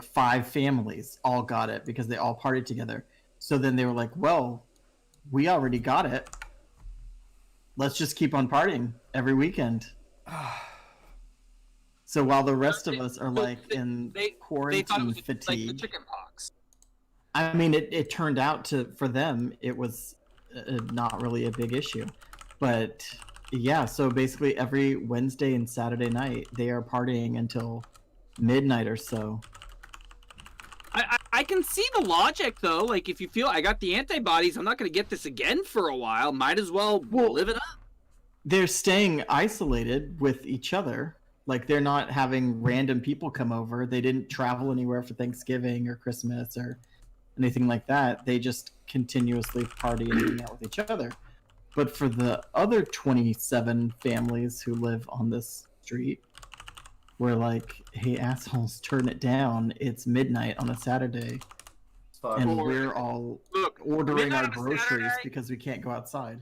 5 families all got it because they all partied together. So then they were like, well, we already got it. Let's just keep on partying every weekend. So while the rest of us are in quarantine fatigue, like the chicken pox. I mean, it turned out for them, it was not really a big issue. But yeah, so basically every Wednesday and Saturday night, they are partying until midnight or so. I can see the logic, though. Like, if you feel I got the antibodies, I'm not going to get this again for a while. Might as well live it up. They're staying isolated with each other. Like, they're not having random people come over. They didn't travel anywhere for Thanksgiving or Christmas or anything like that. They just continuously party and hang out with each other. But for the other 27 families who live on this street, we're like, hey, assholes, turn it down. It's midnight on a Saturday. And we're all ordering our groceries because we can't go outside.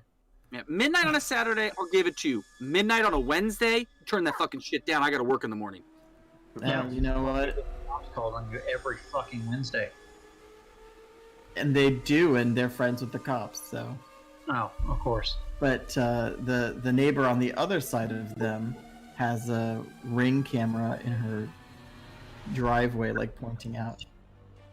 Yeah, midnight on a Saturday, I'll give it to you. Midnight on a Wednesday, turn that fucking shit down. I got to work in the morning. Yeah, you know what? Cops called on you every fucking Wednesday. And they do, and they're friends with the cops, so. Oh, of course. But the neighbor on the other side of them has a Ring camera in her driveway, like pointing out,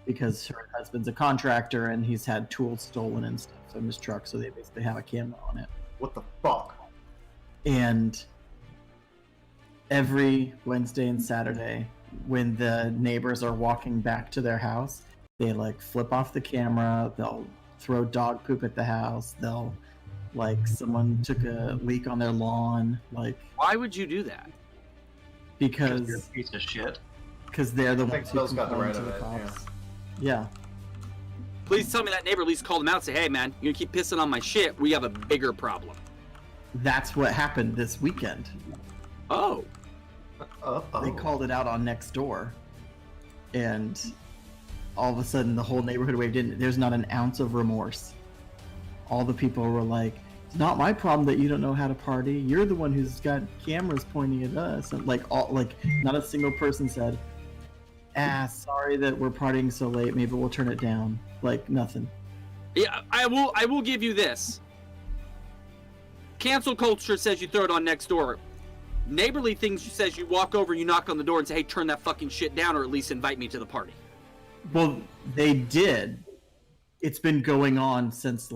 because her husband's a contractor and he's had tools stolen and stuff from his truck, so they basically have a camera on it. What the fuck? And every Wednesday and Saturday, when the neighbors are walking back to their house, they like flip off the camera, they'll throw dog poop at the house, they'll like someone took a leak on their lawn. Like, why would you do that? Because you're a piece of shit. Because they're the ones who Bill's got the right to of the it. cops. Yeah. Please tell me that neighbor at least called them out and say, hey man, you're gonna keep pissing on my shit, we have a bigger problem. That's what happened this weekend. Oh. They called it out on Nextdoor, and all of a sudden the whole neighborhood waved in. There's not an ounce of remorse. All the people were like, it's not my problem that you don't know how to party. You're the one who's got cameras pointing at us. And not a single person said, sorry that we're partying so late, maybe we'll turn it down. Like, nothing. Yeah, I will give you this. Cancel culture says you throw it on Nextdoor. Neighborly things says you walk over, you knock on the door and say, hey, turn that fucking shit down, or at least invite me to the party. Well, they did. It's been going on since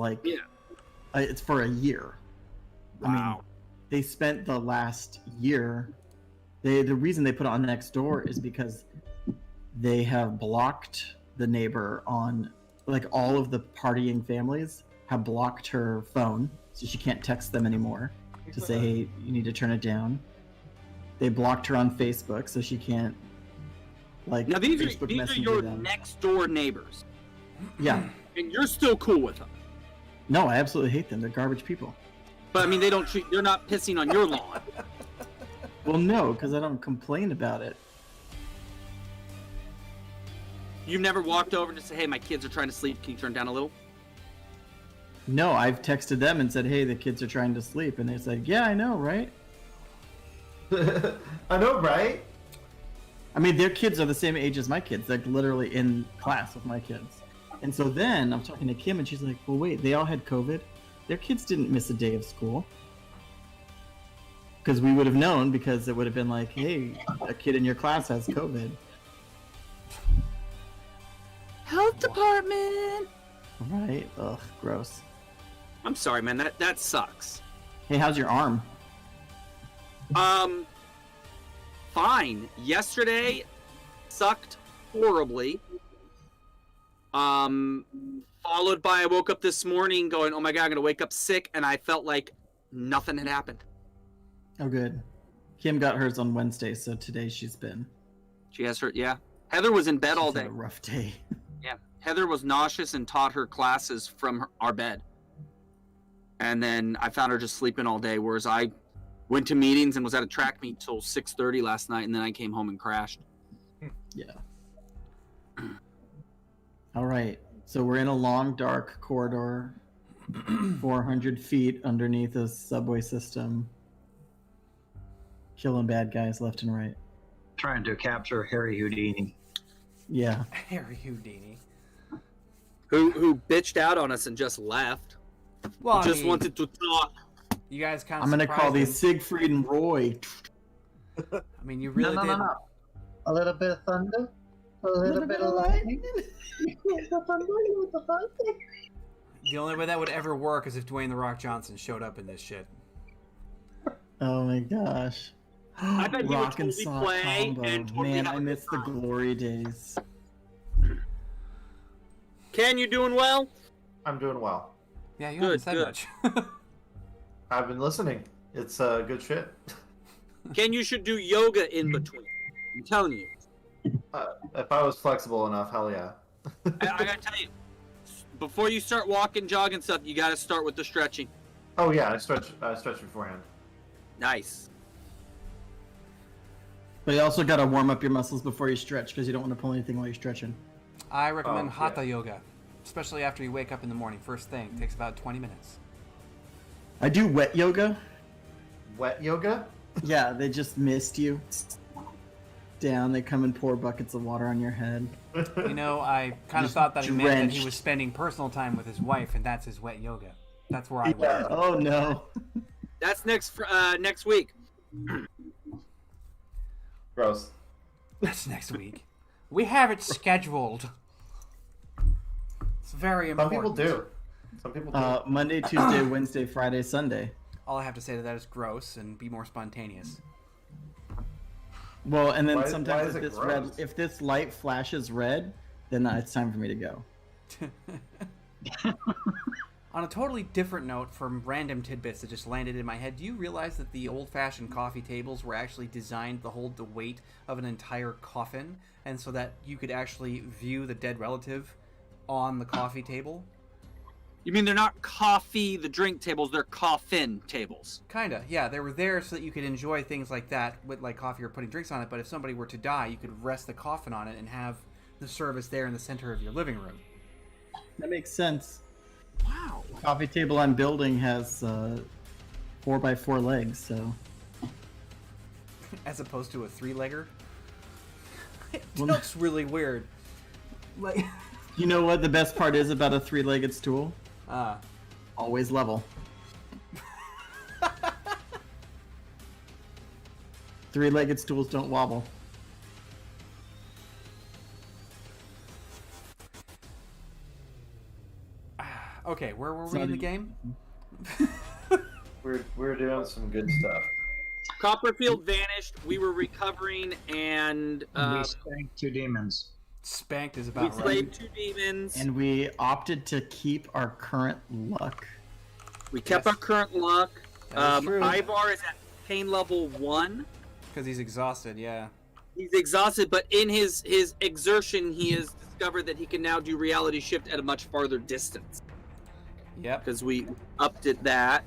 it's for a year. Wow. I mean, they spent the last year. The reason they put it on Nextdoor is because they have blocked the neighbor on, like, all of the partying families have blocked her phone, so she can't text them anymore to say, hey, you need to turn it down. They blocked her on Facebook, so she can't, like, now these Facebook are your them. next door neighbors. Yeah. And you're still cool with them. No, I absolutely hate them. They're garbage people. But I mean, they're not pissing on your lawn. Well, no, because I don't complain about it. You've never walked over to say, hey, my kids are trying to sleep, can you turn down a little? No, I've texted them and said, hey, the kids are trying to sleep. And they said, yeah, I know, right? I know, right? I mean, their kids are the same age as my kids. They're literally in class with my kids. And so then I'm talking to Kim and she's like, well, wait, they all had COVID? Their kids didn't miss a day of school. Because we would have known, because it would have been like, hey, a kid in your class has COVID. Health department! Right? Ugh, gross. I'm sorry, man, that sucks. Hey, how's your arm? Fine. Yesterday sucked horribly. Followed by I woke up this morning going, oh my god, I'm gonna wake up sick, and I felt like nothing had happened. Oh, good. Kim got hers on Wednesday, so today she has her, yeah. Heather was in bed all day. Had a rough day. Yeah. Heather was nauseous and taught her classes from our bed. And then I found her just sleeping all day, whereas I went to meetings and was at a track meet till 6:30 last night, and then I came home and crashed. Yeah. All right. So we're in a long, dark corridor, 400 feet underneath a subway system, killing bad guys left and right. Trying to capture Harry Houdini. Yeah. Harry Houdini. Who bitched out on us and just left. Well, Just wanted to talk. You guys kind of. I'm gonna call these Siegfried and Roy. I mean, you really did. No. A little bit of thunder, a little bit of lightning. The only way that would ever work is if Dwayne the Rock Johnson showed up in this shit. Oh my gosh. I bet he would Rock and totally sock play combo. and totally Man, have I a good miss the time. glory days. Ken, you doing well? I'm doing well. Yeah, you Good, haven't said much. I've been listening. It's good shit. Ken, you should do yoga in between. I'm telling you. If I was flexible enough, hell yeah. I gotta tell you, before you start walking, jogging stuff, you gotta start with the stretching. Oh yeah, I stretch beforehand. Nice. But you also gotta warm up your muscles before you stretch because you don't want to pull anything while you're stretching. I recommend Oh, Hatha yeah. yoga, especially after you wake up in the morning. First thing, takes about 20 minutes. I do wet yoga. Wet yoga? Yeah, they just mist you down. They come and pour buckets of water on your head. You know, I kind of Just thought that he meant that he drenched. was spending personal time with his wife, and that's his wet yoga. That's where I learned. Oh no. That's next week. Gross. That's next week. We have it scheduled. It's very Some important. people do. Some people do. Monday, Tuesday, Wednesday, Friday, Sunday. All I have to say to that is gross and be more spontaneous. Well, and then Why is sometimes it if gross? this light flashes red, then it's time for me to go. On a totally different note, from random tidbits that just landed in my head, do you realize that the old-fashioned coffee tables were actually designed to hold the weight of an entire coffin, and so that you could actually view the dead relative on the coffee table? You mean they're not coffee, the drink tables, they're coffin tables. Kinda, yeah. They were there so that you could enjoy things like that, with like coffee or putting drinks on it, but if somebody were to die, you could rest the coffin on it and have the service there in the center of your living room. That makes sense. Wow. The coffee table I'm building has 4x4 legs, so As opposed to a three-legger. It Well, looks really weird. Like, you know what the best part is about a three-legged stool? ah. Always level. Three-legged stools don't wobble. Okay, where were It's we not in the e- game? We're doing some good stuff. Copperfield vanished. We were recovering, and We spanked 2 demons. Spanked is we about right. slayed 2 demons. And we opted to keep our current luck. We kept Yes. our current luck. That is true. Ivar is at pain level 1. Because he's exhausted, yeah. He's exhausted, but in his exertion, he has discovered that he can now do reality shift at a much farther distance. Yep. Because we upped it that.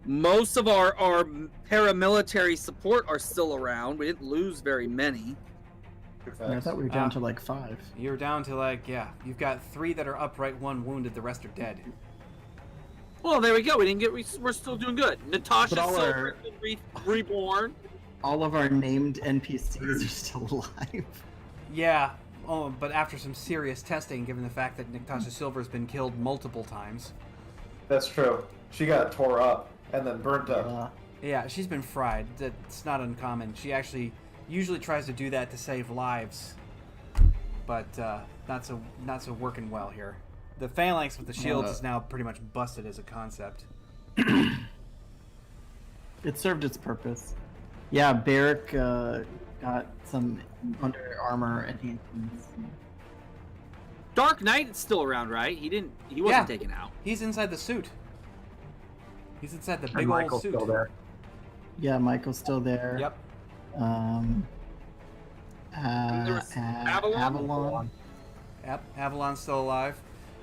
Most of our paramilitary support are still around. We didn't lose very many. I thought we were down to like 5. You're down to like, yeah, you've got 3 that are upright, 1 wounded, the rest are dead. Well, there we go. We didn't get. We're still doing good. Natasha But all Silver our- has been reborn. All of our named NPCs are still alive. Yeah, but after some serious testing, given the fact that Natasha Silver's been killed multiple times. That's true. She got tore up and then burnt up. Yeah, she's been fried. That's not uncommon. She actually usually tries to do that to save lives, but not so working well here. The phalanx with the shields is now pretty much busted as a concept. It served its purpose. Yeah, Barrick got some under armor enhancements. Dark Knight is still around, right? He wasn't Yeah. taken out. He's inside the suit. He's inside the And big Michael's old suit. still there. Yeah, Michael's still there. Yep. There was Avalon? Avalon. Yep. Avalon's still alive.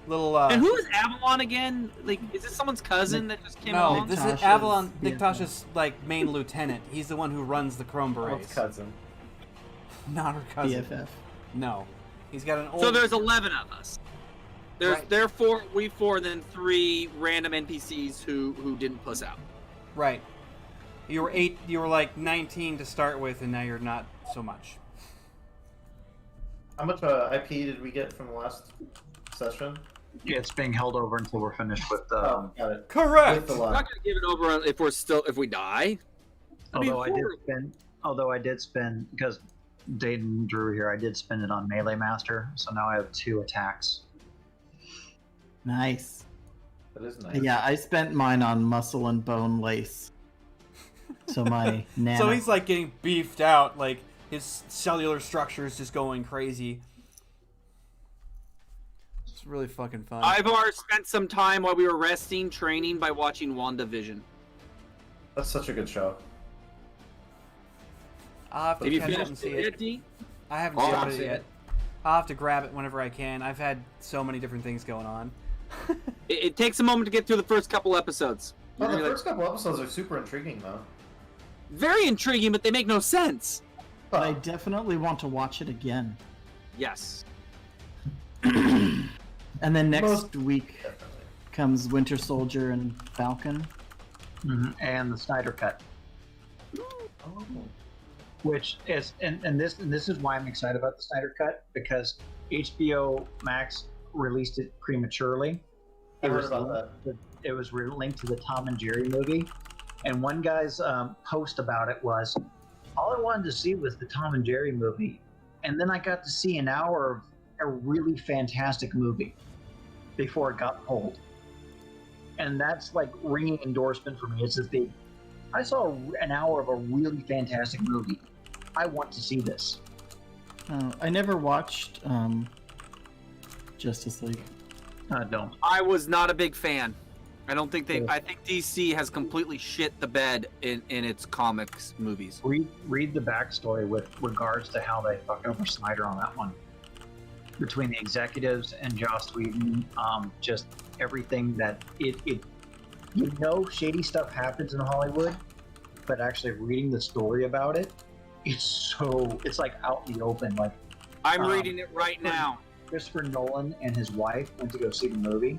Little. And who is Avalon again? Like, is this someone's cousin that just came No, along? this is Natasha's Avalon. BFF. Natasha's like main lieutenant. He's the one who runs the Chrome What's Berets. cousin? Not her cousin. BFF. No, he's got an old. So there's 11 of us. There's Right. there 4, we 4, and then 3 random NPCs who didn't puss out. Right. You were 8. You were like 19 to start with, and now you're not so much. How much IP did we get from the last session? It's being held over until we're finished with the. Oh, got it. Correct. With the I'm line. not gonna give it over if we die. That'd be Although I did spend because Dayton drew here, I did spend it on Melee Master, so now I have 2 attacks. Nice. That is nice. Yeah, I spent mine on muscle and bone lace. So my nana. So he's like getting beefed out, like his cellular structure is just going crazy. It's really fucking fun. Ivar spent some time while we were resting, training by watching WandaVision. That's such a good show. I'll have to Have you catch up finished and see it, it. D? I haven't Oh, started I've it seen yet. it. I'll have to grab it whenever I can. I've had so many different things going on. It takes a moment to get through the first couple episodes. Oh, the You're first couple episodes are super intriguing, though. very intriguing, but they make no sense. But I definitely want to watch it again. Yes. And then next Most- week Definitely. comes Winter Soldier and Falcon. And the Snyder Cut, Oh. which is and this is why I'm excited about the Snyder Cut, because HBO Max released it prematurely. I It heard was about that. It was linked to the Tom and Jerry movie, and one guy's post about it was, all I wanted to see was the Tom and Jerry movie, and then I got to see an hour of a really fantastic movie before it got pulled. And that's like ringing endorsement for me. It's just I saw an hour of a really fantastic movie. I want to see this. I never watched Justice League. Don't. I was not a big fan. I don't think I think DC has completely shit the bed in its comics movies. Read the backstory with regards to how they fucked over Snyder on that one. Between the executives and Joss Whedon, just everything that shady stuff happens in Hollywood, but actually reading the story about it, it's like out in the open. Like, I'm reading it right now. Christopher Nolan and his wife went to go see the movie.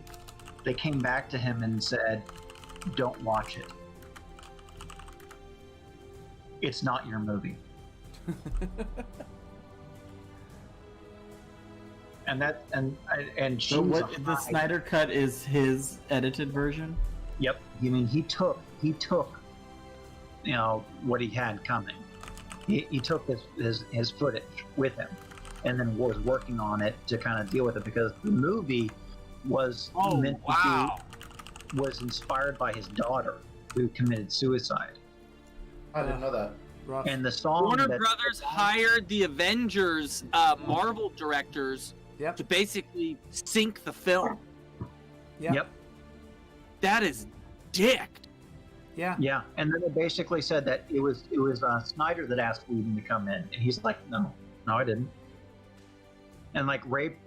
They came back to him and said, "Don't watch it. It's not your movie." And she So was what a the high- Snyder Cut is his edited version? Yep. I mean, he took, what he had coming. He took his footage with him, and then was working on it to kind of deal with it, because the movie was was inspired by his daughter, who committed suicide. I didn't know that. Rough. And the song Warner that Brothers hired the Avengers Marvel directors Yep. to basically sync the film. Yep. That is dick. Yeah. Yeah, and then they basically said that it was Snyder that asked Whedon to come in, and he's like, no, I didn't. And like Ray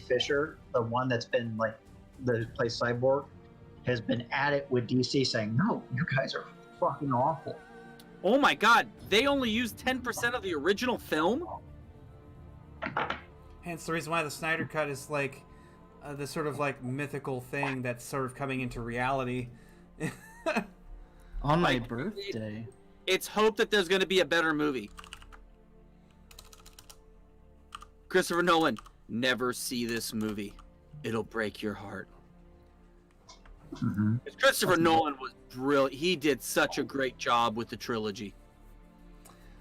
Fisher, the one that's been like the plays Cyborg, has been at it with DC, saying, no, you guys are fucking awful. Oh my god, they only used 10% of the original film? Hence the reason why the Snyder Cut is like this sort of like mythical thing that's sort of coming into reality. On my Like, birthday. It's hope that there's going to be a better movie. Christopher Nolan, never see this movie. It'll break your heart. Mm-hmm. Christopher Nolan was brilliant. He did such a great job with the trilogy.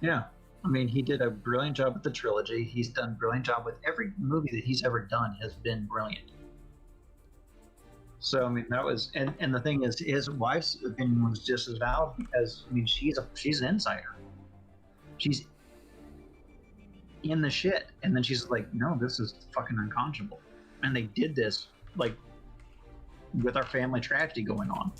Yeah. I mean, he did a brilliant job with the trilogy. He's done a brilliant job with every movie that he's ever done has been brilliant. So, I mean, that was, and the thing is, his wife's opinion was just as valid, because, I mean, she's an insider. She's in the shit. And then she's like, no, this is fucking unconscionable. And they did this, like, with our family tragedy going on.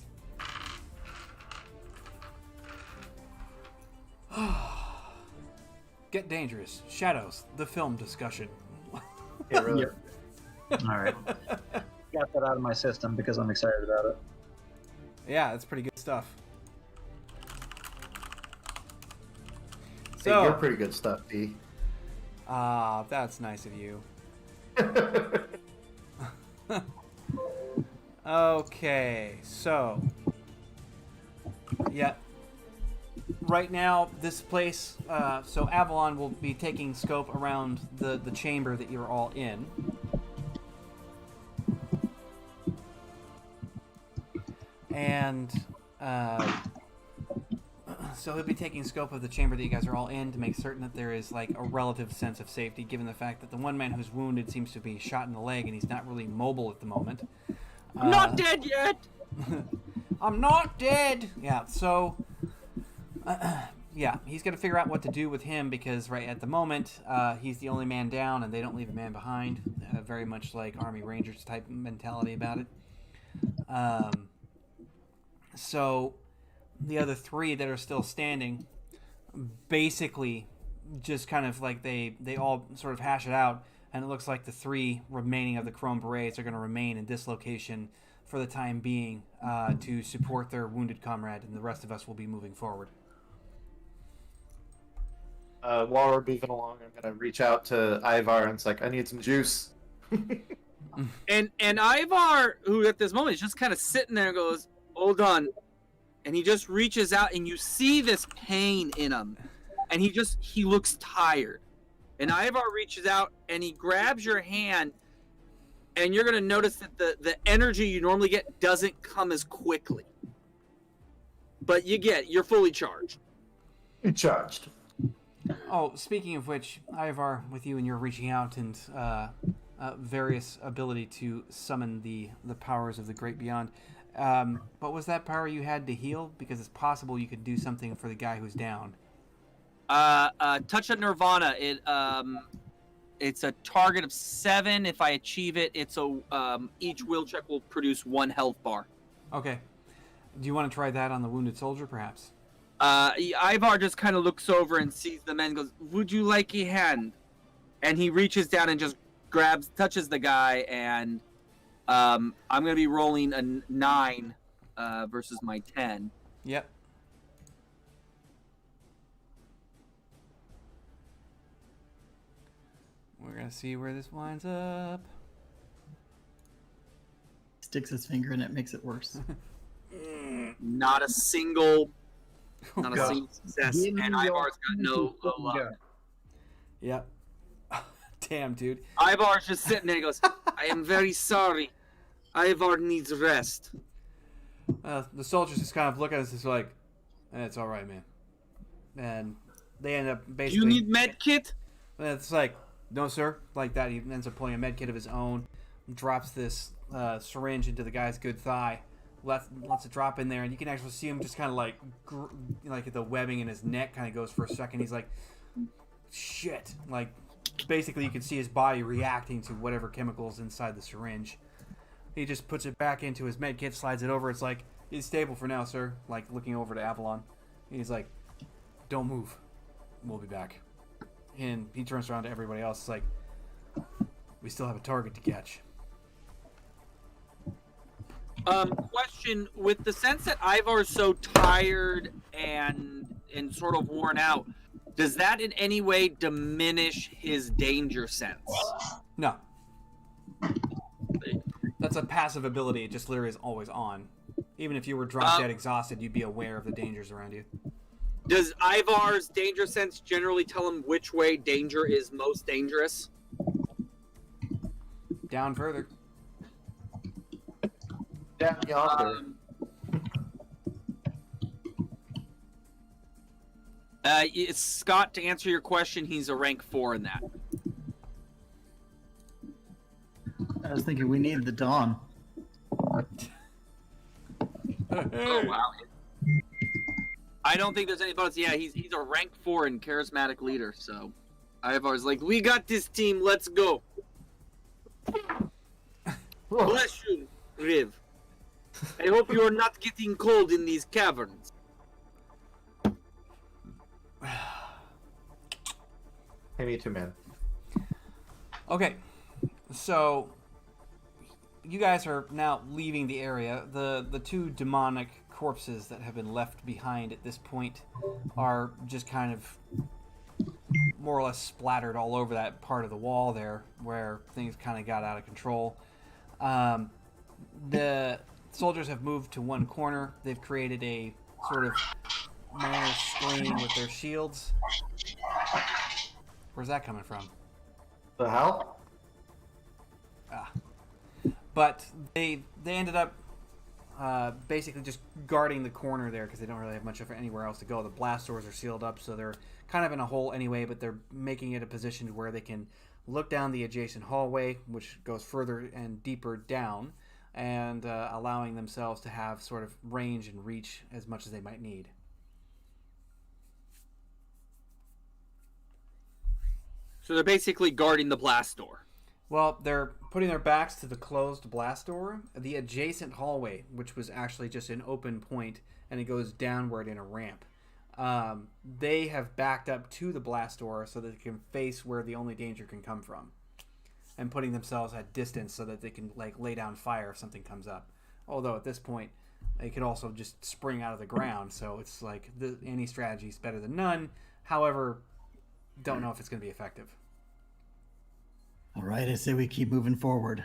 Get Dangerous. Shadows. The film discussion. Yeah, really. All right. Got that out of my system because I'm excited about it. Yeah, it's pretty good stuff. Hey, you're So, pretty good stuff, D. that's nice of you. Okay, so yeah, right now, this place. So Avalon will be taking scope around the chamber that you're all in. And so he'll be taking scope of the chamber that you guys are all in to make certain that there is like a relative sense of safety, given the fact that the one man who's wounded seems to be shot in the leg and he's not really mobile at the moment. I'm not dead yet. I'm not dead. Yeah. So, yeah, he's gonna figure out what to do with him because right at the moment he's the only man down and they don't leave a man behind. Very much like Army Rangers type mentality about it. So the other three that are still standing basically just kind of like they all sort of hash it out, and it looks like the three remaining of the Chrome Berets are going to remain in this location for the time being to support their wounded comrade, and the rest of us will be moving forward. While we're moving along, I'm gonna reach out to Ivar and it's like, I need some juice. And Ivar, who at this moment is just kind of sitting there, goes, "Hold on," and he just reaches out, and you see this pain in him, and he looks tired. And Ivar reaches out and he grabs your hand, and you're gonna notice that the energy you normally get doesn't come as quickly, but you're fully charged. You're charged. Oh, speaking of which, Ivar, with you and your reaching out and various ability to summon the powers of the great beyond. What was that power you had to heal? Because it's possible you could do something for the guy who's down. Touch of Nirvana. It's a target of 7. If I achieve it, each will check will produce 1 health bar. Okay. Do you want to try that on the wounded soldier, perhaps? Ivar just kind of looks over and sees the men and goes, "Would you like a hand?" And he reaches down and just touches the guy, and I'm going to be rolling a 9 versus my 10. Yep. We're going to see where this winds up. Sticks his finger in it, makes it worse. Not a single God. success, Give me and your Ivar's got no luck. finger. Yep. Damn, dude. Ivar's just sitting there and goes, "I am very sorry. Ivar needs rest." The soldiers just kind of look at us and it's like, it's all right, man. And they end up Do basically... you need med kit? And it's like, no, sir. Like that. He ends up pulling a med kit of his own, drops this syringe into the guy's good thigh, lets it drop in there, and you can actually see him just kind of like the webbing in his neck kind of goes for a second. He's like, shit. Like, basically you can see his body reacting to whatever chemicals inside the syringe. He just puts it back into his med kit, slides it over. It's like, he's stable for now, sir. Like, looking over to Avalon. He's like, don't move. We'll be back. And he turns around to everybody else. It's like, we still have a target to catch. Question, with the sense that Ivar's so tired and sort of worn out, does that in any way diminish his danger sense? No. That's a passive ability. It just literally is always on. Even if you were drop dead exhausted, you'd be aware of the dangers around you. Does Ivar's danger sense generally tell him which way danger is most dangerous? Down further. Down yonder. It's Scott, to answer your question, he's a rank 4 in that. I was thinking we need the Dawn. Oh, wow. I don't think there's any bonus. Yeah, he's a rank 4 and charismatic leader, so Ivar's like, "We got this team, let's go." Bless you, Riv. I hope you are not getting cold in these caverns. Hey, me too, man. Okay. So, you guys are now leaving the area. The two demonic corpses that have been left behind at this point are just kind of more or less splattered all over that part of the wall there where things kind of got out of control. The soldiers have moved to one corner. They've created a sort of minor screen with their shields. Where's that coming from? The hell? But they ended up basically just guarding the corner there because they don't really have much of anywhere else to go. The blast doors are sealed up, so they're kind of in a hole anyway, but they're making it a position where they can look down the adjacent hallway, which goes further and deeper down, and allowing themselves to have sort of range and reach as much as they might need. So they're basically guarding the blast door. Well, they're putting their backs to the closed blast door. The adjacent hallway, which was actually just an open point, and it goes downward in a ramp. They have backed up to the blast door so that they can face where the only danger can come from, and putting themselves at distance so that they can lay down fire if something comes up. Although at this point, they could also just spring out of the ground. So it's like any strategy is better than none. However, don't know if it's going to be effective. All right, I say we keep moving forward.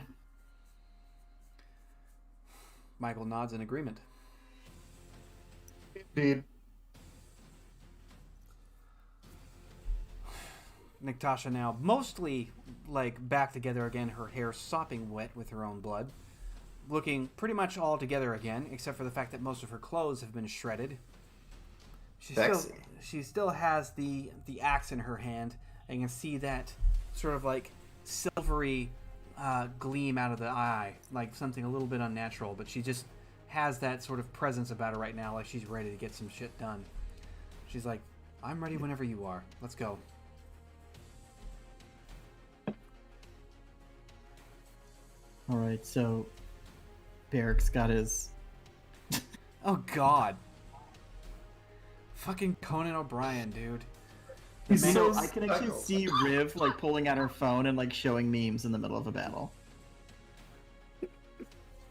Michael nods in agreement. Indeed. Natasha now mostly back together again, her hair sopping wet with her own blood, looking pretty much all together again, except for the fact that most of her clothes have been shredded. She still has the axe in her hand, and you can see that sort of silvery gleam out of the eye, like something a little bit unnatural, but she just has that sort of presence about her right now, like she's ready to get some shit done. She's like, I'm ready whenever you are. Let's go. All right, so Barrick's got his... Oh, God. Fucking Conan O'Brien, dude. I can actually see Riv pulling out her phone and showing memes in the middle of a battle.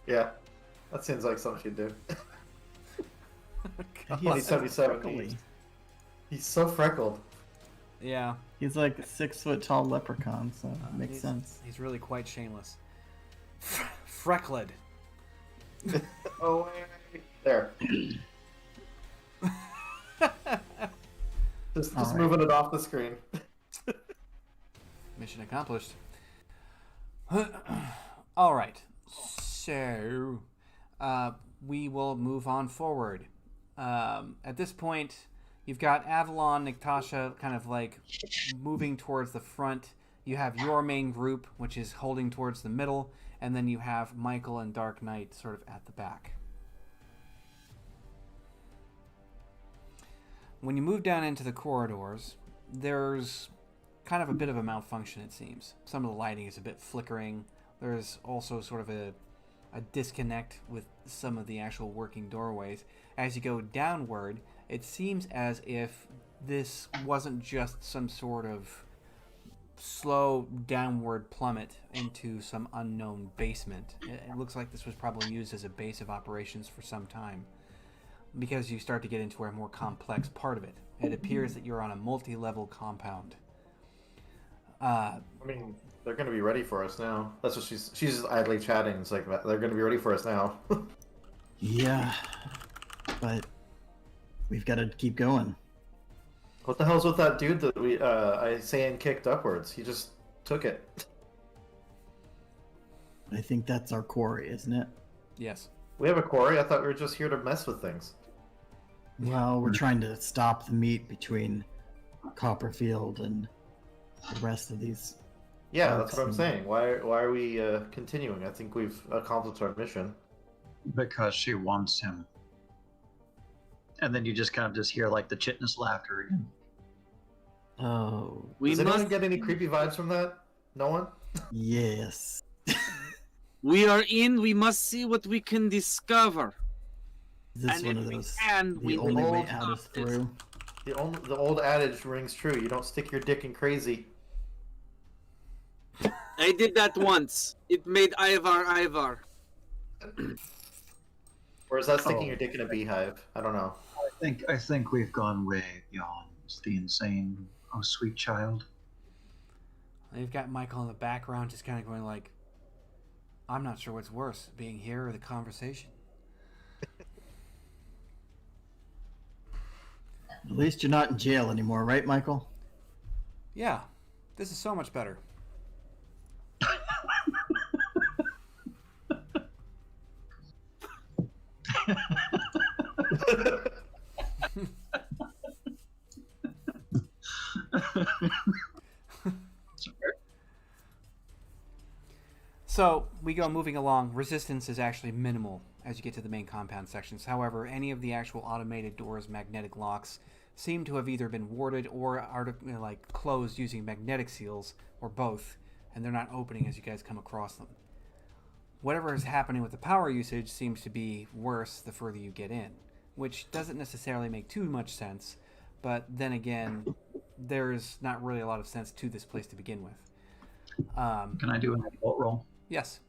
Yeah, that seems like something she'd do. He's 77. He's so freckled. Yeah. He's like a 6 foot tall leprechaun, so it makes sense. He's really quite shameless. Freckled. Oh, there. Just right. moving it off the screen. Mission accomplished. All right. So, we will move on forward. At this point, you've got Avalon, Natasha kind of moving towards the front. You have your main group, which is holding towards the middle, and then you have Michael and Dark Knight sort of at the back. When you move down into the corridors, there's kind of a bit of a malfunction, it seems. Some of the lighting is a bit flickering. There's also sort of a disconnect with some of the actual working doorways. As you go downward, it seems as if this wasn't just some sort of slow downward plummet into some unknown basement. It looks like this was probably used as a base of operations for some time, because you start to get into a more complex part of it. It appears that you're on a multi-level compound. I mean, they're going to be ready for us now. That's what she's just idly chatting. It's like, they're going to be ready for us now. Yeah, but we've got to keep going. What the hell's with that dude that I saying kicked upwards? He just took it. I think that's our quarry, isn't it? Yes. We have a quarry? I thought we were just here to mess with things. Well, we're trying to stop the meet between Copperfield and the rest of these. Yeah, that's what I'm saying. Why are we continuing? I think we've accomplished our mission. Because she wants him. And then you just kind of just hear the chitness laughter again. Oh, Does anyone get any creepy vibes from that? No one? yes. We are in. We must see what we can discover. Is this And one if of we those? can, The we only will way out is stop this. through. The old adage rings true. You don't stick your dick in crazy. I did that once. It made Ivar. Or is that sticking your dick in a beehive? I don't know. I think we've gone way beyond the insane, oh sweet child. You've got Michael in the background just kind of going I'm not sure what's worse, being here or the conversation. At least you're not in jail anymore, right, Michael? Yeah, this is so much better. So we go moving along. Resistance is actually minimal as you get to the main compound sections. However, any of the actual automated doors, magnetic locks, seem to have either been warded or are like closed using magnetic seals, or both, and they're not opening as you guys come across them. Whatever is happening with the power usage seems to be worse the further you get in, which doesn't necessarily make too much sense, but then again, there's not really a lot of sense to this place to begin with. Can I do an adult roll? Yes.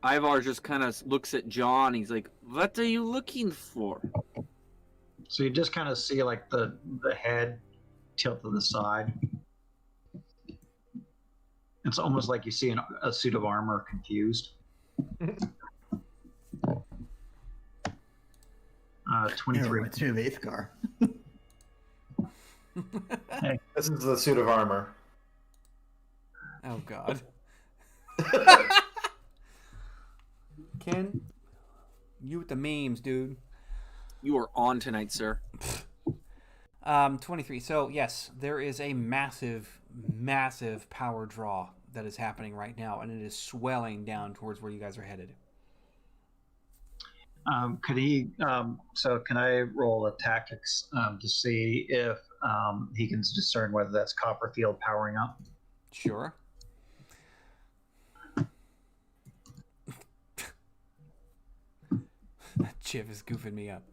Ivar just kind of looks at John. He's like, "What are you looking for?" So you just kind of see like the head tilt to the side. It's almost like you see a suit of armor confused. 23. It's your eighth car. This is the suit of armor. Oh, God. Ken, you with the memes, dude. You are on tonight, sir. 23. So, yes, there is a massive, massive power draw that is happening right now, and it is swelling down towards where you guys are headed. Could he? So can I roll a tactics to see if he can discern whether that's Copperfield powering up? Sure. Chiv is goofing me up.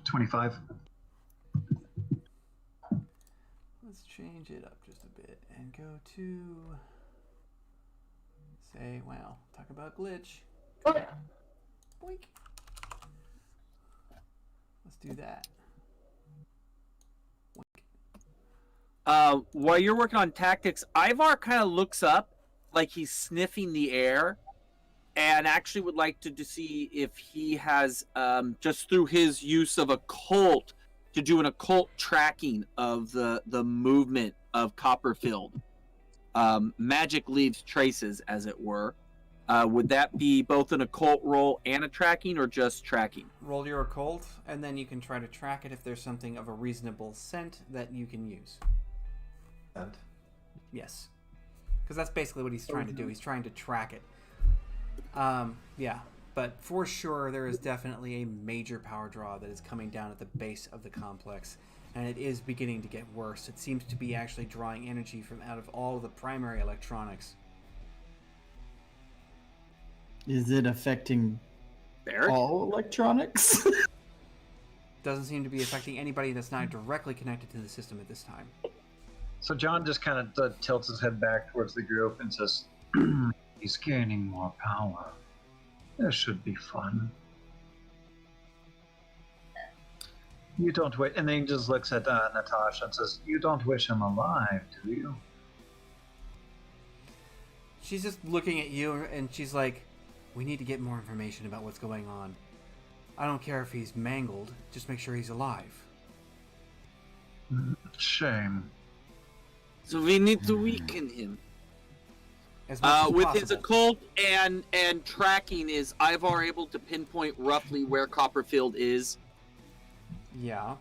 25. Let's change it up just a bit and go to say, wow, talk about glitch. Boink. Let's do that. While you're working on tactics, Ivar kind of looks up like he's sniffing the air and actually would like to see if he has, just through his use of occult, to do an occult tracking of the movement of Copperfield. Magic leaves traces, as it were. Would that be both an occult roll and a tracking, or just tracking? Roll your occult, and then you can try to track it if there's something of a reasonable scent that you can use. And Yes. Because that's basically what he's trying to do. He's trying to track it. Yeah. But for sure, there is definitely a major power draw that is coming down at the base of the complex. And it is beginning to get worse. It seems to be actually drawing energy from out of all of the primary electronics. Is it affecting Barrett? all electronics? Doesn't seem to be affecting anybody that's not directly connected to the system at this time. So John just kind of tilts his head back towards the group and says, he's gaining more power. This should be fun. You don't wait. And then he just looks at Natasha and says, you don't wish him alive, do you? She's just looking at you and she's like, we need to get more information about what's going on. I don't care if he's mangled, just make sure he's alive. Shame. So we need to weaken him. As much as With possible. his occult and tracking, is Ivar able to pinpoint roughly where Copperfield is? Yeah.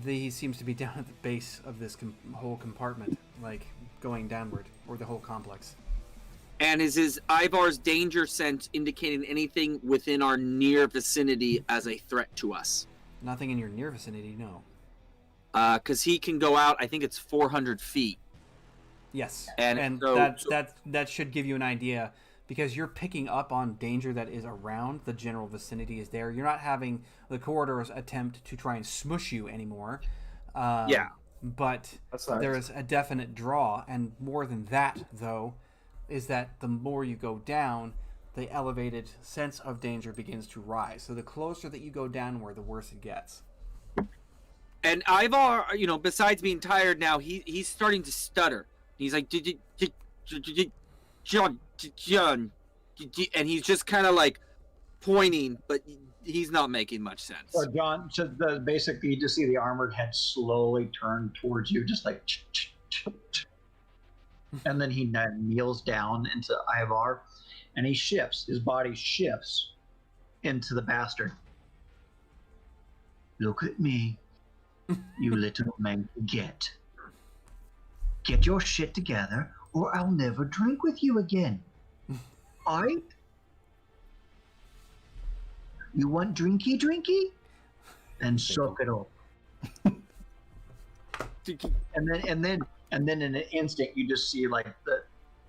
He seems to be down at the base of this whole compartment, like going downward, or the whole complex. And is Ivar's danger sense indicating anything within our near vicinity as a threat to us? Nothing in your near vicinity, no. Because he can go out, I think it's 400 feet. Yes, And that should give you an idea, because you're picking up on danger that is around the general vicinity is there. You're not having the corridors attempt to try and smush you anymore. Yeah. But That's nice. there is a definite draw, and more than that, though, is that the more you go down, the elevated sense of danger begins to rise. So the closer that you go downward, the worse it gets. And Ivar, besides being tired now, he's starting to stutter. He's like, John, and he's just kind of like pointing, but he's not making much sense. So John, basically, you just see the armored head slowly turn towards you, just like, and then he kneels down into Ivar, and he shifts. His body shifts into the bastard. Look at me, you little man. Get your shit together, or I'll never drink with you again. All right? You want drinky? Then suck it up. And then in an instant, you just see like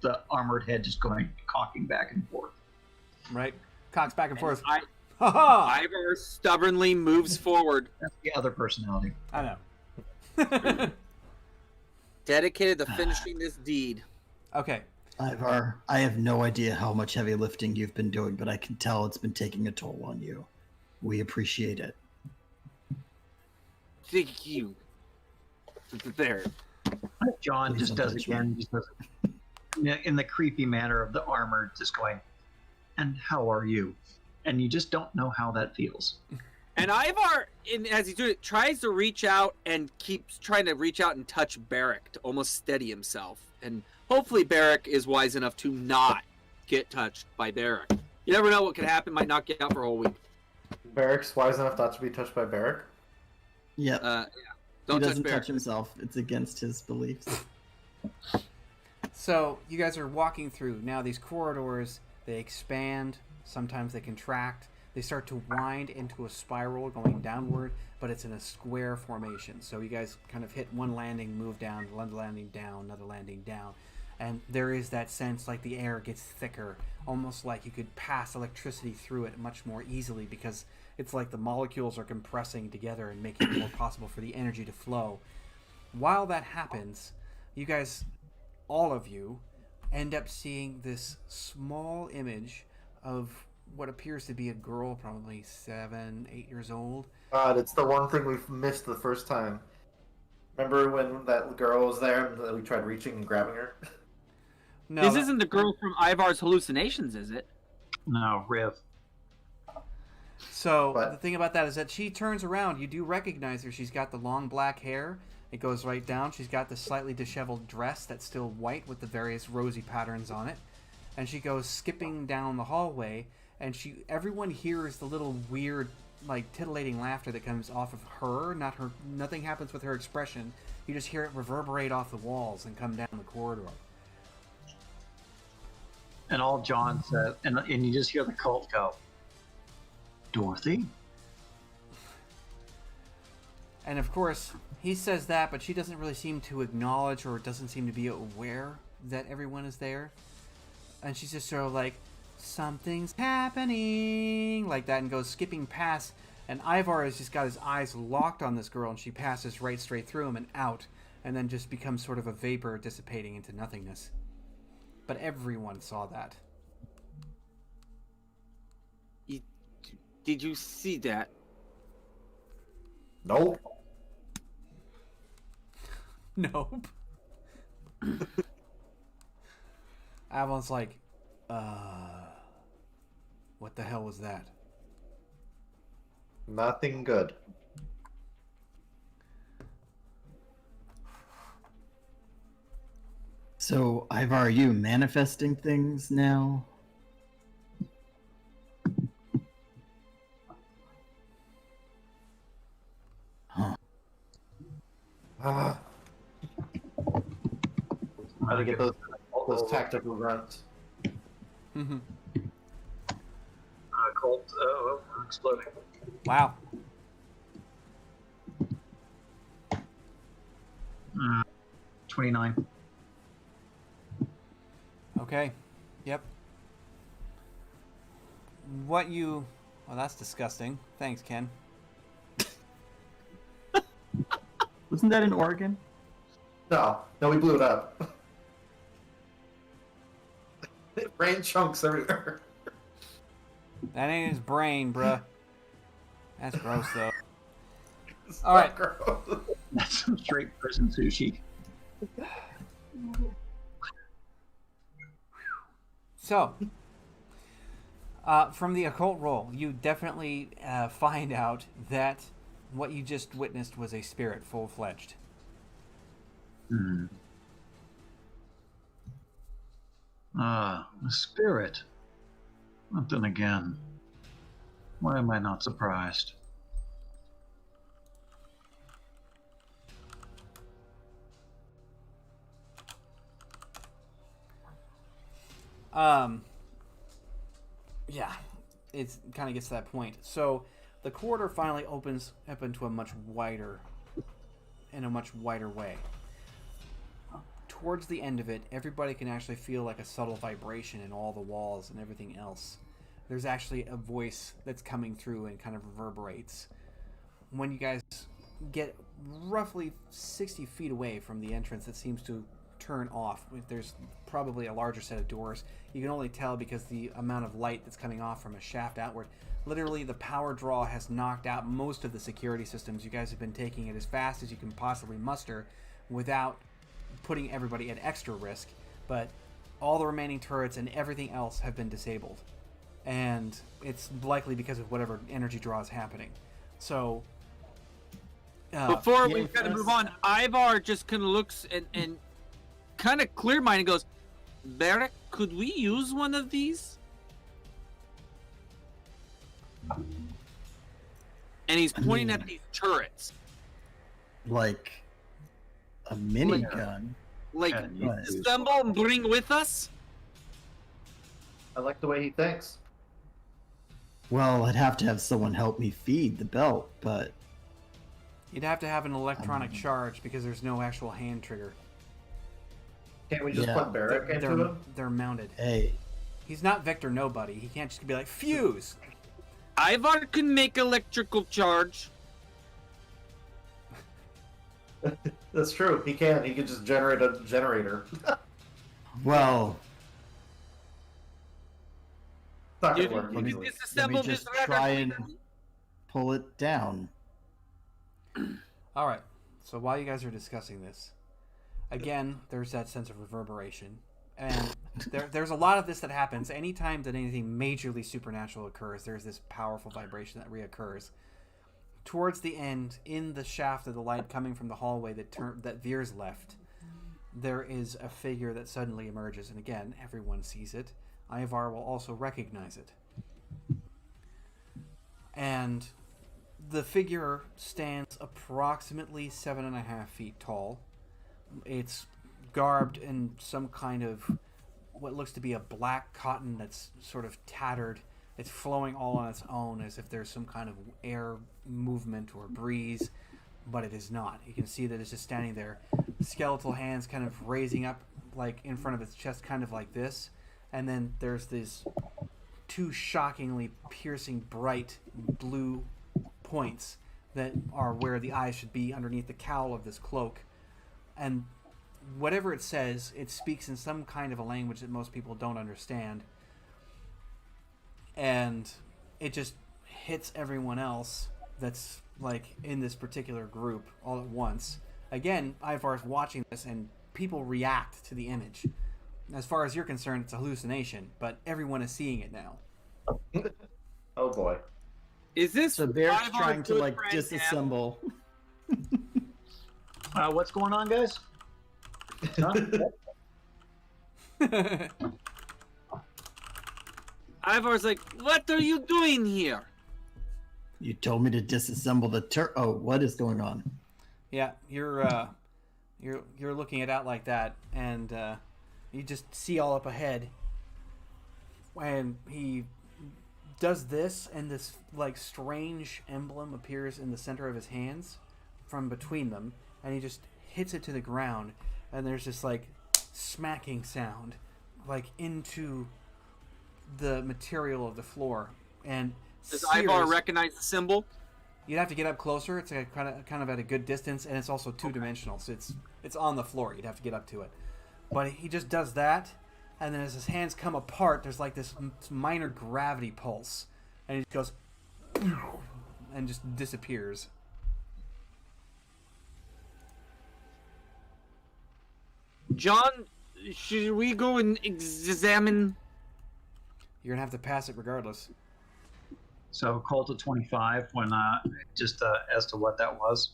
the armored head just cocking back and forth. Right, cocks back and forth. Ivar stubbornly moves forward. That's the other personality. I know. Dedicated to finishing this deed. Okay. Ivar, I have no idea how much heavy lifting you've been doing, but I can tell it's been taking a toll on you. We appreciate it. Thank you. There. John just does again. Just does in the creepy manner of the armor, just going, and how are you? And you just don't know how that feels. And Ivar, as he's doing it, tries to reach out and keeps trying to reach out and touch Barrick to almost steady himself. And hopefully Barrick is wise enough to not get touched by Barrick. You never know what could happen. Might knock you out for a whole week. Barrick's wise enough not to be touched by Barrick? Yep. Yeah. He Don't doesn't touch Barrick. touch himself. It's against his beliefs. So you guys are walking through. Now these corridors, they expand. Sometimes they contract. They start to wind into a spiral going downward, but it's in a square formation. So you guys kind of hit one landing, move down, another landing down, another landing down. And there is that sense like the air gets thicker, almost like you could pass electricity through it much more easily because it's like the molecules are compressing together and making it more possible for the energy to flow. While that happens, you guys, all of you, end up seeing this small image of what appears to be a girl, probably 7, 8 years old. God, it's the one thing we've missed the first time. Remember when that girl was there and we tried reaching and grabbing her? No, This isn't the girl from Ivar's hallucinations, is it? No, Riv. So What? the thing about that is that she turns around. You do recognize her. She's got the long black hair. It goes right down. She's got the slightly disheveled dress that's still white with the various rosy patterns on it. And she goes skipping down the hallway. And everyone hears the little weird, like, titillating laughter that comes off of her. Nothing happens with her expression. You just hear it reverberate off the walls and come down the corridor. And all John says, and you just hear the cult go, Dorothy? And of course, he says that, but she doesn't really seem to acknowledge or doesn't seem to be aware that everyone is there. And she's just sort of like, something's happening, like that, and goes skipping past. And Ivar has just got his eyes locked on this girl, and she passes right straight through him and out, and then just becomes sort of a vapor dissipating into nothingness. But everyone saw that. Did you see that? Nope. Nope. Avalon's like, what the hell was that? Nothing good. So, Ivar, are you manifesting things now? Huh. Ah. How to get those tactical grunts. Mm-hmm. Cult, exploding. Wow. 29. Okay. Yep. Well, that's disgusting. Thanks, Ken. Wasn't that in Oregon? No, we blew it up. Brain chunks everywhere. That ain't his brain, bruh. That's gross, though. All right. That's some straight prison sushi. So, from the occult roll, you definitely find out that what you just witnessed was a spirit, full-fledged. Hmm. Ah, a spirit. But then again, why am I not surprised? Yeah, it kind of gets to that point. So, the corridor finally opens up into a much wider way. Towards the end of it, everybody can actually feel like a subtle vibration in all the walls and everything else. There's actually a voice that's coming through and kind of reverberates. When you guys get roughly 60 feet away from the entrance that seems to turn off, there's probably a larger set of doors. You can only tell because the amount of light that's coming off from a shaft outward. Literally, the power draw has knocked out most of the security systems. You guys have been taking it as fast as you can possibly muster without putting everybody at extra risk, but all the remaining turrets and everything else have been disabled. And it's likely because of whatever energy draw is happening. So, before we kind of move on, Ivar just kind of looks and kind of clear-minded and goes, Barrack, could we use one of these? And he's pointing at these turrets. Like a minigun. Like, Yeah, assemble and bring with us? I like the way he thinks. Well, I'd have to have someone help me feed the belt, but you'd have to have an electronic charge because there's no actual hand trigger. Can't we just Yeah. put Barrack into him? They're mounted. hey, He's not Victor Nobody. He can't just be like, fuse! Ivar can make electrical charge. That's true. He can. He can just generate a generator. well, It's not You, gonna work you easily. can let me disassemble just this try and pull it down. Alright, so while you guys are discussing this, again, there's that sense of reverberation. And there's a lot of this that happens. Anytime that anything majorly supernatural occurs, there's this powerful vibration that reoccurs. Towards the end, in the shaft of the light coming from the hallway that veers left, there is a figure that suddenly emerges. And again, everyone sees it. Ivar will also recognize it. And the figure stands approximately 7.5 feet tall. It's garbed in some kind of what looks to be a black cotton that's sort of tattered. It's flowing all on its own as if there's some kind of air movement or breeze, but it is not. You can see that it's just standing there, skeletal hands kind of raising up like in front of its chest, kind of like this, and then there's these two shockingly piercing bright blue points that are where the eyes should be underneath the cowl of this cloak. And whatever it says, it speaks in some kind of a language that most people don't understand. And it just hits everyone else that's like in this particular group all at once. Again, Ivar's watching this and people react to the image. As far as you're concerned, it's a hallucination, but everyone is seeing it now. Oh boy. Is this So Bear's Ivar's trying to good like friend disassemble. What's going on, guys? Huh? Ivar's like, what are you doing here? You told me to disassemble the Oh, what is going on? Yeah, you're looking it out like that, and you just see all up ahead. And he does this, and this like strange emblem appears in the center of his hands, from between them, and he just hits it to the ground, and there's this like smacking sound, like into the material of the floor, and Does Ivar recognize the symbol? you'd have to get up closer. It's like kind of at a good distance, and it's also two-dimensional, so it's on the floor. You'd have to get up to it. But he just does that, and then as his hands come apart, there's like this minor gravity pulse, and he just goes and just disappears. John, should we go and examine? You're gonna have to pass it regardless. So Colt of 25 when just as to what that was.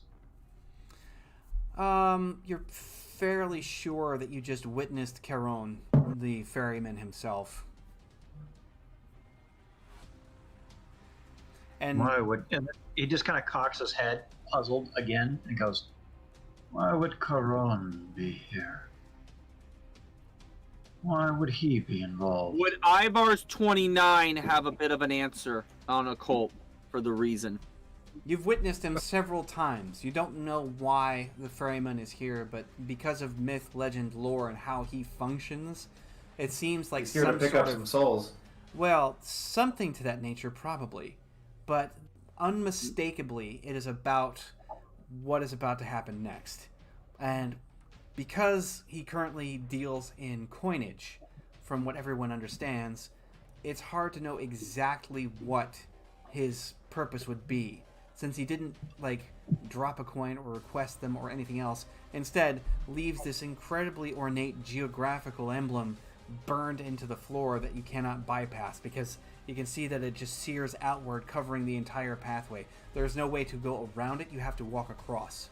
You're fairly sure that you just witnessed Caron, the ferryman himself. And Why would and he just kind of cocks his head, puzzled again, and goes, "Why would Caron be here? Why would he be involved?" Would Ivar's 29 have a bit of an answer on a cult for the reason? you've witnessed him several times. You don't know why the ferryman is here, but because of myth, legend, lore, and how he functions, it seems like He's here to some pick sort up of some souls. well, something to that nature, probably. But unmistakably, it is about what is about to happen next. And because he currently deals in coinage, from what everyone understands, it's hard to know exactly what his purpose would be, since he didn't, drop a coin or request them or anything else. Instead, leaves this incredibly ornate geographical emblem burned into the floor that you cannot bypass, because you can see that it just sears outward, covering the entire pathway. There's no way to go around it. You have to walk across.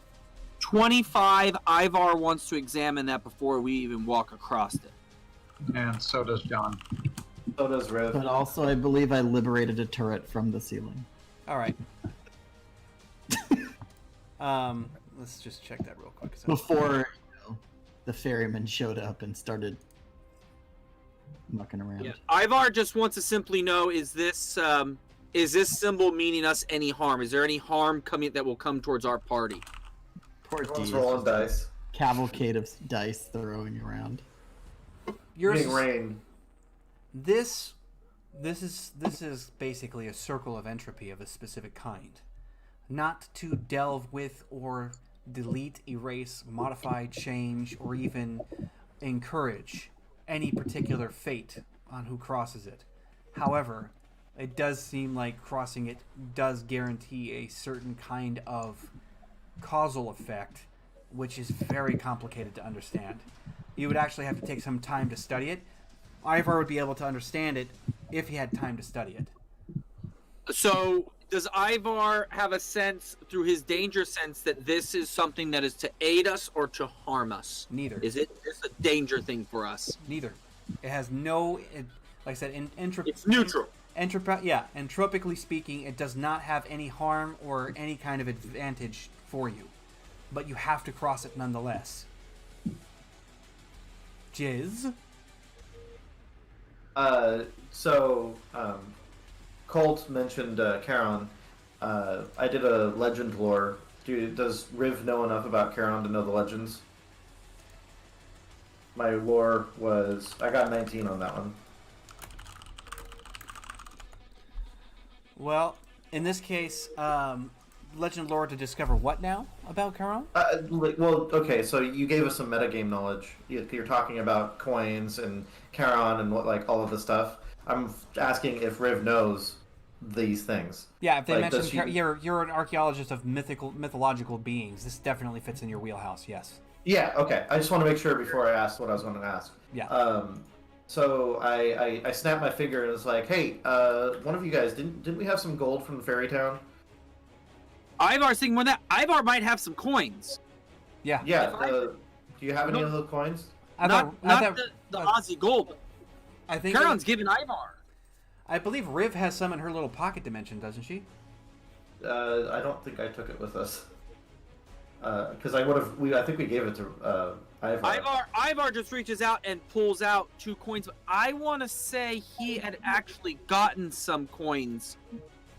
25, Ivar wants to examine that before we even walk across it. And so does John. So does Riv. But also, I believe I liberated a turret from the ceiling. All right. Let's just check that real quick. So, Before the ferryman showed up and started mucking around. Yeah. Ivar just wants to simply know: is this symbol meaning us any harm? Is there any harm coming that will come towards our party? Poor Everyone's D. rolling dice. Cavalcade of dice throwing around. Getting rain. This is basically a circle of entropy of a specific kind. Not to delve with or delete, erase, modify, change, or even encourage any particular fate on who crosses it. However, it does seem like crossing it does guarantee a certain kind of causal effect, which is very complicated to understand. You would actually have to take some time to study it. Ivar would be able to understand it if he had time to study it. So, does Ivar have a sense, through his danger sense, that this is something that is to aid us or to harm us? Neither. Is it just a danger thing for us? Neither. It has no, like I said, It's neutral. Entropically speaking, it does not have any harm or any kind of advantage for you. But you have to cross it nonetheless. Jizz? Colt mentioned Charon. I did a legend lore. Does Riv know enough about Charon to know the legends? My lore was... I got 19 on that one. Well, in this case, legend lore to discover what now about Charon? Okay, so you gave us some metagame knowledge. You're talking about coins and Charon and all of the stuff. I'm asking if Riv knows these things. Yeah, if they mention does she- you're an archaeologist of mythological beings. This definitely fits in your wheelhouse. Yes. Yeah, okay. I just want to make sure before I asked what I was going to ask. Yeah. So I snapped my finger and was like, hey, one of you guys, didn't we have some gold from the fairy town? Ivar's thinking more than that. Ivar might have some coins. Yeah. Yeah. Do you have any of those coins? Not the Aussie gold. I think Charon's given Ivar. I believe Riv has some in her little pocket dimension, doesn't she? I don't think I took it with us. Because I think we gave it to Ivar. Ivar just reaches out and pulls out 2 coins. I want to say he had actually gotten some coins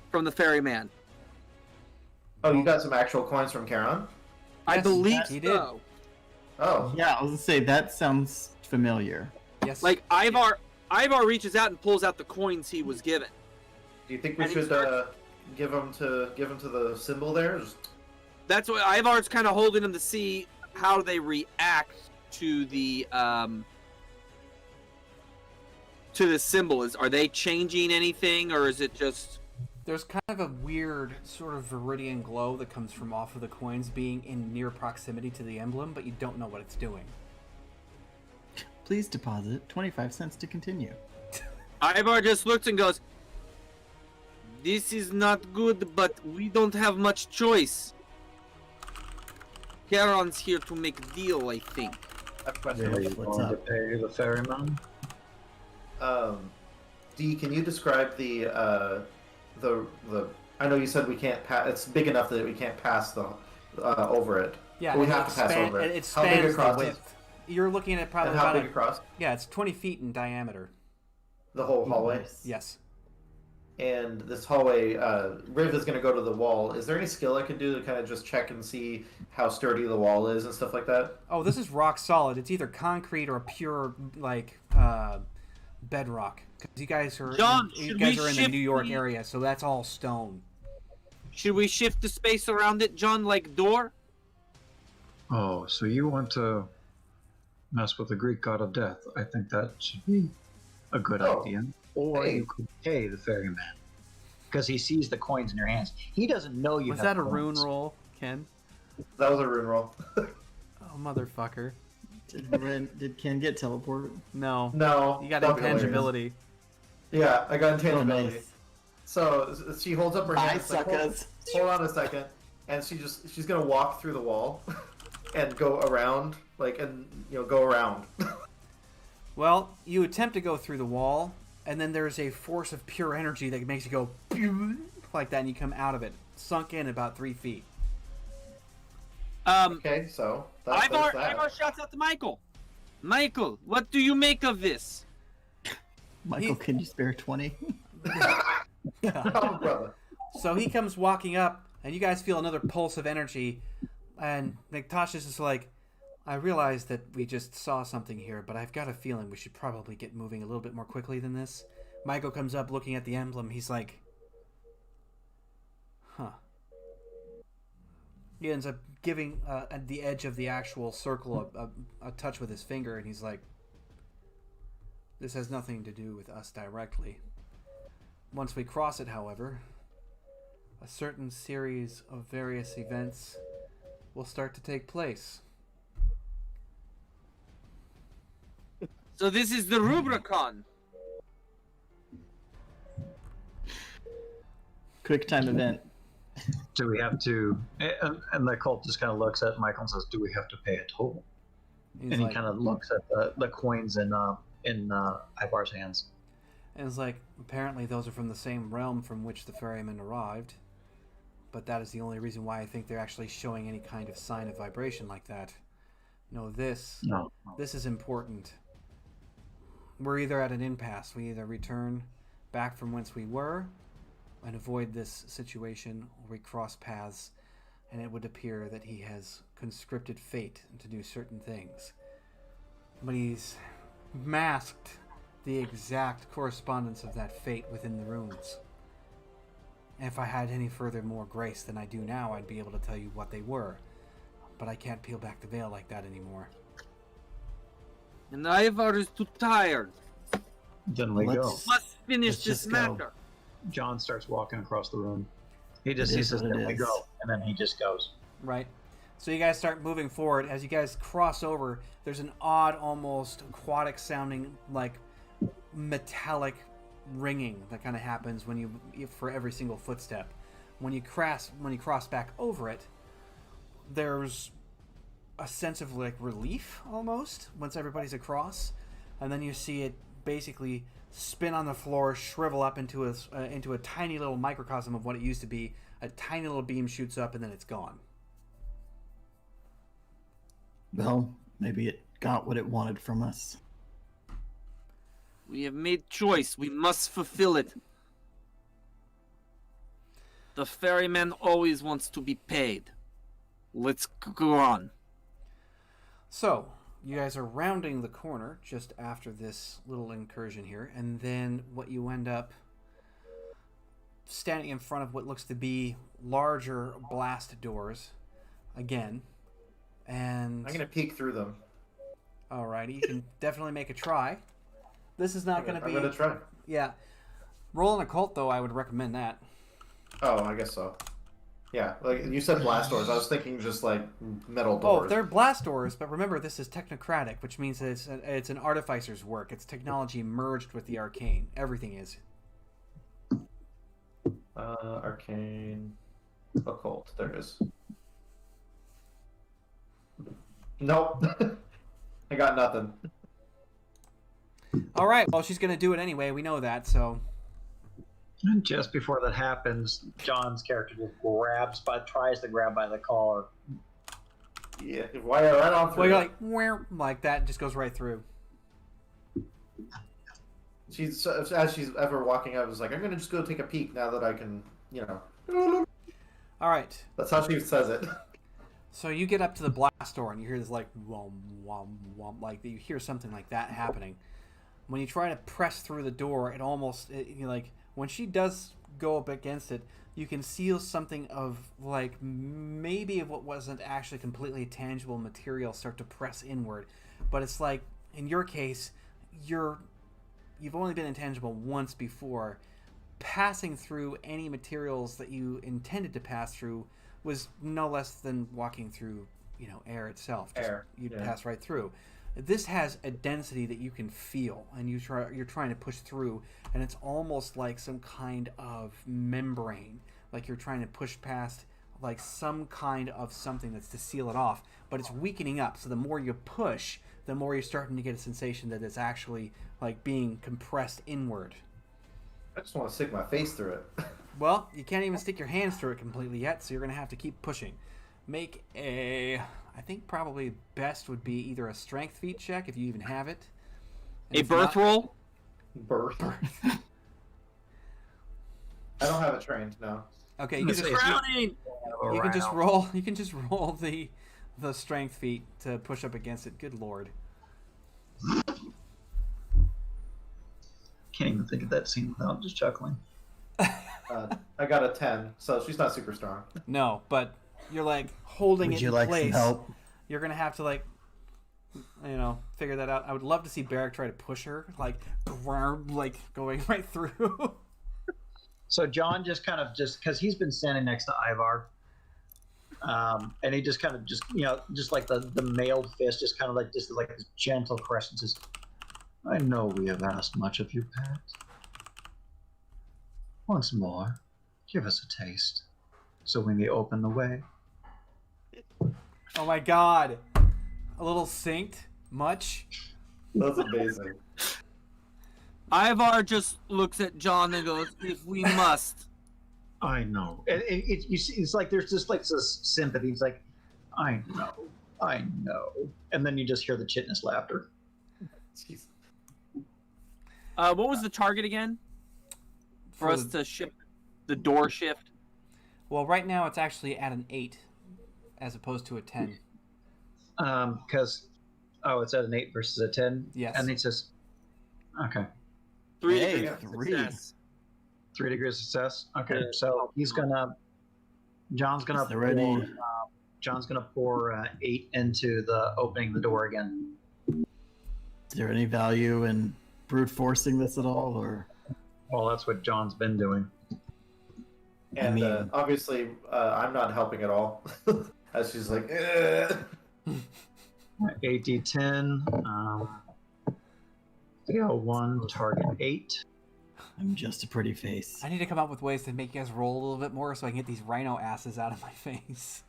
from the ferryman. Oh, you got some actual coins from Charon? I Yes, believe he so. Oh. Yeah, I was gonna say that sounds familiar. Yes. Like Ivar reaches out and pulls out the coins he was given. Do you think we And he should starts- give them to the symbol there? That's what Ivar's kind of holding them to see how they react to the symbol. Are they changing anything, or is it just? There's kind of a weird sort of viridian glow that comes from off of the coins being in near proximity to the emblem, but you don't know what it's doing. Please deposit 25 cents to continue. Ivar just looks and goes, "This is not good, but we don't have much choice. Charon's here to make a deal, I think." I have a question. Are you What's going to up? pay the ferryman? D, can you describe the I know you said we can't pass. It's big enough that we can't pass the over it. Yeah, But we and have to pass over it. It How big spans the across is width. You're looking at probably and how about big across? yeah, it's 20 feet in diameter. The whole hallway. Nice. Yes. And this hallway, Riv is going to go to the wall. Is there any skill I could do to kind of just check and see how sturdy the wall is and stuff like that? Oh, this is rock solid. It's either concrete or pure like bedrock. Because you guys are John, you should guys we are in the shift New York the- area, so that's all stone. Should we shift the space around it, John, like door? Oh, so you want to mess with the Greek god of death? I think that should be a good Oh, idea. Or hey. you could pay the ferryman. Because he sees the coins in your hands. He doesn't know you Was have that a rune coins. roll, Ken? That was a rune roll. Oh, motherfucker. Did Ken get teleported? No. No. You got that'd be hilarious. intangibility. Yeah, I got Oh, intangibility. nice. So she holds up her Hi, hands. like, suckers. hold on a second, and she's gonna walk through the wall and go around, go around. Well, you attempt to go through the wall, and then there's a force of pure energy that makes you go like that, and you come out of it, sunk in about 3 feet. Okay, so that's Ivar that. shouts out to Michael. Michael, what do you make of this? Michael, can you spare 20? Oh, brother. So he comes walking up, and you guys feel another pulse of energy, and Natasha's just like, I realize that we just saw something here, but I've got a feeling we should probably get moving a little bit more quickly than this. Michael comes up looking at the emblem. He's like, huh. He ends up giving at the edge of the actual circle a touch with his finger, and he's like, this has nothing to do with us directly. Once we cross it, however, a certain series of various events will start to take place. So this is the Rubicon. Quick time event. Do we have to? And the cult just kind of looks at Michael and says, "Do we have to pay a toll?" He's And like, he kind of looks at the coins in Ivar's hands. and it's like, apparently those are from the same realm from which the ferryman arrived, but that is the only reason why I think they're actually showing any kind of sign of vibration like that. No, this is important. We're either at an impasse. We either return back from whence we were and avoid this situation, or we cross paths, and it would appear that he has conscripted fate to do certain things. But he's masked the exact correspondence of that fate within the runes. If I had any further more grace than I do now, I'd be able to tell you what they were. But I can't peel back the veil like that anymore. And Ivar is too tired. Then we go. Must finish Let's this just go. matter. John starts walking across the room. He just It he is says, what it then we is. go. And then he just goes. Right? So you guys start moving forward. As you guys cross over, there's an odd, almost aquatic sounding, like metallic ringing that kind of happens when you for every single footstep. When you cross back over it, there's a sense of like relief almost once everybody's across, and then you see it basically spin on the floor, shrivel up into a tiny little microcosm of what it used to be. A tiny little beam shoots up, and then it's gone. Well, maybe it got what it wanted from us. We have made choice. We must fulfill it. The ferryman always wants to be paid. Let's go on. So, you guys are rounding the corner just after this little incursion here, and then what you end up standing in front of what looks to be larger blast doors again. And I'm gonna peek through them. alrighty, you can definitely make a try. This is not going to be... I'm gonna try. Yeah. Roll an occult, though, I would recommend that. Oh, I guess so. Yeah, like you said blast doors. I was thinking just like metal Oh, doors. they're blast doors, but remember this is technocratic, which means that it's an artificer's work. It's technology merged with the arcane. Everything is. Arcane, occult. There it is. Nope. I got nothing. All right. Well, she's gonna do it anyway. We know that. So. And just before that happens, John's character just tries to grab by the collar. Yeah, wire right on through. Well, you're like, where, like that, just goes right through. She's as she's ever walking, I was like, I'm gonna just go take a peek now that I can, you know. All right. That's how she says it. So you get up to the blast door and you hear this like whom whum whum, like you hear something like that happening. When you try to press through the door, you're like when she does go up against it, you can feel something of like maybe of what wasn't actually completely tangible material start to press inward, but it's like in your case, you've only been intangible once before. Passing through any materials that you intended to pass through was no less than walking through, air itself. You'd pass right through. This has a density that you can feel, and you're trying to push through, and it's almost like some kind of membrane, like you're trying to push past like some kind of something that's to seal it off, but it's weakening up. So the more you push, the more you're starting to get a sensation that it's actually like being compressed inward. I just want to stick my face through it. Well, you can't even stick your hands through it completely yet, so you're going to have to keep pushing. Make I think probably best would be either a strength feat check, if you even have it. And A if birth not- roll? Birth. I don't have it trained. No. Okay, you can just Crowning! roll. You can just roll the strength feat to push up against it. Good lord. Can't even think of that scene without just chuckling. I got a 10, so she's not super strong. No, but you're like holding Would it you in like place. some help? You're gonna have to figure that out. I would love to see Barrick try to push her, like going right through. So John just because he's been standing next to Ivar, and he just just like the mailed fist, just like this gentle caress and says, "I know we have asked much of you, Pat. Once more, give us a taste, so we may open the way." Oh my god. A little synced? Much? That's amazing. Ivar just looks at John and goes, "If we must." I know. You see, it's like there's just like this sympathy. It's like, I know. And then you just hear the chitness laughter. Jeez. What was the target again? For us to shift the door shift? Well, right now it's actually at an 8 as opposed to a 10. Because it's at an 8 versus a 10. Yes. And it says, okay, 3 Hey, degrees of 3. success. 3 degrees of success. Okay, so John's gonna pour 8 into the opening the door again. Is there any value in brute forcing this at all, or? Well, that's what John's been doing. And I mean- obviously, I'm not helping at all. As she's like, 8d10. 1 target 8. I'm just a pretty face. I need to come up with ways to make you guys roll a little bit more so I can get these rhino asses out of my face.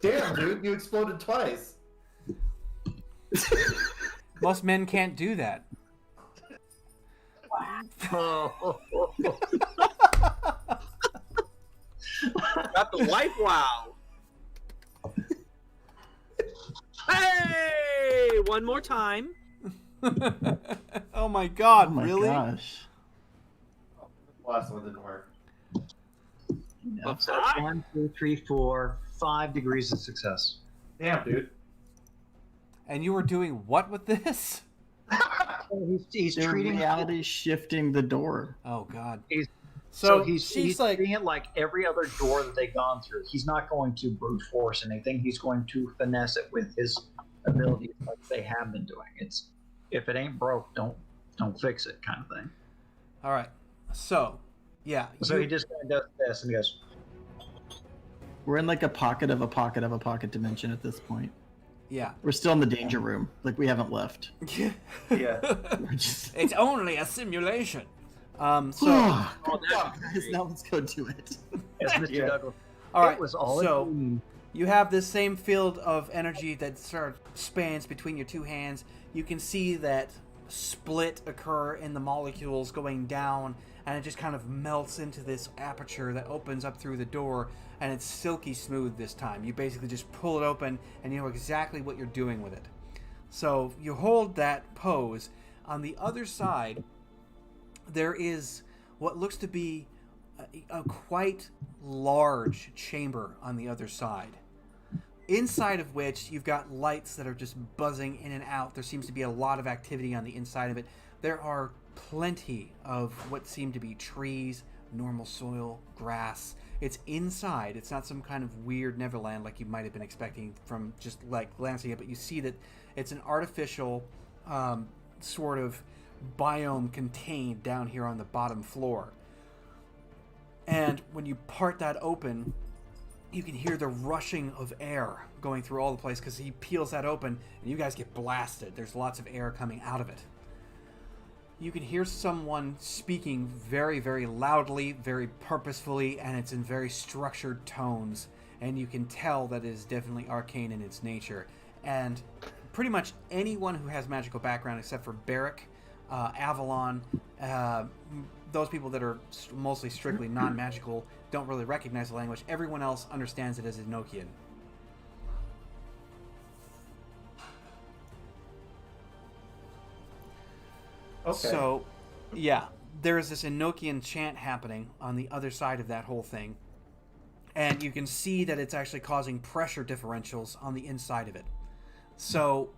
damn, dude, you exploded twice. Most men can't do that. Got the wipe wow. Hey! One more time. Oh my god, Oh my really? gosh. Last one didn't work. That's So high. 1, 2, 3, 4, 5 degrees of success. Damn, dude. And you were doing what with this? He's They're treating reality shifting the door. Oh god. So She's he's like, treating it like every other door that they've gone through. He's not going to brute force anything. He's going to finesse it with his abilities like they have been doing. It's if it ain't broke, don't fix it kind of thing. all right. So, Yeah. So he just kind of does this and he goes, We're in like a pocket of a pocket of a pocket dimension at this point. Yeah. We're still in the danger room. Like we haven't left. Yeah. We're just. It's only a simulation. So, Oh, Oh, God, guys, now let's go do it. as Mr. Yeah. Douglas. all right. It was all so, a dream. you have this same field of energy that sort of spans between your two hands. You can see that split occur in the molecules going down, and it just kind of melts into this aperture that opens up through the door, and it's silky smooth this time. You basically just pull it open, and you know exactly what you're doing with it. So you hold that pose. On the other side, there is what looks to be a quite large chamber on the other side. Inside of which you've got lights that are just buzzing in and out. There seems to be a lot of activity on the inside of it. There are plenty of what seem to be trees, normal soil, grass. It's inside. It's not some kind of weird Neverland like you might have been expecting from just like glancing at it, but you see that it's an artificial sort of biome contained down here on the bottom floor. And when you part that open, you can hear the rushing of air going through all the place because he peels that open and you guys get blasted. There's lots of air coming out of it. You can hear someone speaking very, very loudly, very purposefully, and it's in very structured tones. And you can tell that it is definitely arcane in its nature. And pretty much anyone who has magical background except for Barrick, Avalon, those people that are mostly strictly non-magical don't really recognize the language. Everyone else understands it as Enochian. Okay. So, yeah, there's this Enochian chant happening on the other side of that whole thing. And you can see that it's actually causing pressure differentials on the inside of it. So,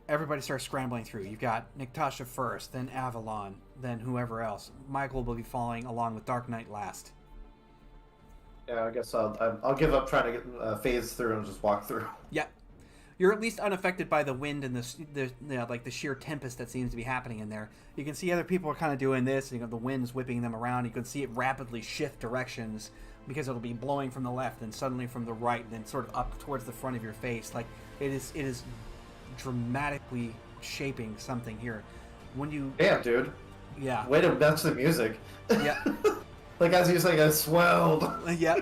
everybody starts scrambling through. You've got Niktasha first, then Avalon, then whoever else. Michael will be following along with Dark Knight last. Yeah, I guess I'll give up trying to get phase through and just walk through. Yeah. You're at least unaffected by the wind and the sheer tempest that seems to be happening in there. You can see other people are kind of doing this. You know, the wind's whipping them around. You can see it rapidly shift directions because it'll be blowing from the left and suddenly from the right, and then sort of up towards the front of your face. Like it is dramatically shaping something here. When you Damn, dude. yeah Way to match the music. yeah Like as you saying, I swelled. yeah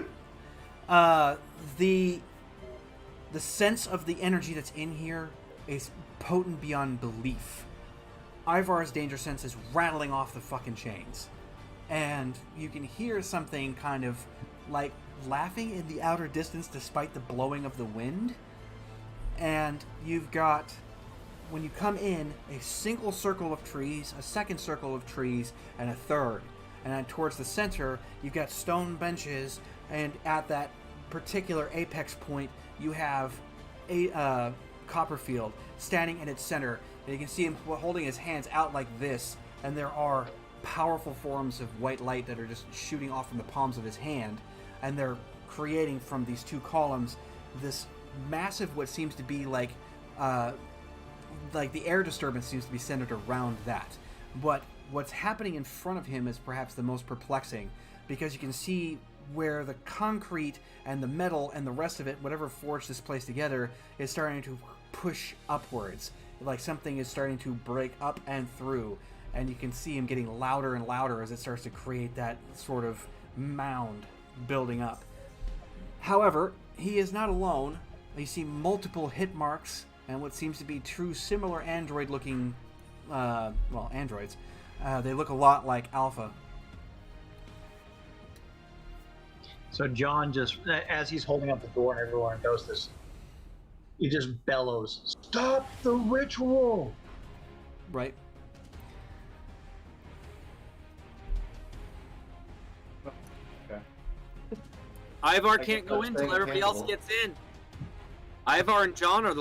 the sense of the energy that's in here is potent beyond belief. Ivar's danger sense is rattling off the fucking chains. And you can hear something kind of like laughing in the outer distance despite the blowing of the wind. And you've got, when you come in, a single circle of trees, a second circle of trees, and a third. And then towards the center, you've got stone benches, and at that particular apex point, you have a Copperfield standing in its center, and you can see him holding his hands out like this, and there are powerful forms of white light that are just shooting off from the palms of his hand, and they're creating from these two columns this massive, what seems to be like the air disturbance seems to be centered around that. But what's happening in front of him is perhaps the most perplexing, because you can see where the concrete and the metal and the rest of it, whatever forged this place together, is starting to push upwards. Like something is starting to break up and through, and you can see him getting louder and louder as it starts to create that sort of mound building up. However, he is not alone. You see multiple hit marks and what seems to be true similar android-looking, androids. They look a lot like Alpha. So John just, as he's holding up the door and everyone knows this, he just bellows, "Stop the ritual!" Right. Ivar can't go in until everybody else gets in. Ivar and John are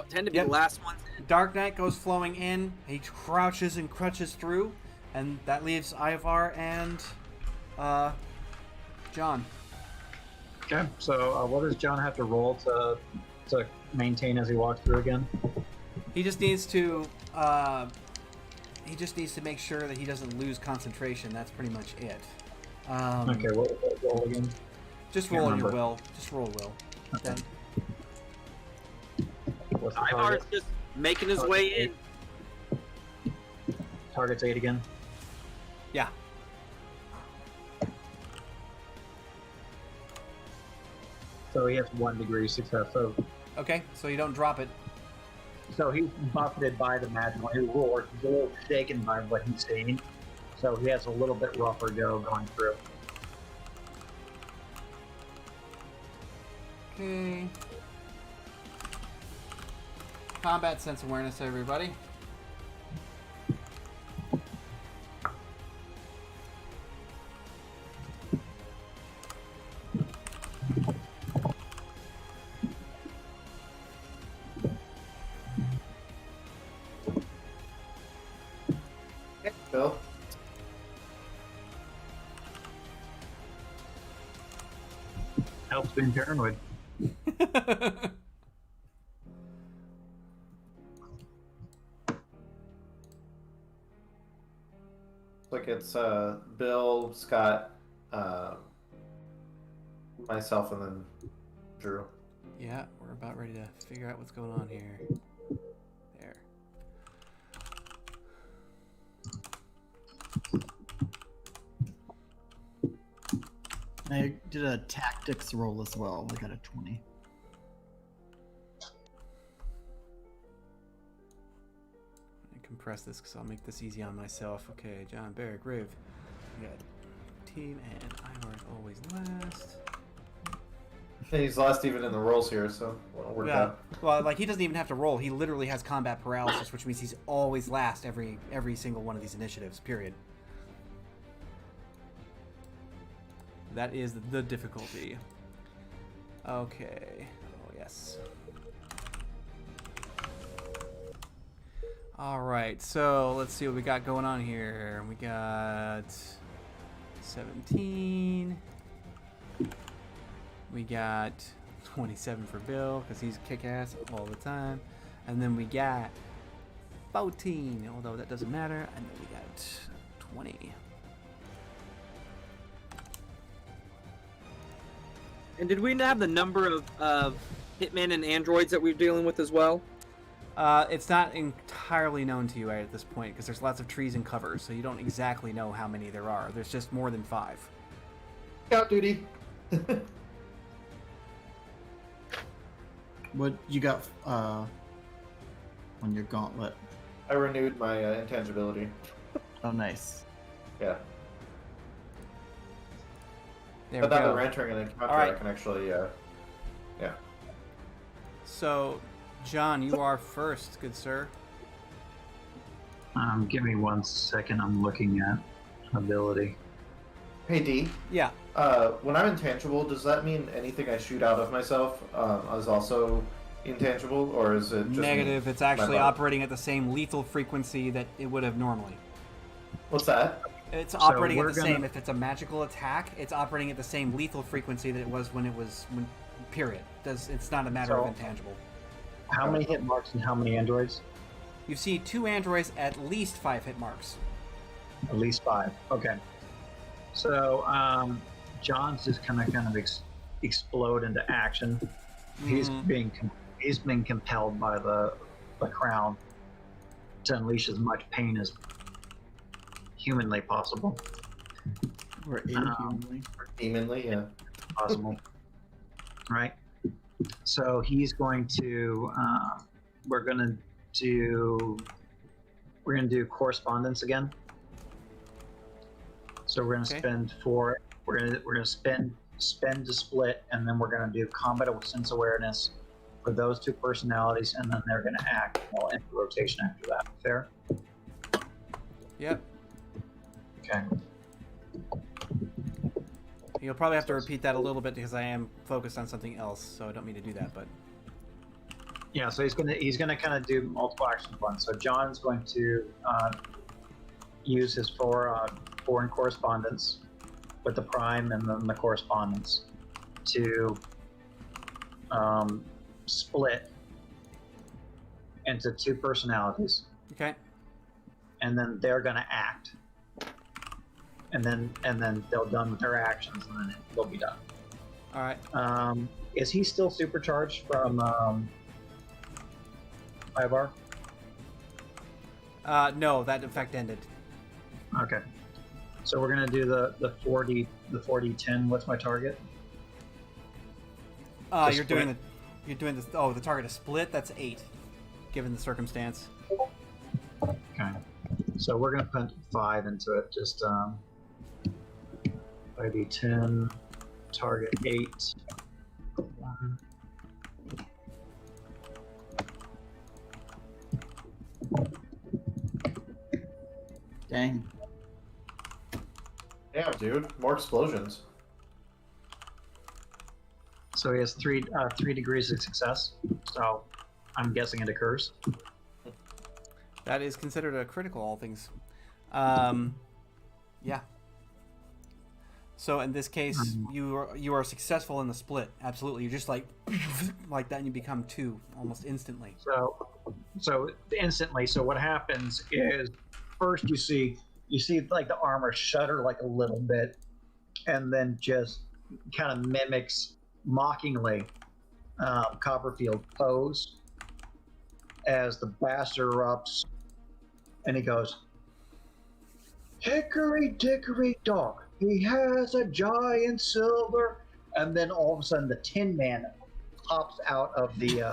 tend to be Yep. the last ones in. Dark Knight goes flowing in. He crouches and crutches through, and that leaves Ivar and John. Okay, so what does John have to roll to maintain as he walks through again? He just needs to he just needs to make sure that he doesn't lose concentration. That's pretty much it. Okay, what roll again? Just Can't roll your remember. will. Just roll will. Okay. Then, What's the Ivar's target? just making his way in. Target's 8 again. yeah. So he has 1 degree success. Okay, so you don't drop it. So he's buffeted by the magical. He roars. He's a little shaken by what he's seeing. So he has a little bit rougher go going through. Okay. Combat sense awareness, everybody. Bill? Helps being paranoid. Like it's Bill, Scott, myself, and then Drew. Yeah, we're about ready to figure out what's going on here. There. I did a tactics roll as well. I got a 20. Compress this because I'll make this easy on myself. Okay, John, Barrick, Riv. We got team, and Ivar is always last. He's last even in the rolls here, so we're done. Well, like he doesn't even have to roll. He literally has combat paralysis, which means he's always last every single one of these initiatives. Period. That is the difficulty. Okay. Oh yes. All right, so let's see what we got going on here. We got 17. We got 27 for Bill because he's kick-ass all the time. And then we got 14, although that doesn't matter. And then we got 20. And did we have the number of hitmen and androids that we're dealing with as well? It's not entirely known to you right at this point because there's lots of trees and cover, so you don't exactly know how many there are. There's just more than 5. Scout duty. What you got on your gauntlet? I renewed my intangibility. Oh, nice. Yeah. There But we now that go. we're entering an encounter, All right. I can actually, yeah. So, John, you are first, good sir. Give me 1 second. I'm looking at ability. Hey, D. Yeah. When I'm intangible, does that mean anything I shoot out of myself is also intangible, or is it just Negative. me? It's actually My body? operating at the same lethal frequency that it would have normally. What's that? It's operating at we're the gonna- same. If it's a magical attack, it's operating at the same lethal frequency that it was when it was. Period. It's not a matter of So- intangible. How many hit marks and how many androids? You see 2 androids, at least 5 hit marks. At least 5. Okay. So John's just kind of explode into action. He's being compelled by the crown to unleash as much pain as humanly possible. Or inhumanly. Demonly, yeah. Possible. Right. So he's going to. We're gonna do correspondence again. So we're gonna Okay. spend 4. We're gonna spend to split, and then we're gonna do combat with sense awareness for those 2 personalities, and then they're gonna act well into rotation after that. Fair? Yep. Okay. You'll probably have to repeat that a little bit because I am focused on something else, so I don't mean to do that. But Yeah. So he's gonna kind of do multiple action ones. So John's going to use his 4 in correspondence with the prime and then the correspondence to split into 2 personalities. okay. and then they're going to act, and then they'll done with their actions, and then they'll be done. All right. Is he still supercharged from Ivar? No, that effect ended. Okay. So we're gonna do the 40-10. What's my target? You're doing the the target is split. That's 8, given the circumstance. Okay. So we're gonna put 5 into it. Just 5d10, target 8. 1. Dang. Damn, dude. More explosions. So he has 3 degrees of success. So I'm guessing it occurs. That is considered a critical, all things. Yeah. So in this case, you are successful in the split. Absolutely, you're just like that, and you become 2 almost instantly. So instantly. So what happens is first you see like the armor shudder like a little bit, and then just kind of mimics mockingly Copperfield pose as the bastard erupts, and he goes, "Hickory dickory dock, he has a giant silver," and then all of a sudden the Tin Man pops out of the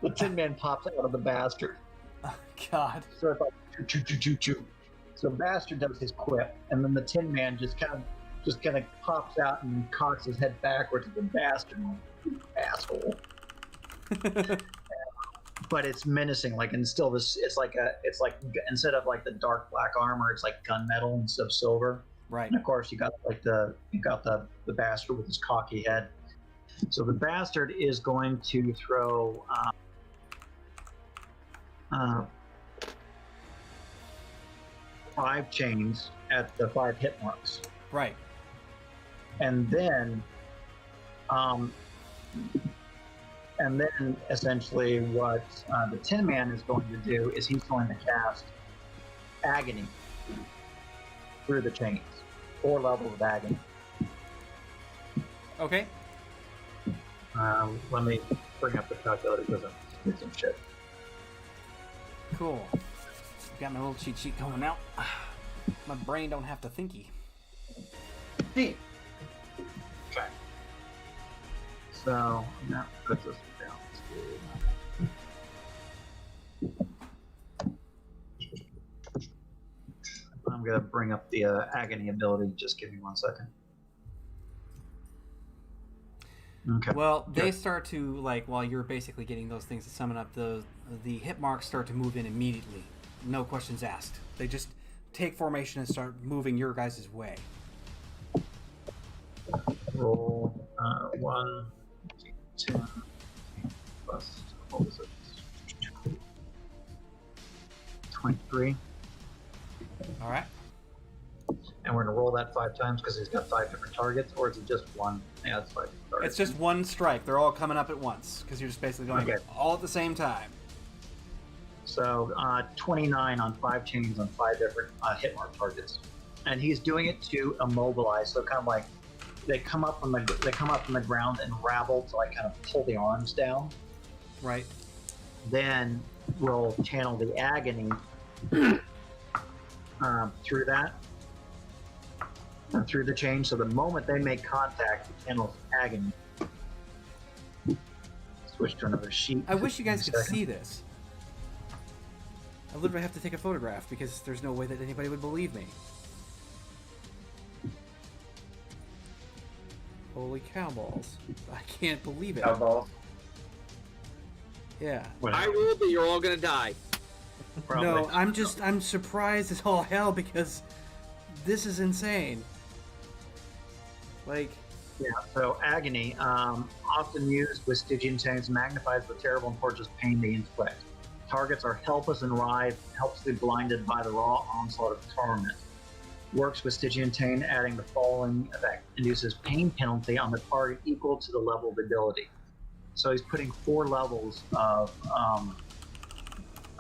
the Tin Man pops out of the bastard. Oh, God. So it's like choo choo choo choo choo. So bastard does his quip, and then the Tin Man just kind of pops out and cocks his head backwards at the bastard. Asshole. But it's menacing, like, and still this it's like instead of like the dark black armor, it's like gunmetal instead of silver. Right. And of course you got the bastard with his cocky head. So the bastard is going to throw 5 chains at the 5 hit marks. Right. And then essentially what the Tin Man is going to do is he's going to cast Agony through the chains. 4 levels of Agony. Okay. Let me bring up the calculator because I'm doing some shit. Cool. Got my little cheat sheet going now. My brain don't have to thinky. Neat. Okay. So that puts us down to... I'm going to bring up the Agony ability. Just give me 1 second. Okay. Well, they start to, like, while you're basically getting those things to summon up, the hit marks start to move in immediately. No questions asked. They just take formation and start moving your guys' way. Roll 1, 10, plus, what was it? 23. All right. And we're going to roll that 5 times because he's got 5 different targets, or is it just 1? Yeah, it's 5 targets. It's just 1 strike. They're all coming up at once because you're just basically going all at the same time. So 29 on 5 chains on 5 different hit mark targets, and he's doing it to immobilize. So kind of like they come up from the ground and rabble to like kind of pull the arms down. Right. Then we'll channel the Agony through that. And through the chain, so the moment they make contact, it channels Agony. Switch to another sheet. I wish you guys could see this. I literally have to take a photograph because there's no way that anybody would believe me. Holy cow balls. I can't believe it. Cow balls. Yeah. I ruled that you're all gonna die. Probably. No, I'm surprised as all hell because this is insane. Like, Yeah, so Agony, often used with Stygian chains, magnifies the terrible and portentous pain they inflict. Targets are helpless and writhe, helplessly blinded by the raw onslaught of torment. Works with Stygian chain, adding the following effect: induces pain penalty on the target equal to the level of ability. So he's putting 4 levels of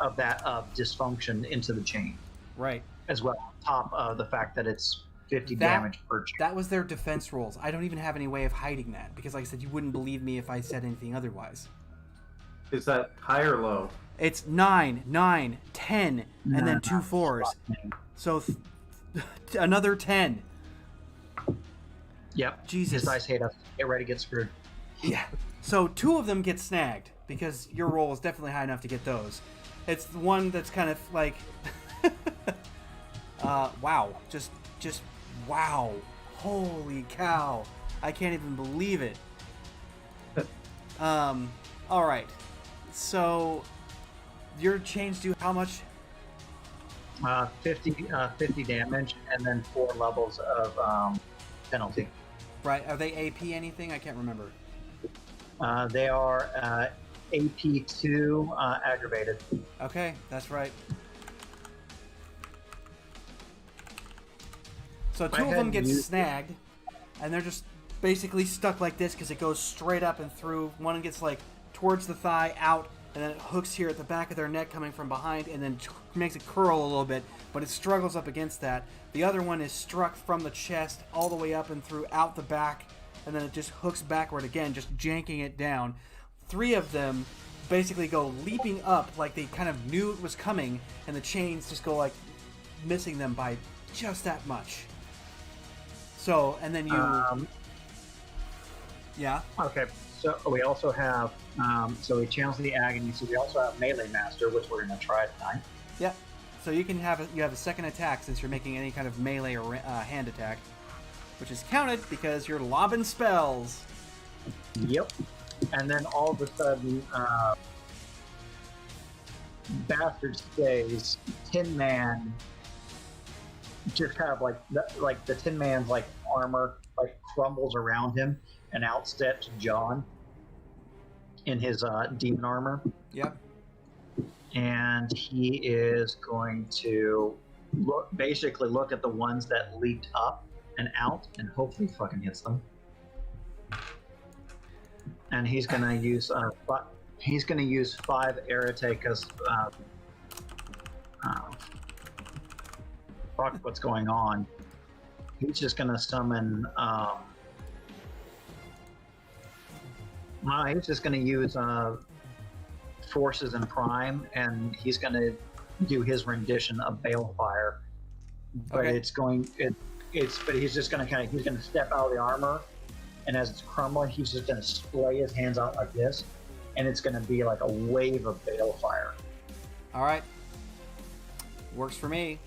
of that dysfunction into the chain, Right. as well, on top of the fact that it's 50 That- damage per chain. That was their defense rolls. I don't even have any way of hiding that because, like I said, you wouldn't believe me if I said anything otherwise. Is that high or low? It's 9, 9, 10, and then 2 4s. So another 10. Yep. Jesus. His dice hate us. Get ready to get screwed. Yeah. So 2 of them get snagged because your roll was definitely high enough to get those. It's the one that's kind of like, wow, just wow, holy cow! I can't even believe it. All right. So your chains do how much? 50 damage, and then 4 levels of penalty. Right. Are they AP anything? I can't remember. They are AP2 aggravated. Okay, that's right. So 2 of them get snagged, and they're just basically stuck like this because it goes straight up and through. One gets like towards the thigh, out, and then it hooks here at the back of their neck coming from behind, and then makes it curl a little bit, but it struggles up against that. The other one is struck from the chest all the way up and through, out the back, and then it just hooks backward again, just janking it down. 3 of them basically go leaping up like they kind of knew it was coming, and the chains just go like missing them by just that much. So, and then you... yeah? Okay, so we also have, so we channels the agony, so we also have Melee Master, which we're going to try tonight. Yep. So you can have you have a second attack since you're making any kind of melee or hand attack, which is counted because you're lobbing spells. Yep. And then all of a sudden, Bastard stays, Tin Man just kind of like the Tin Man's like armor like crumbles around him, and out steps John in his demon armor. Yep. And he is going to basically look at the ones that leaped up and out, and hopefully fucking hits them. And he's gonna use 5 Arete because fuck what's going on. He's just gonna summon. He's just gonna use Forces and Prime, and he's gonna do his rendition of Balefire. But Okay. but he's just gonna he's gonna step out of the armor, and as it's crumbling, he's just gonna splay his hands out like this, and it's gonna be like a wave of Balefire. All right. Works for me.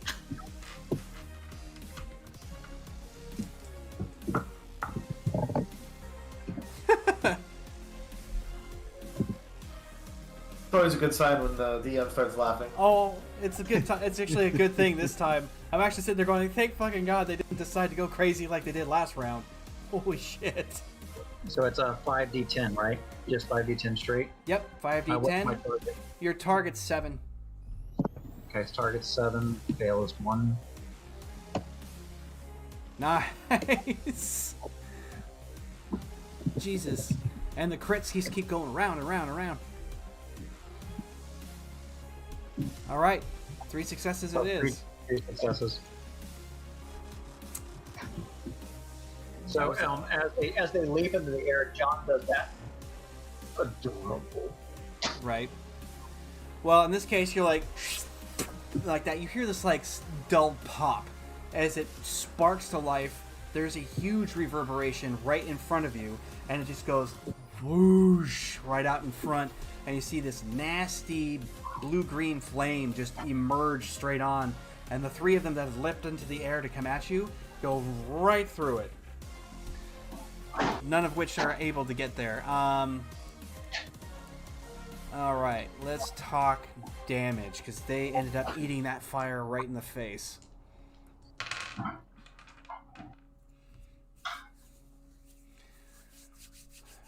It's always a good sign when the DM starts laughing. Oh, it's a good time. It's actually a good thing this time. I'm actually sitting there going, thank fucking God they didn't decide to go crazy like they did last round. Holy shit. So it's a 5d10, right? Just 5d10 straight. Yep, What's my 5d10. target? Your target's 7. Okay, it's target 7. Fail is 1. Nice. Jesus. And the crits keep going around and around and around. All right. 3 successes it is. 3 successes. So as they leap into the air, John does that adorable. Right. Well, in this case, you're like that. You hear this like dull pop as it sparks to life. There's a huge reverberation right in front of you, and it just goes whoosh right out in front, and you see this nasty blue-green flame just emerge straight on, and the 3 of them that have leapt into the air to come at you go right through it. None of which are able to get there. Alright, let's talk damage, because they ended up eating that fire right in the face.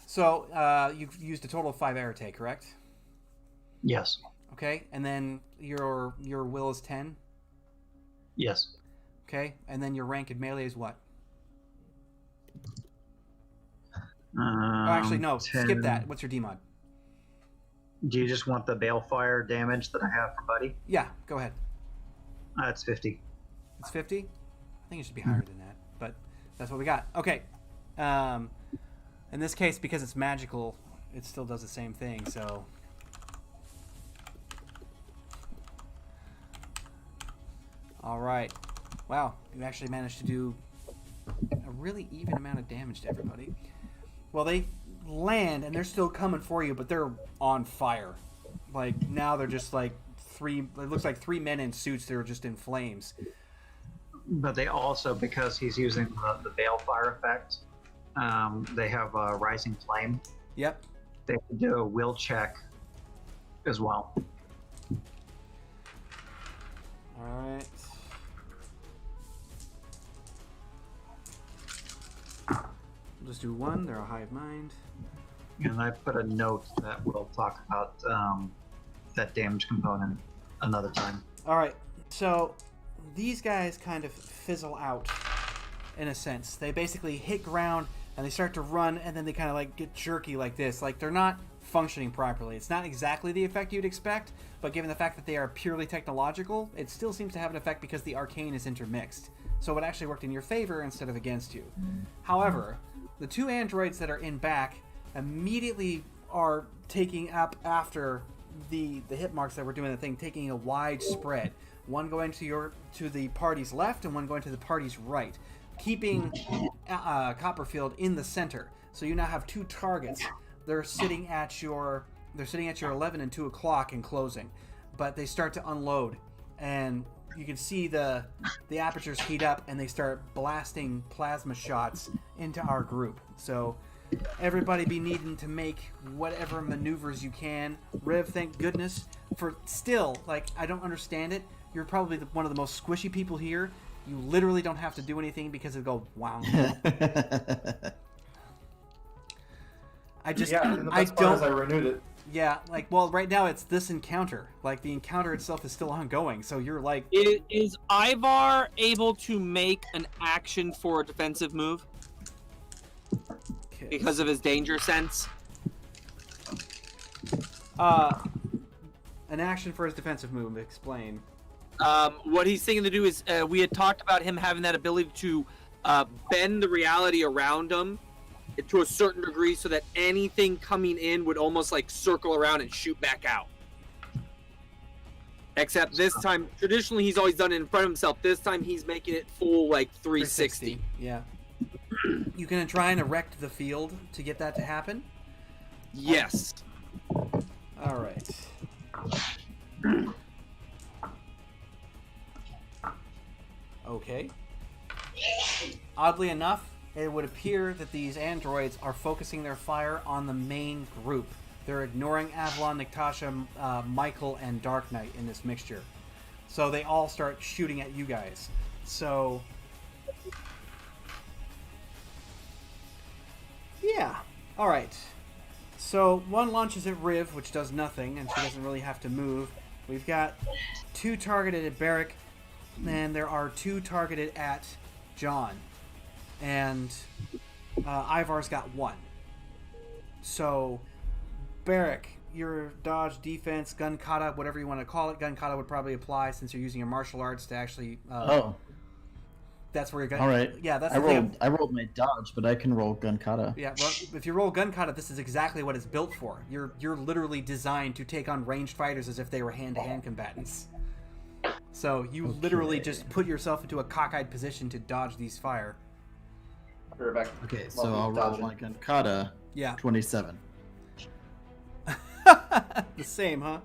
So, you've used a total of 5 Arete, correct? Yes. Okay, and then your will is 10? Yes. Okay, and then your rank in melee is what? Oh, actually, no. 10. Skip that. What's your D-mod? Do you just want the balefire damage that I have for Buddy? Yeah, go ahead. That's 50. It's 50? I think it should be higher than that, but that's what we got. Okay. In this case, because it's magical, it still does the same thing, so... Alright. Wow, you actually managed to do a really even amount of damage to everybody. Well, they land, and they're still coming for you, but they're on fire. Like, now they're just like it looks like 3 men in suits that are just in flames. But they also, because he's using the balefire effect, they have a rising flame. Yep. They have to do a will check as well. Alright. We'll just do one. They're a hive mind. And I put a note that we'll talk about that damage component another time. Alright, so these guys kind of fizzle out, in a sense. They basically hit ground, and they start to run, and then they kind of like get jerky like this. Like, they're not functioning properly. It's not exactly the effect you'd expect, but given the fact that they are purely technological, it still seems to have an effect because the arcane is intermixed. So it actually worked in your favor instead of against you. However, the 2 androids that are in back immediately are taking up after the hit marks that were doing the thing, taking a wide spread. One going to the party's left and one going to the party's right, keeping Copperfield in the center. So you now have 2 targets. They're sitting at your 11 and 2 o'clock and closing, but they start to unload, and you can see the apertures heat up, and they start blasting plasma shots into our group. So everybody be needing to make whatever maneuvers you can. Riv, thank goodness for still, like, I don't understand it. You're probably one of the most squishy people here. You literally don't have to do anything because it'll go wow. I just, Yeah, and the best part is I renewed it. Yeah, like, well, right now it's this encounter. Like, the encounter itself is still ongoing, so you're like... Is Ivar able to make an action for a defensive move? Okay. Because of his danger sense? An action for his defensive move, explain. What he's thinking to do is, we had talked about him having that ability to bend the reality around him to a certain degree so that anything coming in would almost like circle around and shoot back out. Except this time, traditionally he's always done it in front of himself. This time he's making it full like 360. Yeah. You can try and erect the field to get that to happen? Yes. Alright. Okay. Oddly enough, it would appear that these androids are focusing their fire on the main group. They're ignoring Avalon, Natasha, Michael, and Dark Knight in this mixture. So they all start shooting at you guys. So... yeah. Alright. So one launches at Riv, which does nothing, and she doesn't really have to move. We've got 2 targeted at Barrick, and there are 2 targeted at John. And Ivar's got 1. So, Barrick, your dodge, defense, gun kata, whatever you want to call it, gun kata would probably apply since you're using your martial arts to actually... That's where you're going. All right. Yeah, that's I rolled my dodge, but I can roll gun kata. Yeah, well, if you roll gun kata, this is exactly what it's built for. You're literally designed to take on ranged fighters as if they were hand-to-hand combatants. So you literally just put yourself into a cockeyed position to dodge these fire. We're back. Okay, so I'll roll my gun kata. Yeah. 27. The same, huh?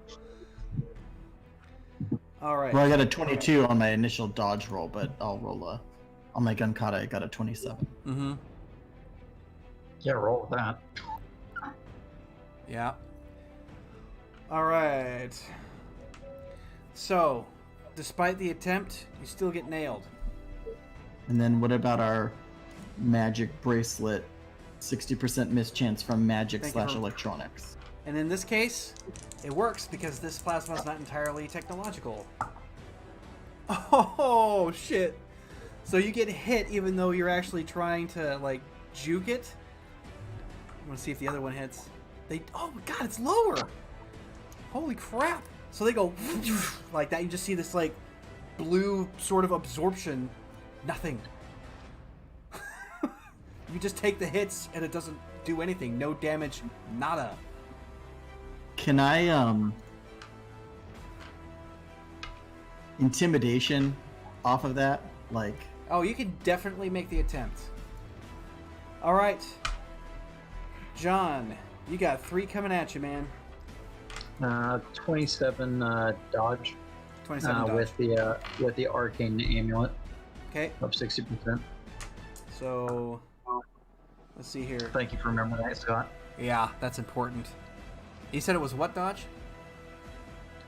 All right. Well, I got a 22 on my initial dodge roll, but I'll roll on my gun kata. I got a 27. Mm-hmm. Yeah, roll with that. Yeah. All right. So, despite the attempt, you still get nailed. And then what about our magic bracelet? 60% mischance from magic / electronics. And in this case, it works because this plasma is not entirely technological. Oh, shit. So you get hit even though you're actually trying to, like, juke it. I'm going to see if the other one hits. Oh, God, it's lower. holy crap. So they go like that. You just see this like blue sort of absorption. Nothing. You just take the hits and it doesn't do anything. No damage, nada. Can I intimidation off of that? Like, Oh, you can definitely make the attempt. All right. John, you got 3 coming at you, man. 27 dodge 27 dodge. with the arcane amulet Okay, of 60%. so let's see here. Thank you for remembering that, Scott. Yeah, that's important. You said it was what dodge?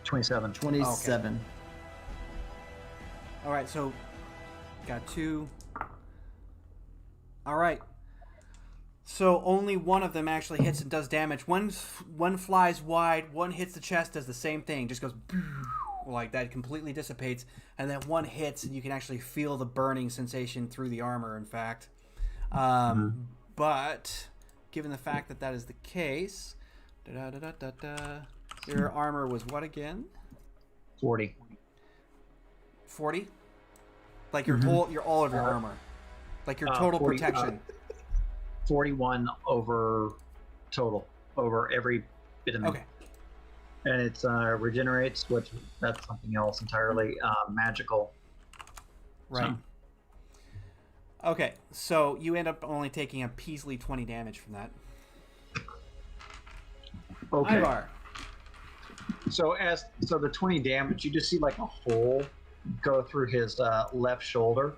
27. 27. All right, so got 2. All right. So only one of them actually hits and does damage. One flies wide, one hits the chest, does the same thing, just goes like that, completely dissipates, and then one hits, and you can actually feel the burning sensation through the armor, in fact. But given the fact that that is the case, your armor was what again? 40. 40? Like your whole, your all of your armor, like your total 40, protection. 41 over total, over every bit of me. Okay. And it's regenerates, which that's something else entirely. Magical. Right. Okay, so you end up only taking a measly 20 damage from that. Okay. Ivar. So the 20 damage, you just see like a hole go through his left shoulder,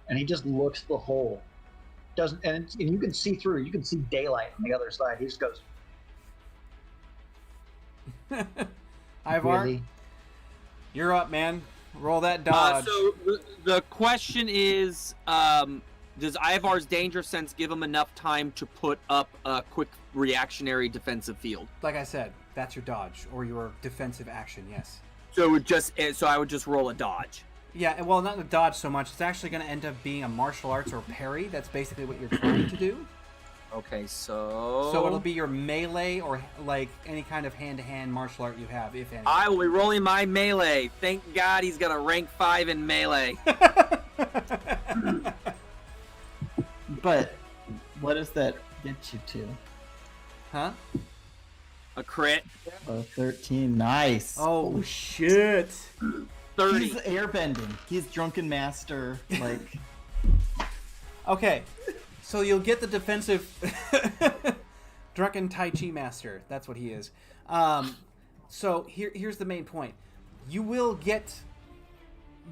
and he just looks the hole. Doesn't and you can see through. You can see daylight on the other side. He just goes. Ivar, Really? you're up, man. Roll that dodge. So the question is, does Ivar's danger sense give him enough time to put up a quick reactionary defensive field? Like I said, that's your dodge or your defensive action. Yes. So I would just roll a dodge. Yeah. Well, not the dodge so much. It's actually going to end up being a martial arts or parry. That's basically what you're trying to do. Okay, so So it'll be your melee or like any kind of hand-to-hand martial art you have, if any. I will be rolling my melee. Thank God he's got a rank 5 in melee. But what does that get you to? Huh? A crit. 13. Nice. Oh shit! 30. He's airbending. He's drunken master. Like, Okay, so you'll get the defensive drunken Tai Chi master. That's what he is. So here's the main point. You will get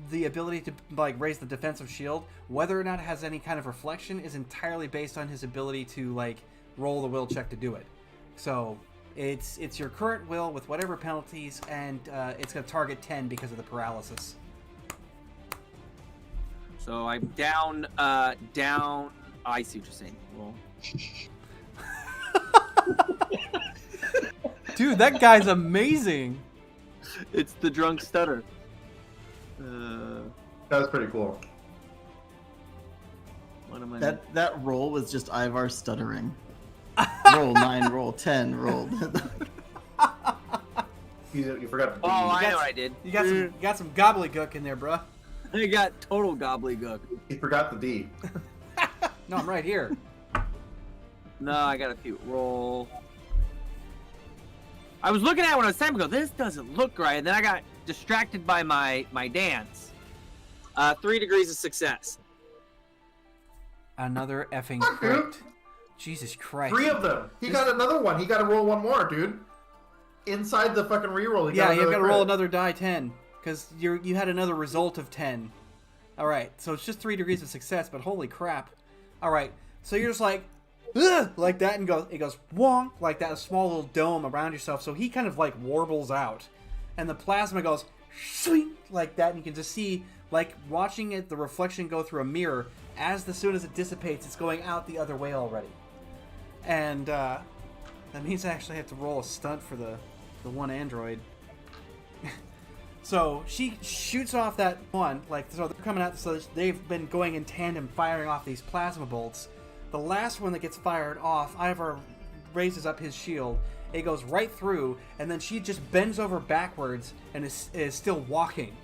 the ability to like raise the defensive shield. Whether or not it has any kind of reflection is entirely based on his ability to like roll the will check to do it. So it's your current will with whatever penalties, and it's going to target 10 because of the paralysis. So I'm down. I see what you're saying. Well, Dude, that guy's amazing. it's the drunk stutter. That was pretty cool. What am I? that roll was just Ivar stuttering. Roll 9, roll 10, roll. You forgot the D. Oh, I know what I did. You got some gobbledygook in there, bruh. I got total gobbledygook. He forgot the D. No, I'm right here. No, I got a few. Roll. I was looking at it when I was saying, go, this doesn't look right. And then I got distracted by my dance. 3 degrees of success. Another effing Fuck, crit. dude. Jesus Christ. 3 of them. He got another one. He got to roll one more, dude. Inside the fucking reroll. Yeah, you've got to roll crit. another die 10 because you had another result of 10. All right, so it's just 3 degrees of success, but holy crap! All right, so you're just like, ugh, like that, and it goes wonk like that, a small little dome around yourself. So he kind of like warbles out, and the plasma goes shwing, like that, and you can just see like watching it, the reflection go through a mirror. As soon as it dissipates, it's going out the other way already, and that means I actually have to roll a stunt for the one android. So she shoots off that one, like, so they're coming out, so they've been going in tandem, firing off these plasma bolts. The last one that gets fired off, Ivar raises up his shield, It goes right through, and then she just bends over backwards and is still walking.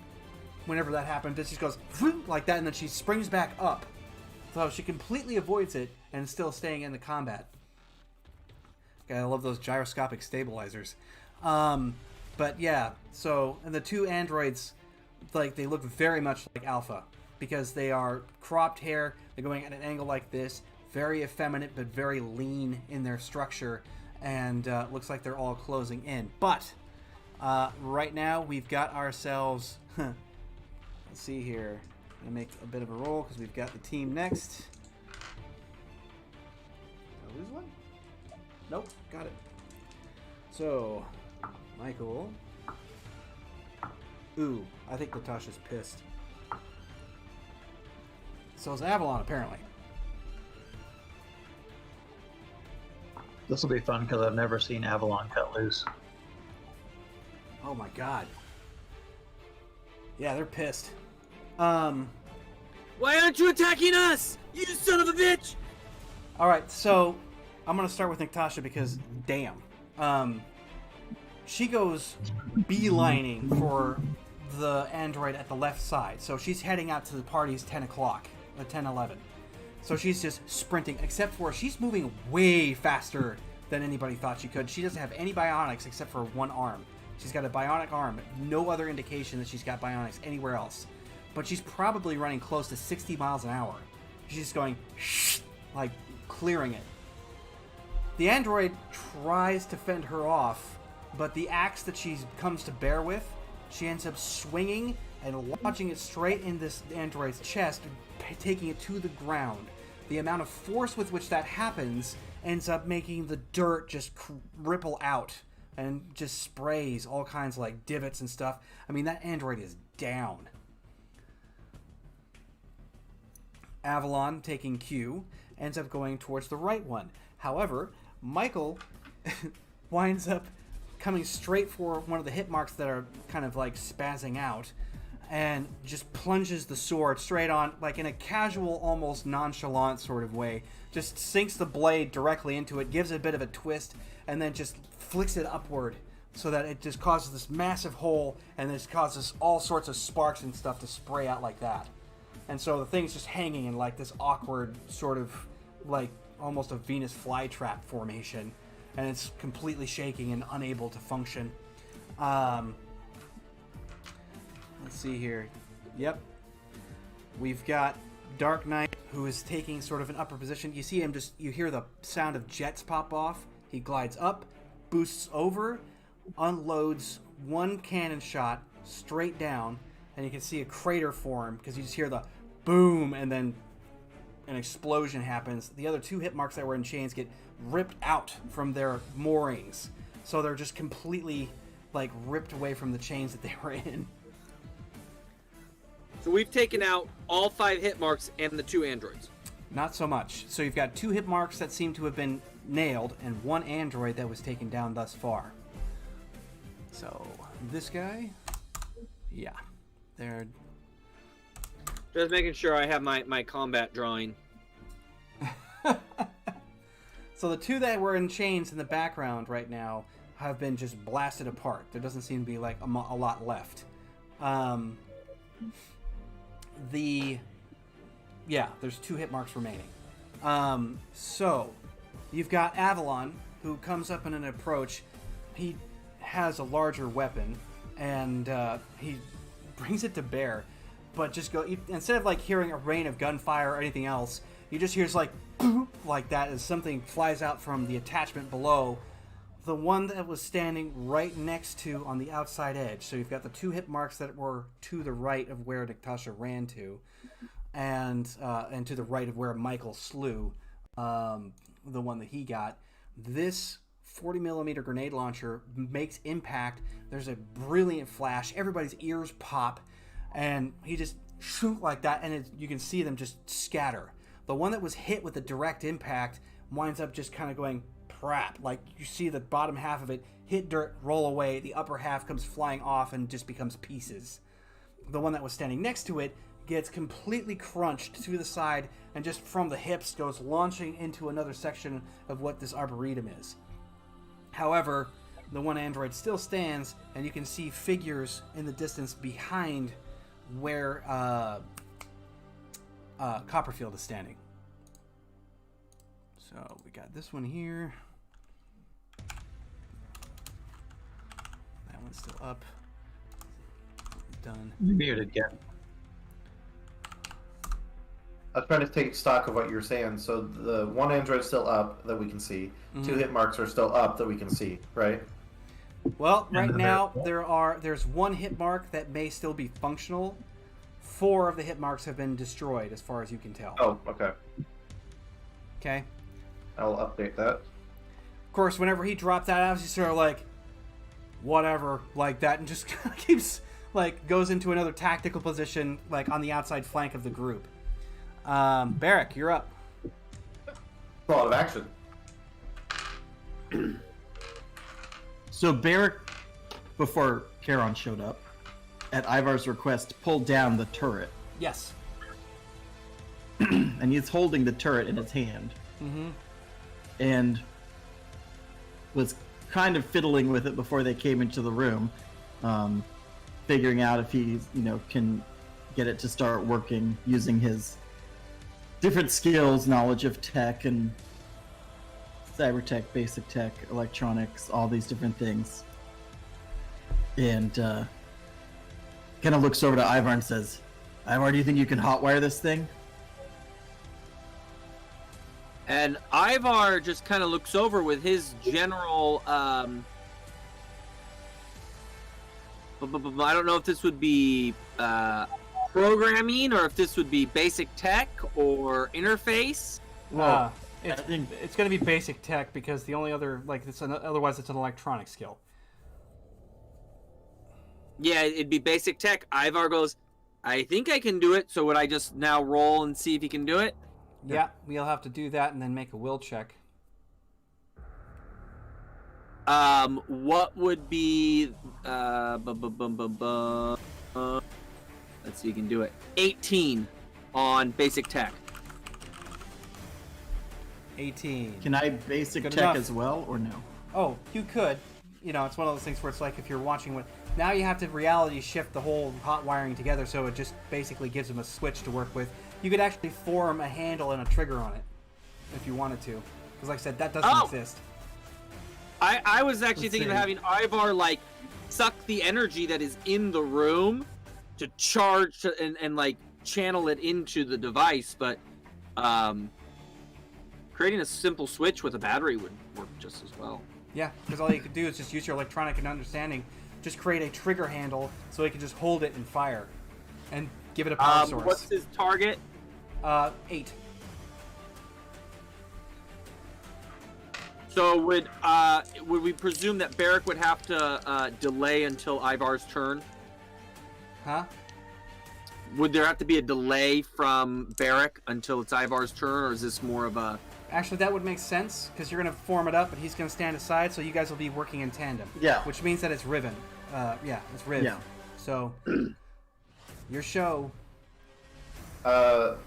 Whenever that happens, it just goes like that, and then she springs back up. So she completely avoids it and is still staying in the combat. Okay, I love those gyroscopic stabilizers. But yeah, so, and the two androids, like, they look very much like Alpha, because they are cropped hair, they're going at an angle like this, very effeminate but very lean in their structure, and looks like they're all closing in. But right now we've got ourselves, let's see here, I'm gonna make a bit of a roll because we've got the team next. Did I lose one? Nope, got it. So, Michael. Ooh, I think Natasha's pissed. So is Avalon, apparently. This will be fun because I've never seen Avalon cut loose. Oh my god. Yeah, they're pissed. Why aren't you attacking us? You son of a bitch! Alright, so I'm gonna start with Natasha because damn. She goes beelining for the android at the left side. So she's heading out to the party's 10 o'clock, 10:11. So she's just sprinting, except for she's moving way faster than anybody thought she could. She doesn't have any bionics except for one arm. She's got a bionic arm, no other indication that she's got bionics anywhere else. But she's probably running close to 60 miles an hour. She's just going, shh, like clearing it. The android tries to fend her off, but the axe that she comes to bear with, she ends up swinging and lodging it straight in this android's chest, taking it to the ground. The amount of force with which that happens ends up making the dirt just ripple out and just sprays all kinds of like divots and stuff. I mean, that android is down. Avalon, taking Q, ends up going towards the right one. However, Michael winds up coming straight for one of the hit marks that are kind of like spazzing out and just plunges the sword straight on, like in a casual, almost nonchalant sort of way. Just sinks the blade directly into it, gives it a bit of a twist, and then just flicks it upward so that it just causes this massive hole, and this causes all sorts of sparks and stuff to spray out like that. And so the thing's just hanging in like this awkward sort of like almost a Venus flytrap formation, and it's completely shaking and unable to function. Let's see here. Yep. We've got Dark Knight, who is taking sort of an upper position. You see him just, you hear the sound of jets pop off. He glides up, boosts over, unloads one cannon shot straight down, and you can see a crater form because you just hear the boom, and then an explosion happens. The other two hit marks that were in chains get ripped out from their moorings, so they're just completely like ripped away from the chains that they were in. So we've taken out all 5 hit marks and the 2 androids. Not so much. So you've got 2 hit marks that seem to have been nailed and 1 android that was taken down thus far. So this guy, yeah, they're Just making sure I have my combat drawing. So the 2 that were in chains in the background right now have been just blasted apart. There doesn't seem to be like a lot left. There's 2 hit marks remaining. So you've got Avalon, who comes up in an approach. He has a larger weapon, and he brings it to bear. But just instead of like hearing a rain of gunfire or anything else, you just hear like boop, like that as something flies out from the attachment below. The one that was standing right next to on the outside edge. So you've got the 2 hit marks that were to the right of where Natasha ran to, and to the right of where Michael slew the one that he got. This 40 millimeter grenade launcher makes impact. There's a brilliant flash. Everybody's ears pop, and he just shoot like that, and you can see them just scatter. The one that was hit with a direct impact winds up just kind of going prap. Like you see the bottom half of it hit dirt, roll away. The upper half comes flying off and just becomes pieces. The one that was standing next to it gets completely crunched to the side and just from the hips goes launching into another section of what this arboretum is. However, the one android still stands, and you can see figures in the distance behind where Copperfield is standing. So we got this one here. That one's still up. Done. You muted again. I was trying to take stock of what you're saying. So the one android's still up that we can see. Mhm. 2 hit marks are still up that we can see, right? Well, right then now there's 1 hit mark that may still be functional. 4 of the hit marks have been destroyed, as far as you can tell. Oh, okay. Okay. I'll update that. Of course, whenever he dropped that out, he's sort of like, whatever, like that, and just keeps goes into another tactical position, like on the outside flank of the group. Barrick, you're up. A lot of action. So Barrick, before Charon showed up, at Ivar's request, pulled down the turret, Yes. and he's holding the turret in his hand, Mm-hmm. and was kind of fiddling with it before they came into the room, figuring out if he, can get it to start working using his different skills, knowledge of tech and cyber tech, basic tech, electronics, all these different things. And kind of looks over to Ivar and says, Ivar, do you think you can hotwire this thing? And Ivar just kind of looks over with his general. I don't know if this would be programming or if this would be basic tech or interface. Well, It's I think it's going to be basic tech because the only other otherwise it's an electronic skill. Yeah, it'd be basic tech. Ivar goes, I think I can do it. So would I just now roll and see if he can do it? Yeah, we'll have to do that and then make a will check. What would be let's see, you can do it. 18 on basic tech. 18. can I basic Good tech enough. as well, or no? Oh, you could. It's one of those things where it's like if you're watching what. Now you have to reality shift the whole hot wiring together, so it just basically gives them a switch to work with. You could actually form a handle and a trigger on it if you wanted to, because like I said, that doesn't exist. I was actually Let's thinking see. of having Ivar suck the energy that is in the room to charge and channel it into the device, but creating a simple switch with a battery would work just as well. Yeah, because all you could do is just use your electronic and understanding, just create a trigger handle so he can just hold it and fire, and give it a power source. What's his target? 8. So would we presume that Barrick would have to delay until Ivar's turn? Huh? Would there have to be a delay from Barrick until it's Ivar's turn, or is this more of a... Actually, that would make sense, because you're going to form it up, and he's going to stand aside, so you guys will be working in tandem. Yeah. Which means that it's Riven. It's Riv. Yeah. So, your show. Wow,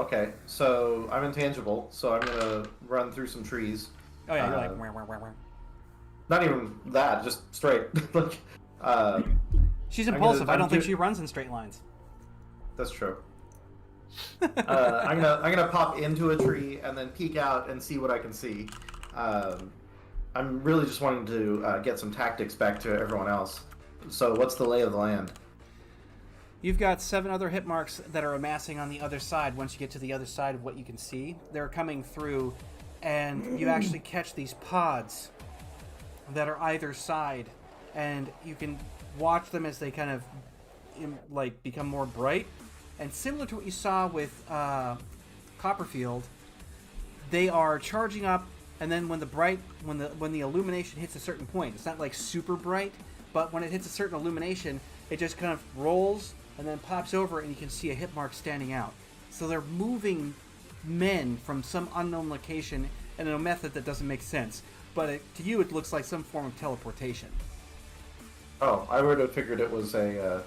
okay. So I'm intangible, so I'm gonna run through some trees. Oh, yeah, you're Uh, like... Wah, wah, wah, wah. Not even that, just straight. She's I'm impulsive. gonna- I don't I'm think do- she runs in straight lines. That's true. I'm gonna pop into a tree and then peek out and see what I can see. I'm really just wanting to get some tactics back to everyone else. So what's the lay of the land? You've got 7 other hit marks that are amassing on the other side. Once you get to the other side of what you can see, they're coming through, and you actually catch these pods that are either side, and you can watch them as they kind of become more bright. And similar to what you saw with Copperfield, they are charging up, and then when the illumination hits a certain point, it's not like super bright, but when it hits a certain illumination, it just kind of rolls and then pops over, and you can see a hit mark standing out. So they're moving men from some unknown location in a method that doesn't make sense. But to you, it looks like some form of teleportation. Oh, I would have figured it was a.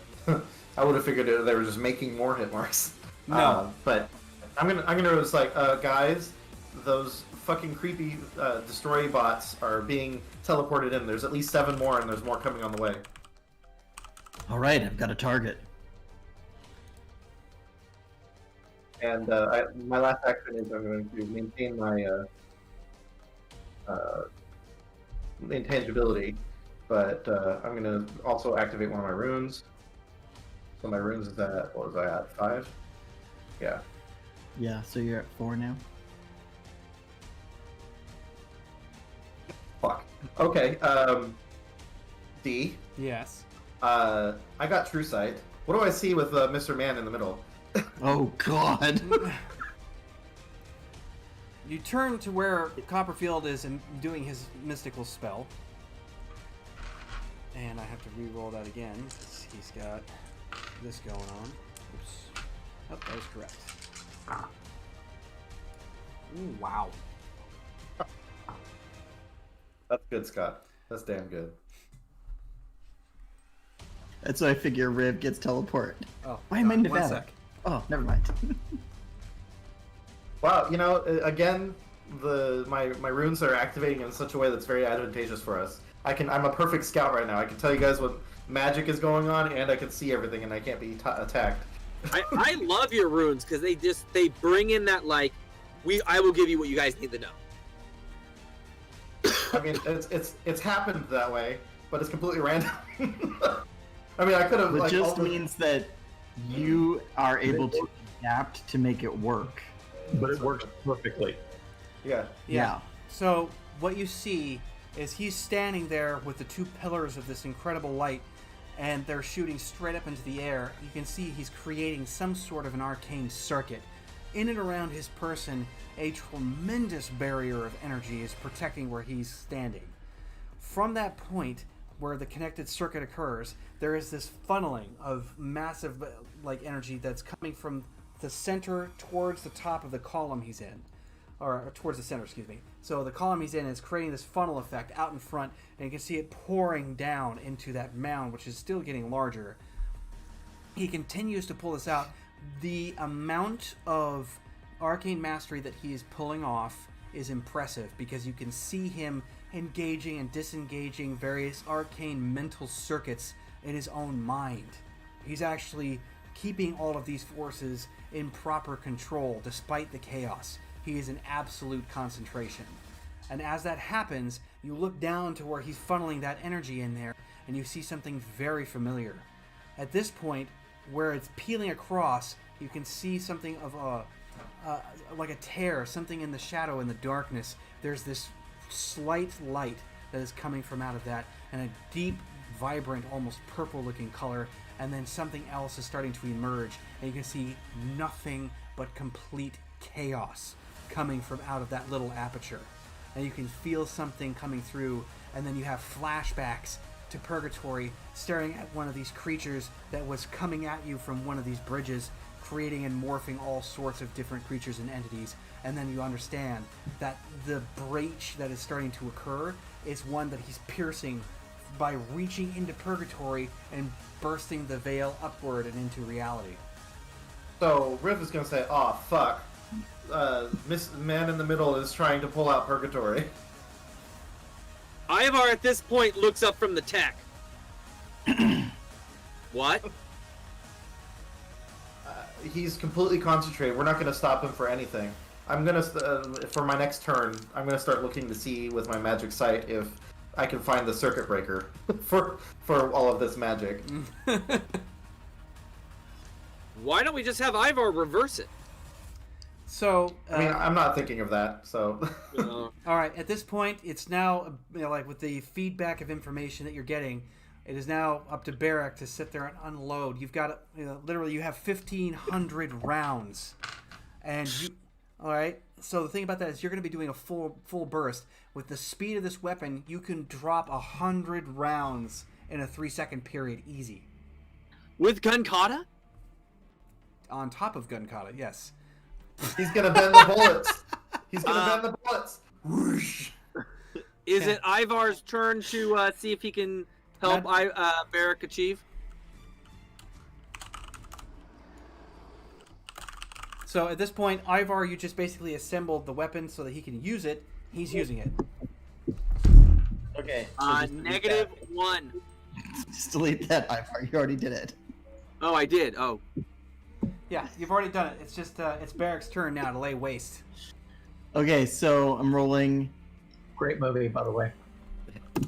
I would have figured they were just making more hit marks. No. But I'm gonna just guys, those fucking creepy destroy bots are being teleported in. There's at least 7 more, and there's more coming on the way. All right, I've got a target. And my last action is I'm going to maintain my intangibility, but I'm going to also activate one of my runes. So my runes is at, what was I at, 5? Yeah. Yeah, so you're at 4 now. Fuck. Okay, D. Yes. I got True Sight. What do I see with Mr. Man in the middle? Oh God. You turn to where Copperfield is doing his mystical spell. And I have to re-roll that again, because he's got this going on. Oops. Oh, that was correct. Ooh, wow. That's good, Scott. That's damn good. That's why I figure Riv gets teleport. Oh, Why am I in one Nevada? sec. Oh, never mind. Wow, you know, again, my runes are activating in such a way that's very advantageous for us. I'm a perfect scout right now. I can tell you guys what magic is going on, and I can see everything, and I can't be attacked. I love your runes because they bring in that I will give you what you guys need to know. I mean, it's happened that way, but it's completely random. I mean, I could have It like. just means that you are able to adapt to make it work. But it works perfectly. Yeah. Yeah. So what you see is he's standing there with the 2 pillars of this incredible light, and they're shooting straight up into the air. You can see he's creating some sort of an arcane circuit. In and around his person, a tremendous barrier of energy is protecting where he's standing. From that point where the connected circuit occurs, there is this funneling of massive energy that's coming from the center towards the top of the column he's in. Or towards the center, excuse me. So the column he's in is creating this funnel effect out in front, and you can see it pouring down into that mound, which is still getting larger. He continues to pull this out. The amount of arcane mastery that he is pulling off is impressive, because you can see him engaging and disengaging various arcane mental circuits in his own mind. He's actually keeping all of these forces in proper control despite the chaos. He is in absolute concentration. And as that happens, you look down to where he's funneling that energy in there, and you see something very familiar. At this point, where it's peeling across, you can see something of like a tear, something in the shadow, in the darkness. There's this slight light that is coming from out of that, and a deep, vibrant, almost purple-looking color, and then something else is starting to emerge, and you can see nothing but complete chaos coming from out of that little aperture. And you can feel something coming through, and then you have flashbacks to Purgatory, staring at one of these creatures that was coming at you from one of these bridges, creating and morphing all sorts of different creatures and entities. And then you understand that the breach that is starting to occur is one that he's piercing by reaching into Purgatory and bursting the veil upward and into reality. So Riff is gonna say, "Oh fuck, Miss Man in the Middle is trying to pull out Purgatory." Ivar at this point looks up from the tech. What? He's completely concentrated. We're not gonna stop him for anything. I'm gonna for my next turn, I'm gonna start looking to see with my magic sight if I can find the circuit breaker for all of this magic. Why don't we just have Ivar reverse it? So, I mean, I'm not thinking of that. So, all right. At this point, it's now like with the feedback of information that you're getting, it is now up to Barrack to sit there and unload. You've got literally you have 1,500 rounds, and you. All right. So the thing about that is you're going to be doing a full burst. With the speed of this weapon, you can drop 100 rounds in a 3-second period, easy. With gun kata? On top of gun kata, yes. he's gonna bend the bullets. He's gonna bend the bullets. Whoosh. Is it Ivar's turn to see if he can help Barrack achieve? So at this point, Ivar, you just basically assembled the weapon so that he can use it. He's using it. Okay. So just delete -1. that. Just delete that, Ivar. You already did it. Oh, I did. Oh. Yeah, you've already done it. It's just it's Barrick's turn now to lay waste. Okay, so I'm rolling Great movie, by the way.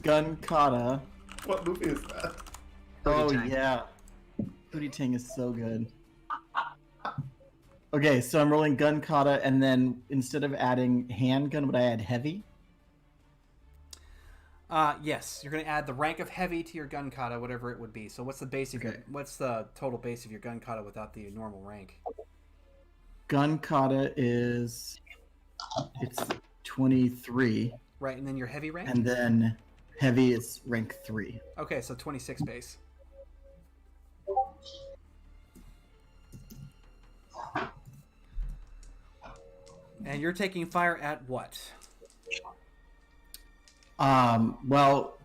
Gun Kata. What movie is that? Oh Tang. yeah, Hootie Tang is so good. Okay, so I'm rolling Gun Kata, and then instead of adding handgun, would I add heavy? Yes, you're going to add the rank of heavy to your gun kata, whatever it would be. So what's the base of your, what's the total base of your gun kata without the normal rank? Gun Kata it's 23, Right, and then your heavy rank? and then heavy is rank 3. Okay, so 26 base. And you're taking fire at what? Well,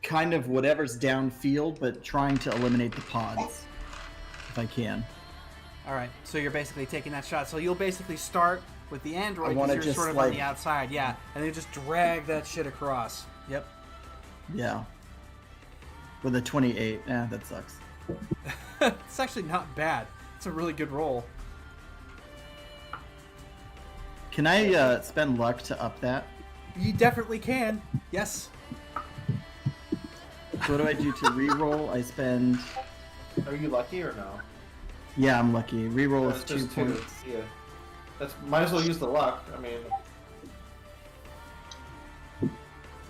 kind of whatever's downfield, but trying to eliminate the pods, if I can. All right, so you're basically taking that shot. So you'll basically start with the android wanna because you're just, sort of on like- the outside, yeah, and then just drag that shit across. Yep. Yeah. With a 28. That sucks. It's actually not bad. It's a really good roll. Can I spend luck to up that? You definitely can. Yes. So what do I do to reroll? I spend... Are you lucky or no? Yeah, I'm lucky. Reroll is That's 2 just 2. points. Yeah. That's might as well use the luck. I mean,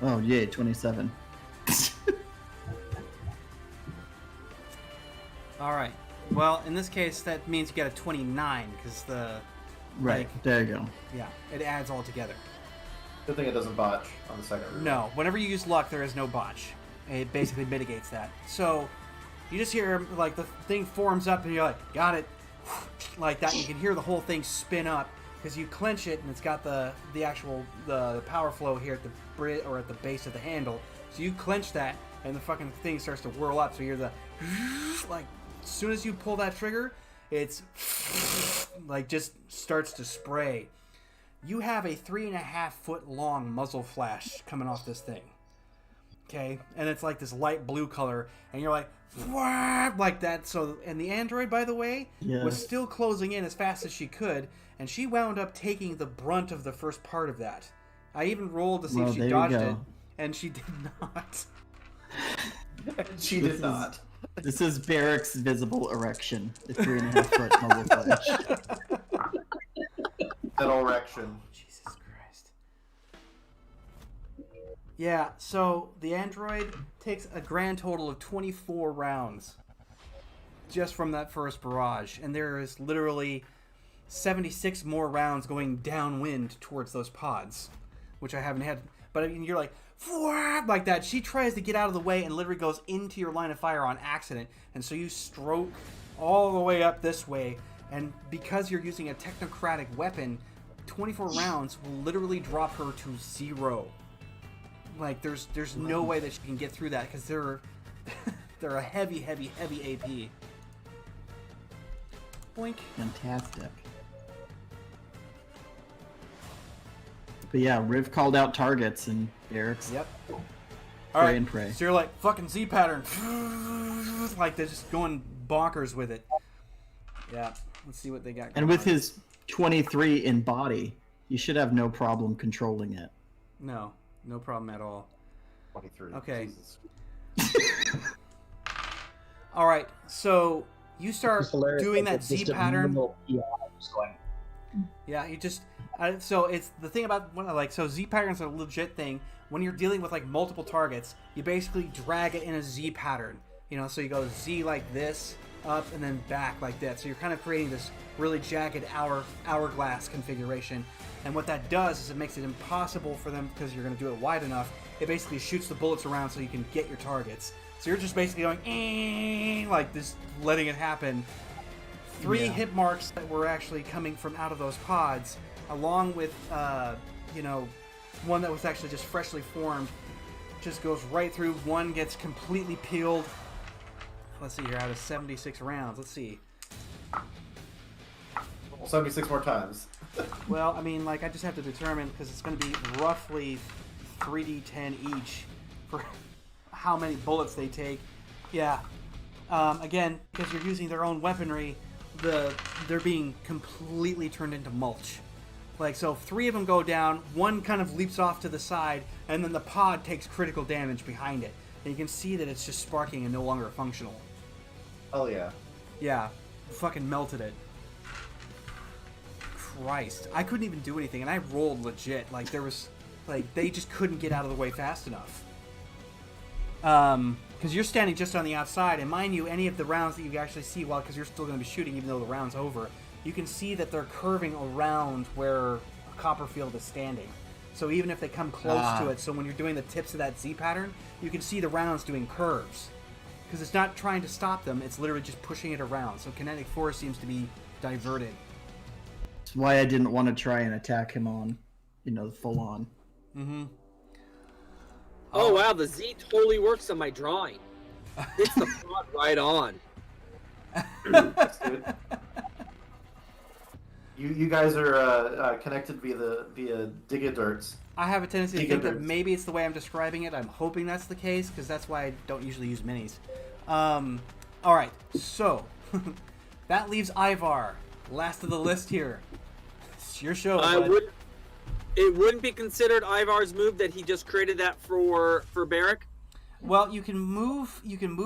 Oh, yay, 27. All right. Well, in this case, that means you get a 29 because the Right, there you go. yeah, it adds all together. good thing it doesn't botch on the second route. No, whenever you use luck, there is no botch. It basically mitigates that. So you just hear like the thing forms up, and you're like, got it, like that. You can hear the whole thing spin up because you clench it, and it's got the actual the power flow here at the or at the base of the handle. So you clench that, and the fucking thing starts to whirl up. So you're the like as soon as you pull that trigger, it's like just starts to spray. You have a 3.5 foot long muzzle flash coming off this thing. Okay, and it's like this light blue color, and you're like, "Wah!" Like that. So, and the android, by the way, Yes. was still closing in as fast as she could, and she wound up taking the brunt of the first part of that. I even rolled to see Well, if she there you dodged go. it, and she did not. She This did is- not. This is Barrick's visible erection. The 3.5 foot muzzle flash. That erection. Jesus Christ. Yeah, so the android takes a grand total of 24 rounds just from that first barrage, and there is literally 76 more rounds going downwind towards those pods, which I haven't had. But I mean, you're like, "Fwah!" Like that. She tries to get out of the way and literally goes into your line of fire on accident, and so you stroke all the way up this way, and because you're using a technocratic weapon, 24 rounds will literally drop her to 0. Like there's no way that she can get through that because they're they're a heavy AP. Blink. Fantastic. But yeah, Riv called out targets, and Barrick's Yep. pray All right. and pray. So you're like fucking Z pattern, like they're just going bonkers with it. Yeah. Let's see what they got. And going with on. his 23 in body, you should have no problem controlling it. No problem at all. 23. Okay. Jesus. All right. So you start It's hilarious doing that that it's Z just a pattern. minimal PI just going, Yeah, you just so it's the thing about like so Z patterns are a legit thing. When you're dealing with like multiple targets, you basically drag it in a Z pattern. You know, so you go Z like this, up and then back like that. So you're kind of creating this really jagged hourglass configuration. And what that does is it makes it impossible for them because you're going to do it wide enough. It basically shoots the bullets around so you can get your targets. So you're just basically going like this, letting it happen. 3 hit marks that were actually coming from out of those pods, along with, one that was actually just freshly formed, just goes right through. One gets completely peeled. Let's see here, out of 76 rounds. Let's see. Well, 76 more times. Well, I mean, like, I just have to determine, because it's going to be roughly 3d10 each for how many bullets they take. Yeah. Again, because you're using their own weaponry, they're being completely turned into mulch. Like, so 3 of them go down, 1 kind of leaps off to the side, and then the pod takes critical damage behind it. And you can see that it's just sparking and no longer functional. Oh yeah. Yeah, fucking melted it. Christ. I couldn't even do anything, and I rolled legit. Like, there was... Like, they just couldn't get out of the way fast enough. Because you're standing just on the outside, and mind you, any of the rounds that you actually see, well, because you're still going to be shooting even though the round's over, you can see that they're curving around where Copperfield is standing. So even if they come close to it, so when you're doing the tips of that Z pattern, you can see the rounds doing curves. Because it's not trying to stop them, it's literally just pushing it around. So kinetic force seems to be diverted. That's why I didn't want to try and attack him on, full on. Mm-hmm. Oh wow, the Z totally works on my drawing. It's the plot right on. That's good. You guys are connected via Digidirts. I have a tendency to think that maybe it's the way I'm describing it. I'm hoping that's the case, because that's why I don't usually use minis. Alright, so that leaves Ivar, last of the list here. It's your show, bud. It wouldn't be considered Ivar's move that he just created that for Barrack? Well, you can move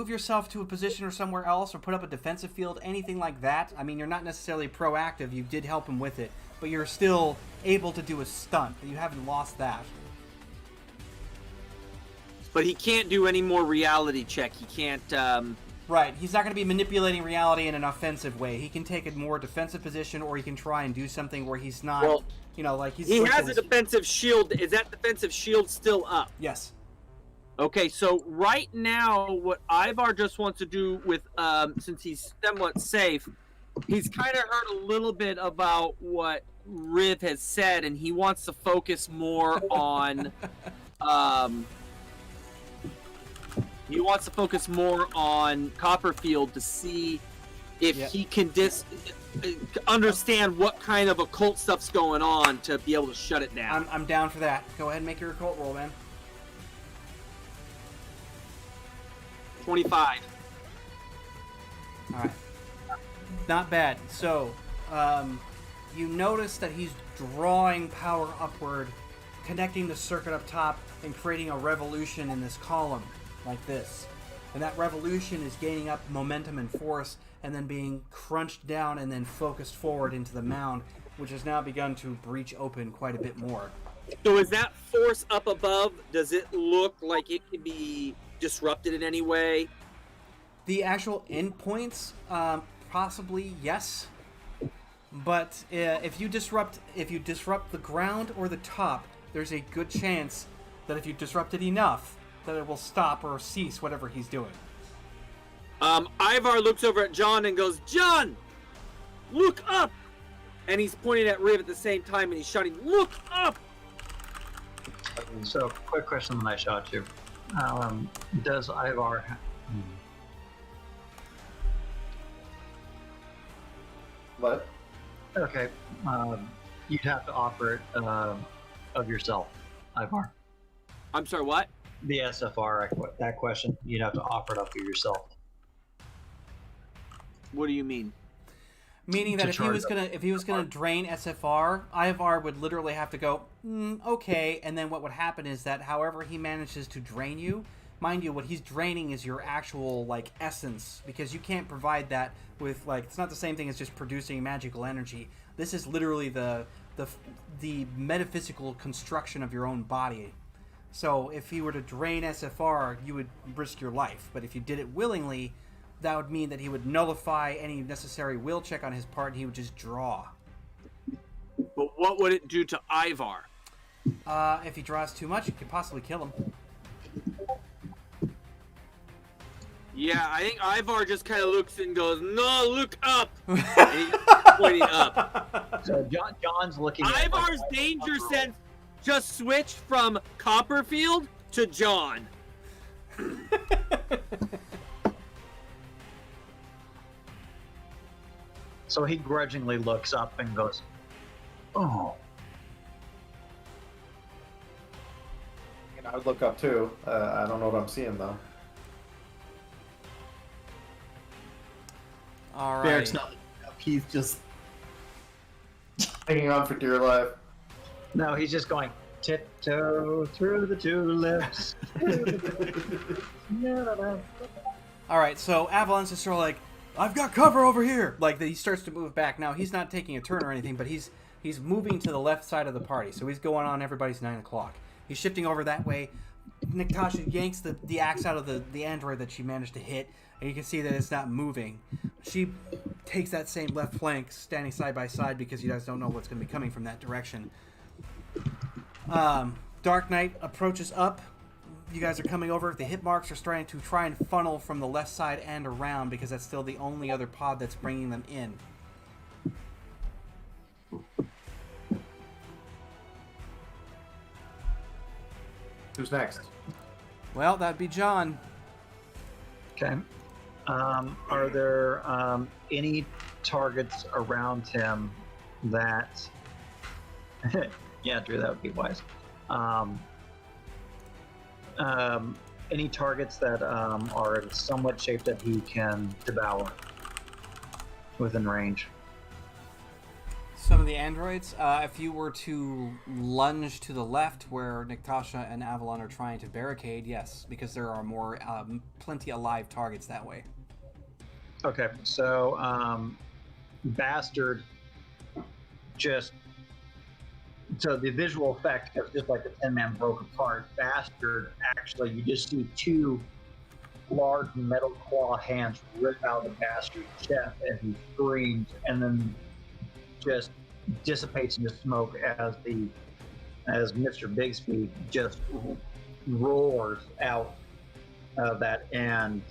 yourself to a position or somewhere else, or put up a defensive field, anything like that. I mean, you're not necessarily proactive. You did help him with it, but you're still able to do a stunt. You haven't lost that. But he can't do any more reality check. He can't. Right. He's not going to be manipulating reality in an offensive way. He can take a more defensive position, or he can try and do something where he's not. Well, like he's. He has a defensive shield. Is that defensive shield still up? Yes. Okay, so right now, what Ivar just wants to do with, since he's somewhat safe, he's kind of heard a little bit about what Riv has said, and he wants to focus more on, Copperfield to see if he can understand what kind of occult stuff's going on to be able to shut it down. I'm down for that. Go ahead and make your occult roll, man. 25. Alright. Not bad. So, you notice that he's drawing power upward, connecting the circuit up top, and creating a revolution in this column, like this. And that revolution is gaining up momentum and force, and then being crunched down and then focused forward into the mound, which has now begun to breach open quite a bit more. So is that force up above, does it look like it could be disrupted in any way? The actual endpoints, possibly yes. But if you disrupt the ground or the top, there's a good chance that if you disrupt it enough, that it will stop or cease whatever he's doing. Ivar looks over at John and goes, "John, look up!" And he's pointing at Riv at the same time, and he's shouting, "Look up!" So, quick question when I shot you. Does Ivar... What? Okay. You'd have to offer it of yourself, Ivar. I'm sorry, what? The SFR, that question, you'd have to offer it up for yourself. What do you mean? Meaning that if he was gonna drain SFR, Ivar would literally have to go, okay, and then what would happen is that however he manages to drain you, mind you, what he's draining is your actual, like, essence, because you can't provide that with, like, it's not the same thing as just producing magical energy. This is literally the metaphysical construction of your own body. So if he were to drain SFR, you would risk your life, but if you did it willingly, that would mean that he would nullify any necessary will check on his part, and he would just draw. But what would it do to Ivar? If he draws too much, it could possibly kill him. Yeah, I think Ivar just kind of looks and goes, "No, look up!" And he's pointing up. So John's looking at... Ivar's danger sense just switched from Copperfield to John. So he grudgingly looks up and goes, "Oh." And I would look up too. I don't know what I'm seeing though. All right. Barrett's not looking up. He's just Hanging on for dear life. No, he's just going tiptoe through the tulips. All right, so Avalon's just sort of like, I've got cover over here. Like he starts to move back. Now he's not taking a turn or anything, but he's moving to the left side of the party. So he's going on everybody's 9 o'clock. He's shifting over that way. Natasha yanks the axe out of the android that she managed to hit, and you can see that it's not moving. She takes that same left flank, standing side by side because you guys don't know what's going to be coming from that direction. Dark Knight approaches up. You guys are coming over. The hit marks are starting to try and funnel from the left side and around because that's still the only other pod that's bringing them in. Who's next? Well, that'd be John. Okay. Are there any targets around him that? Yeah, Drew, that would be wise. Any targets that are in somewhat shape that he can devour within range? Some of the androids, if you were to lunge to the left where Natasha and Avalon are trying to barricade, yes, because there are more plenty alive targets that way. Okay, so Bastard just... So the visual effect of just like the 10-man broke apart. Bastard, actually, you just see two large metal claw hands rip out of the Bastard's chest as he screams, and then just dissipates into smoke as Mr. Bigsby just roars out of that and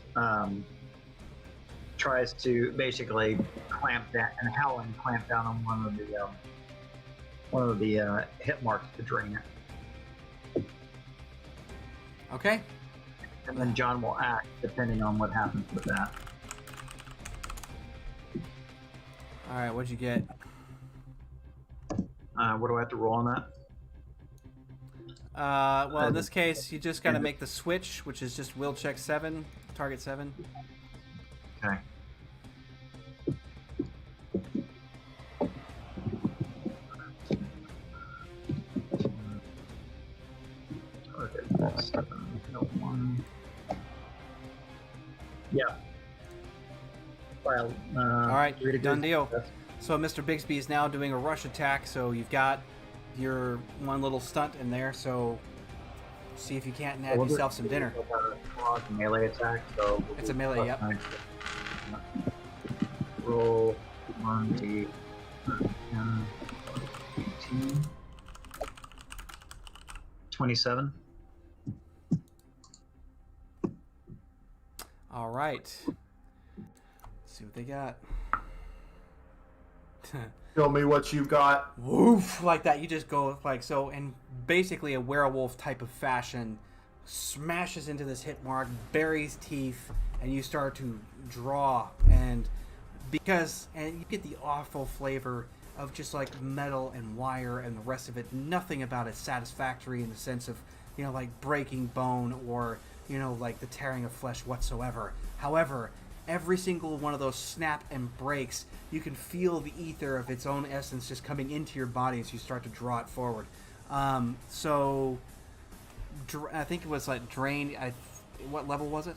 tries to basically clamp down and howling clamp down on one of the hit marks to drain it. Okay. And then John will act depending on what happens with that. All right, what'd you get? What do I have to roll on that? Well, in this case, you just got to make the switch, which is just will check 7, target 7. Okay. Target 7, no 1. Yeah. Well, All right, read it done good. deal. So Mr. Bigsby is now doing a rush attack, so you've got your one little stunt in there, so see if you can't have yourself some dinner. Melee attack, so It's a melee, yep. Roll 1d 10, 18, 27. All right. Let's see what they got. Show me what you got. Woof, like that. You just go like so, and basically a werewolf type of fashion smashes into this hit mark, buries teeth, and you start to draw, and you get the awful flavor of just like metal and wire and the rest of it. Nothing about it satisfactory in the sense of, like breaking bone or, like the tearing of flesh whatsoever. However, every single one of those snap and breaks, you can feel the ether of its own essence just coming into your body as you start to draw it forward. So I think it was like drained. What level was it?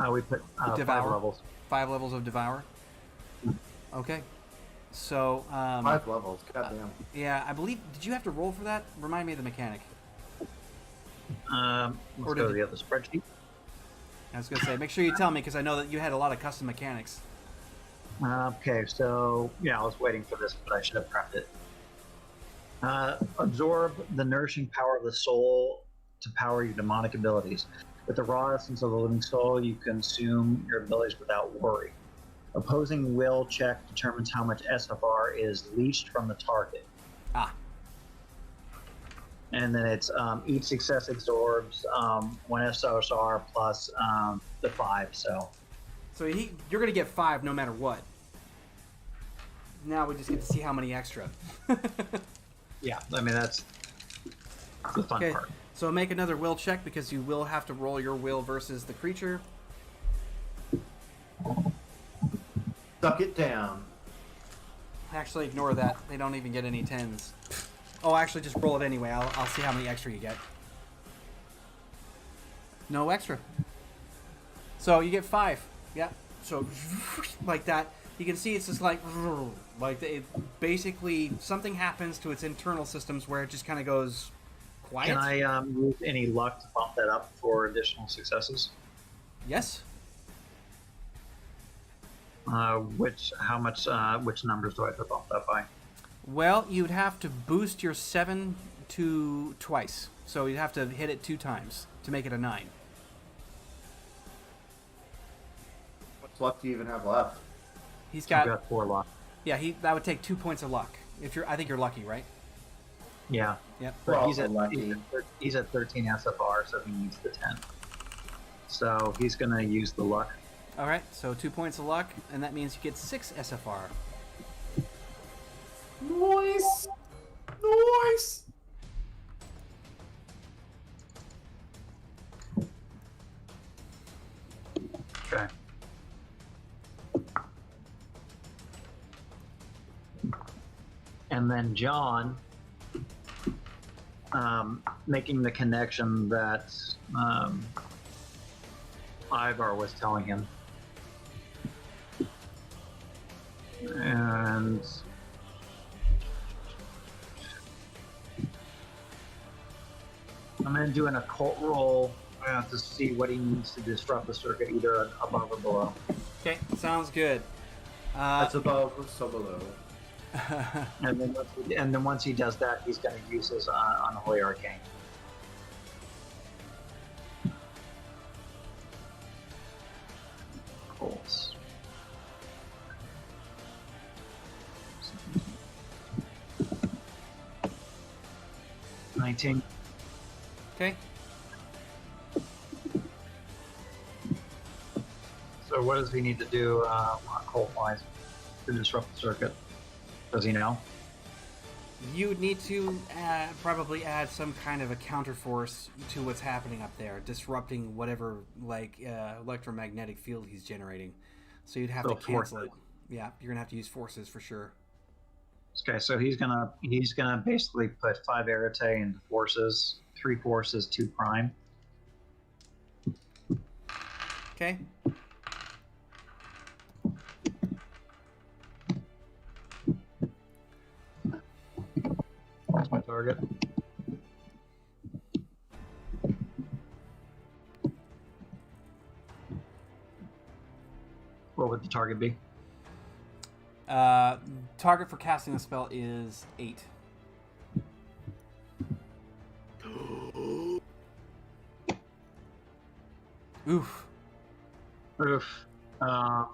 We put 5 Devour. levels. 5 levels of Devour. Okay. So 5 levels. Goddamn. yeah, I believe. Did you have to roll for that? Remind me of the mechanic. Let's go to the other spreadsheet. I was gonna say, make sure you tell me because I know that you had a lot of custom mechanics. Okay, so yeah, I was waiting for this, but I should have prepped it. Absorb the nourishing power of the soul to power your demonic abilities. With the raw essence of the living soul, you consume your abilities without worry. Opposing will check determines how much SFR is leached from the target. Ah. And then it's each success absorbs 1 SSR plus the 5. So you're gonna get 5 no matter what. now we just get to see how many extra. Yeah, I mean that's the fun Okay, part. so make another will check because you will have to roll your will versus the creature. Suck it down. Actually, ignore that. They don't even get any 10s. Oh, actually, just roll it anyway. I'll see how many extra you get. No extra. So you get 5. Yeah. So like that. You can see it's just like it, basically something happens to its internal systems where it just kind of goes quiet. Can I use any luck to bump that up for additional successes? Yes. Which numbers do I have to bump that by? Well, you'd have to boost your 7 to twice. So you'd have to hit it 2 times to make it a 9. What luck do you even have left? He's I've got got 4 luck. yeah. That would take 2 points of luck. I think you're lucky, right? Yeah. Yep. We're But also lucky. he's at 13 SFR, so he needs the 10. So he's going to use the luck. All right. So 2 points of luck, and that means you get 6 SFR. Nice! Nice! Okay. And then John, making the connection that Ivar was telling him. And I'm going to do an occult roll to see what he needs to disrupt the circuit, either above or below. Okay. Sounds good. That's above, so below. And then once he does that, he's going to use his Unholy Arcane. Rolls. 19. Okay. So what does he need to do occult-wise to disrupt the circuit? Does he know? You would need to probably add some kind of a counterforce to what's happening up there, disrupting whatever electromagnetic field he's generating. So you'd have So to cancel forces. it. Yeah, you're gonna have to use forces for sure. Okay, so he's gonna basically put 5 Arete into forces, 3 forces, 2 prime. Okay. That's my target. What would the target be? Target for casting the spell is 8. Oof. Oof. Oh.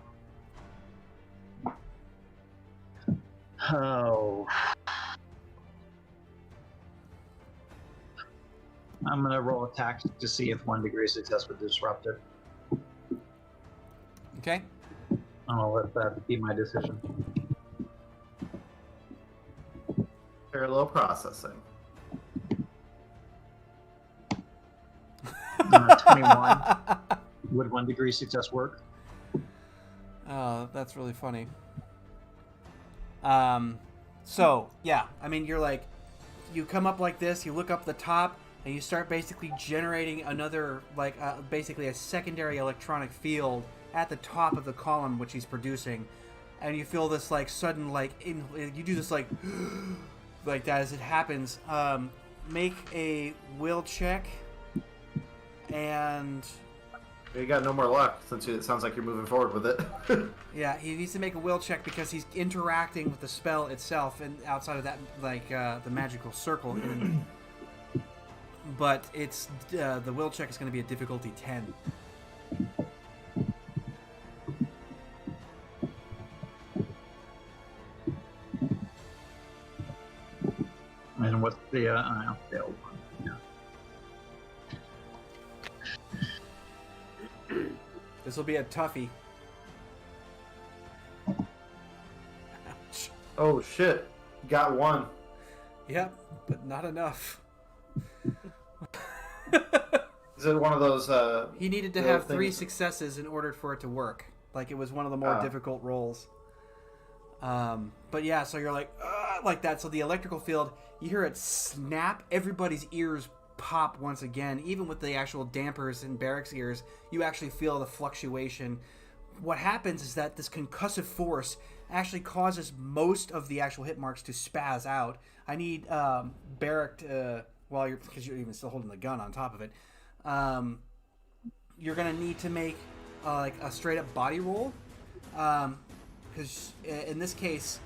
I'm gonna roll attacks to see if 1 degree success would disrupt it. Okay. I'll let that be my decision. Parallel processing. 21. Would 1 degree success work? Oh, that's really funny. So, yeah, I mean, you're like, you come up like this, you look up the top, and you start basically generating another, basically a secondary electronic field at the top of the column which he's producing, and you feel this, sudden, you do this, like that as it happens. Make a will check, and... You got no more luck, since it sounds like you're moving forward with it. Yeah, he needs to make a will check because he's interacting with the spell itself and outside of that, the magical circle. But it's the will check is going to be a difficulty 10. And what's the old one? Yeah. This will be a toughie. Ouch. Oh shit! Got one. Yep, but not enough. Is it one of those? He needed to the have 3 things- successes in order for it to work. Like, it was one of the more difficult rolls. But yeah, so you're like that. So the electrical field, you hear it snap. Everybody's ears pop once again. Even with the actual dampers in Barrick's ears, you actually feel the fluctuation. What happens is that this concussive force actually causes most of the actual hit marks to spaz out. I need Barrick to, because you're even still holding the gun on top of it, you're gonna need to make like a straight up body roll, because in this case,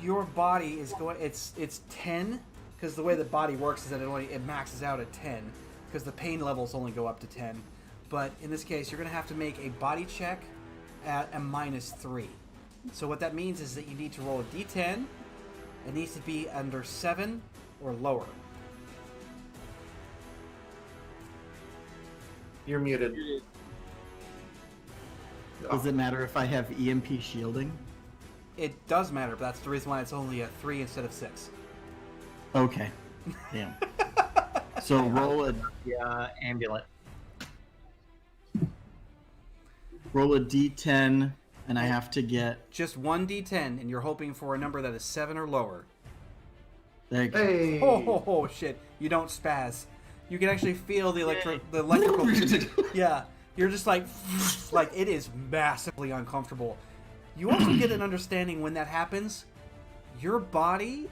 your body is going. It's 10, because the way the body works is that it maxes out at 10, because the pain levels only go up to 10. But in this case, you're gonna have to make a body check at a -3. So what that means is that you need to roll a d10. It needs to be under 7 or lower. You're muted. Does it matter if I have EMP shielding? It does matter, but that's the reason why it's only a 3 instead of 6. Okay. Damn. So roll a Ambulance. d10, and I have to get. Just one d10, and you're hoping for a number that is 7 or lower. There you go. Hey. Oh shit! You don't spaz. You can actually feel the electrical. Yeah, you're just like it is massively uncomfortable. You also get an understanding when that happens. Your body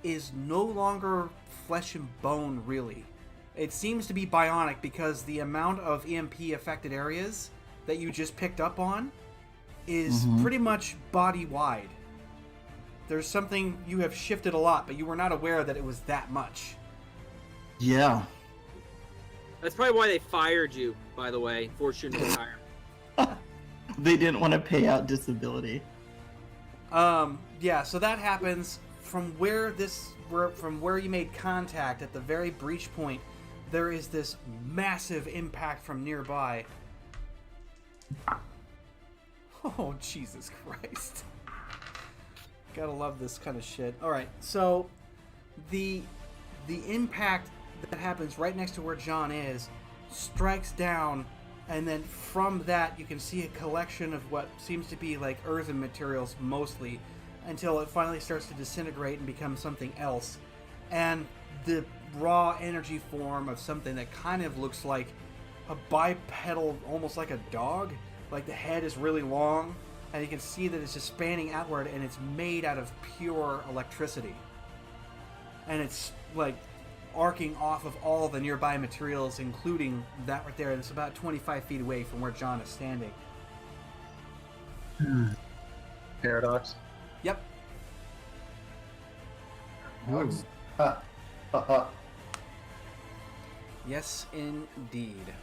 is no longer flesh and bone, really. It seems to be bionic because the amount of EMP affected areas that you just picked up on is pretty much body wide. There's something you have shifted a lot, but you were not aware that it was that much. Yeah. That's probably why they fired you, by the way. Forced you to retire. They didn't want to pay out disability. Yeah, so that happens from where you made contact at the very breach point. There is this massive impact from nearby. Oh, Jesus Christ. Gotta love this kind of shit. Alright, so the impact that happens right next to where John is strikes down, and then from that you can see a collection of what seems to be like earthen materials mostly, until it finally starts to disintegrate and become something else. And the raw energy form of something that kind of looks like a bipedal, almost like a dog. Like the head is really long, and you can see that it's just spanning outward, and it's made out of pure electricity. And it's like arcing off of all the nearby materials, including that right there. And it's about 25 feet away from where John is standing. Paradox. Yep. Yes, indeed.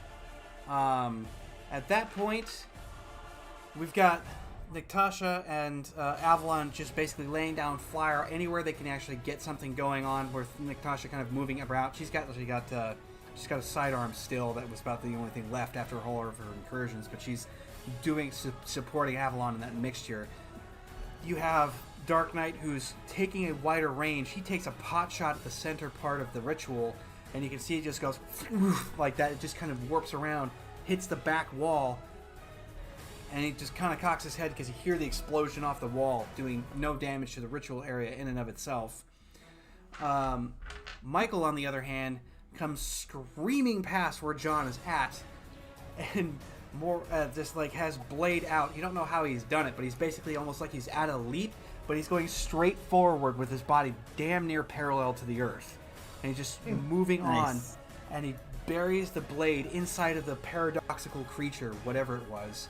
At that point, we've got Natasha and Avalon just basically laying down fire anywhere they can actually get something going on. With Natasha kind of moving about, she's got a sidearm still. That was about the only thing left after all of her incursions, but she's supporting Avalon in that mixture. You have Dark Knight, who's taking a wider range. He takes a pot shot at the center part of the ritual, and you can see it just goes like that. It just kind of warps around, hits the back wall, and he just kind of cocks his head because you hear the explosion off the wall, doing no damage to the ritual area in and of itself. Michael, on the other hand, comes screaming past where John is at, and more just like has blade out. You don't know how he's done it, but he's basically almost like he's at a leap, but he's going straight forward with his body damn near parallel to the earth, and he's just moving on, and he buries the blade inside of the paradoxical creature, whatever it was,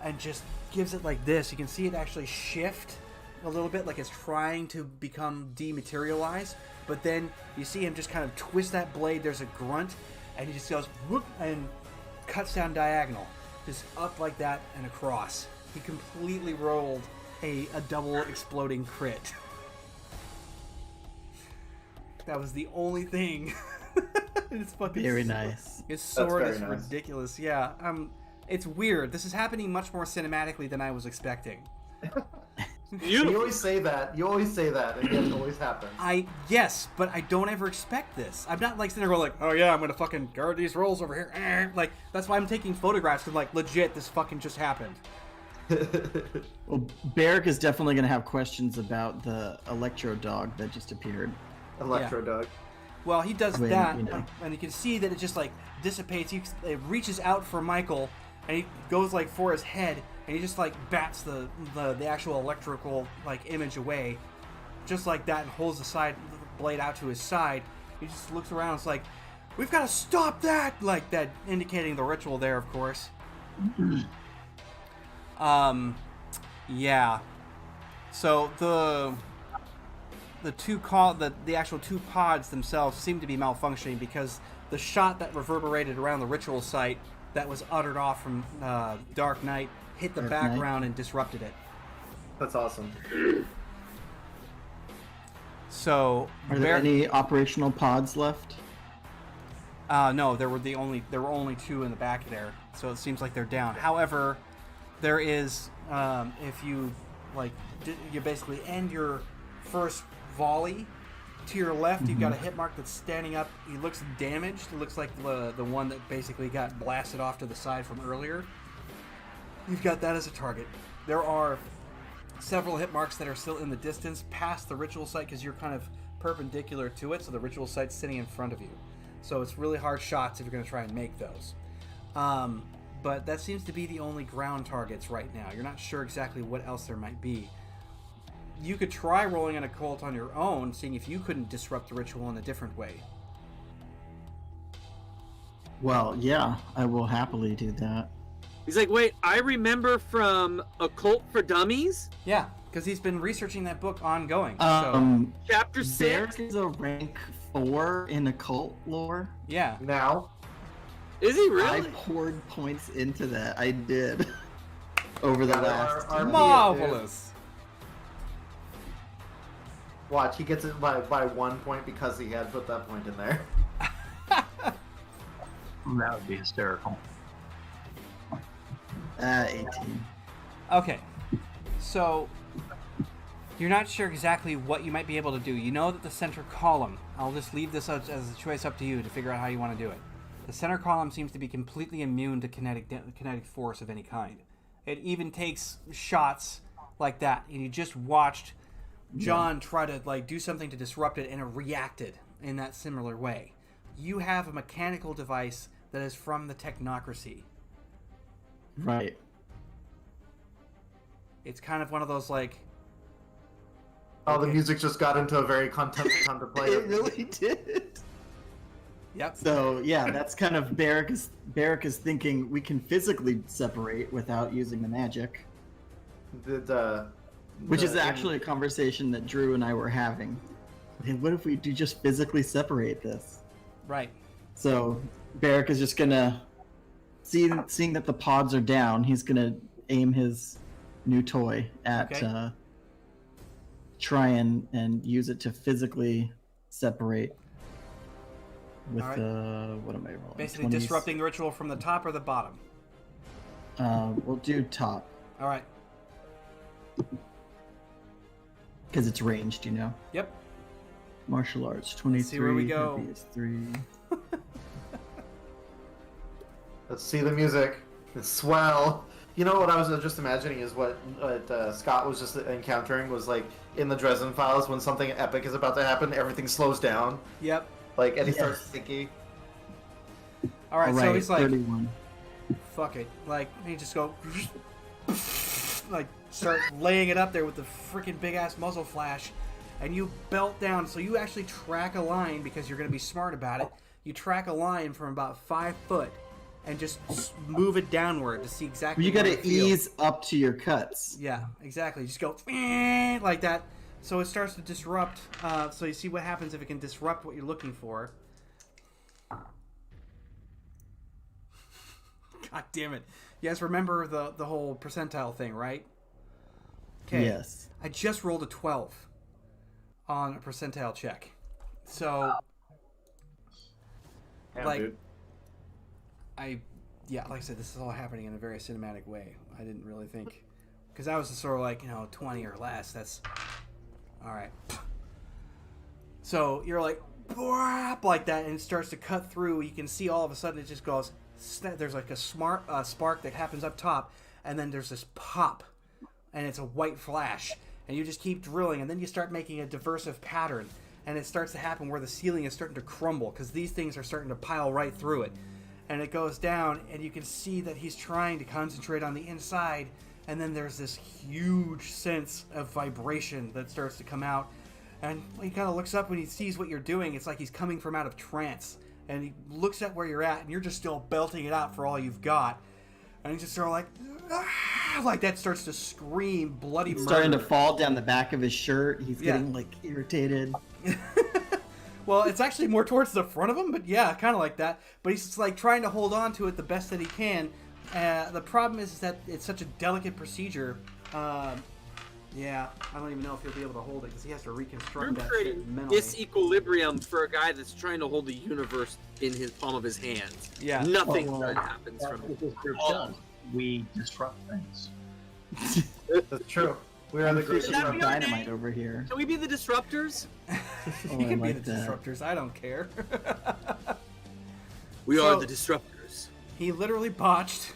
and just gives it like this. You can see it actually shift a little bit, like it's trying to become dematerialized, but then you see him just kind of twist that blade. There's a grunt, and he just goes whoop and cuts down diagonal, just up like that and across. He completely rolled a double exploding crit. That was the only thing. It's fucking Very nice. His sword is nice. ridiculous. Yeah, it's weird. This is happening much more cinematically than I was expecting. You Beautiful. always say that. You always say that, and yet it always happens. Yes, but I don't ever expect this. I'm not like sitting there going like, oh yeah, I'm gonna fucking guard these rolls over here. Like that's why I'm taking photographs because like legit, this fucking just happened. Well, Barrick is definitely going to have questions about the electro dog that just appeared. Electro Dog. Well, he does When, that, you know. and you can see that it just like dissipates. It reaches out for Michael, and he goes like for his head, and he just like bats the actual electrical like image away, just like that, and holds the blade out to his side. He just looks around. It's like, we've got to stop that, like that, indicating the ritual there, of course. Yeah. So the actual two pods themselves seem to be malfunctioning because the shot that reverberated around the ritual site that was uttered off from Dark Knight hit the Dark Knight. background and disrupted it. That's awesome. So Are there any operational pods left? no, there were only two in the back there, so it seems like they're down. However, there is if you like you basically end your first volley to your left, you've got a hit mark that's standing up. He looks damaged. It looks like the one that basically got blasted off to the side from earlier. You've got that as a target. There are several hit marks that are still in the distance past the ritual site because you're kind of perpendicular to it, so the ritual site's sitting in front of you. So it's really hard shots if you're going to try and make those. But that seems to be the only ground targets right now. You're not sure exactly what else there might be. You could try rolling an occult on your own, seeing if you couldn't disrupt the ritual in a different way. Well, yeah, I will happily do that. He's like, wait, I remember from Occult for Dummies, Yeah, because he's been researching that book ongoing. Chapter 6. Barrick is a rank 4 in occult lore. Yeah. Now, Is he I really? poured points into that. I did. Over the last. our Marvelous. watch, he gets it by 1 point because he had put that point in there. That would be hysterical. 18. Okay, so you're not sure exactly what you might be able to do. You know that the center column, I'll just leave this as a choice up to you to figure out how you want to do it. The center column seems to be completely immune to kinetic force of any kind. It even takes shots like that, and you just watched John try to like do something to disrupt it, and it reacted in that similar way. You have a mechanical device that is from the technocracy. Right. It's kind of one of those like, Oh, the Okay. music just got into a very contemplative. It really did. yep. So yeah, that's kind of Barrick is thinking we can physically separate without using the magic, which is actually a conversation that Drew and I were having. Hey, what if we do just physically separate this? Right. So Barrick is just gonna seeing that the pods are down, he's gonna aim his new toy at Okay. try and use it to physically separate with All right. what am I rolling? Basically 20s? disrupting the ritual from the top or the bottom. We'll do top All right. because it's ranged, you know. Yep. Martial arts 23. see where we go. Heavy is 3. Let's see the music. It's swell. You know what I was just imagining is what Scott was just encountering was like in the Dresden Files when something epic is about to happen, everything slows down. Yep. Like, and he Yes. starts thinking. All right. All So right, he's like, 31. fuck it. Like, he just go, like, start laying it up there with the freaking big ass muzzle flash, and you belt down. So you actually track a line because you're going to be smart about it. You track a line from about 5 foot and just move it downward to see exactly. You where gotta it feels. ease up to your cuts. Yeah, exactly. Just go like that. So it starts to disrupt. So you see what happens if it can disrupt what you're looking for. God damn it. You guys remember the whole percentile thing, right? Okay. Yes. I just rolled a 12 on a percentile check. So, Damn, like, dude. like I said, this is all happening in a very cinematic way. I didn't really think, because I was sort of like, 20 or less. That's all right. So you're like, "Bwap," like that, and it starts to cut through. You can see all of a sudden it just goes. There's like a spark that happens up top, and then there's this pop, and it's a white flash, and you just keep drilling, and then you start making a diversive pattern, and it starts to happen where the ceiling is starting to crumble because these things are starting to pile right through it, and it goes down, and you can see that he's trying to concentrate on the inside, and then there's this huge sense of vibration that starts to come out, and he kind of looks up when he sees what you're doing. It's like he's coming from out of trance, and he looks at where you're at, and you're just still belting it out for all you've got, and he's just sort of like, "Ah," like that, starts to scream bloody murder. Starting to fall down the back of his shirt. He's getting like irritated. Well, it's actually more towards the front of him, but yeah, kind of like that. But he's just like trying to hold on to it the best that he can. The problem is that it's such a delicate procedure. Yeah, I don't even know if he'll be able to hold it because he has to reconstruct You're that creating shit mentally. disequilibrium for a guy that's trying to hold the universe in his palm of his hands. Yeah. Nothing Well, good happens That's from what it. this group does. We disrupt things. That's true. We are the group Fishing that for be our dynamite name? over here. Can we be the disruptors? Oh, You I can be like the that. disruptors. I don't care. We So- are the disruptors. He literally botched.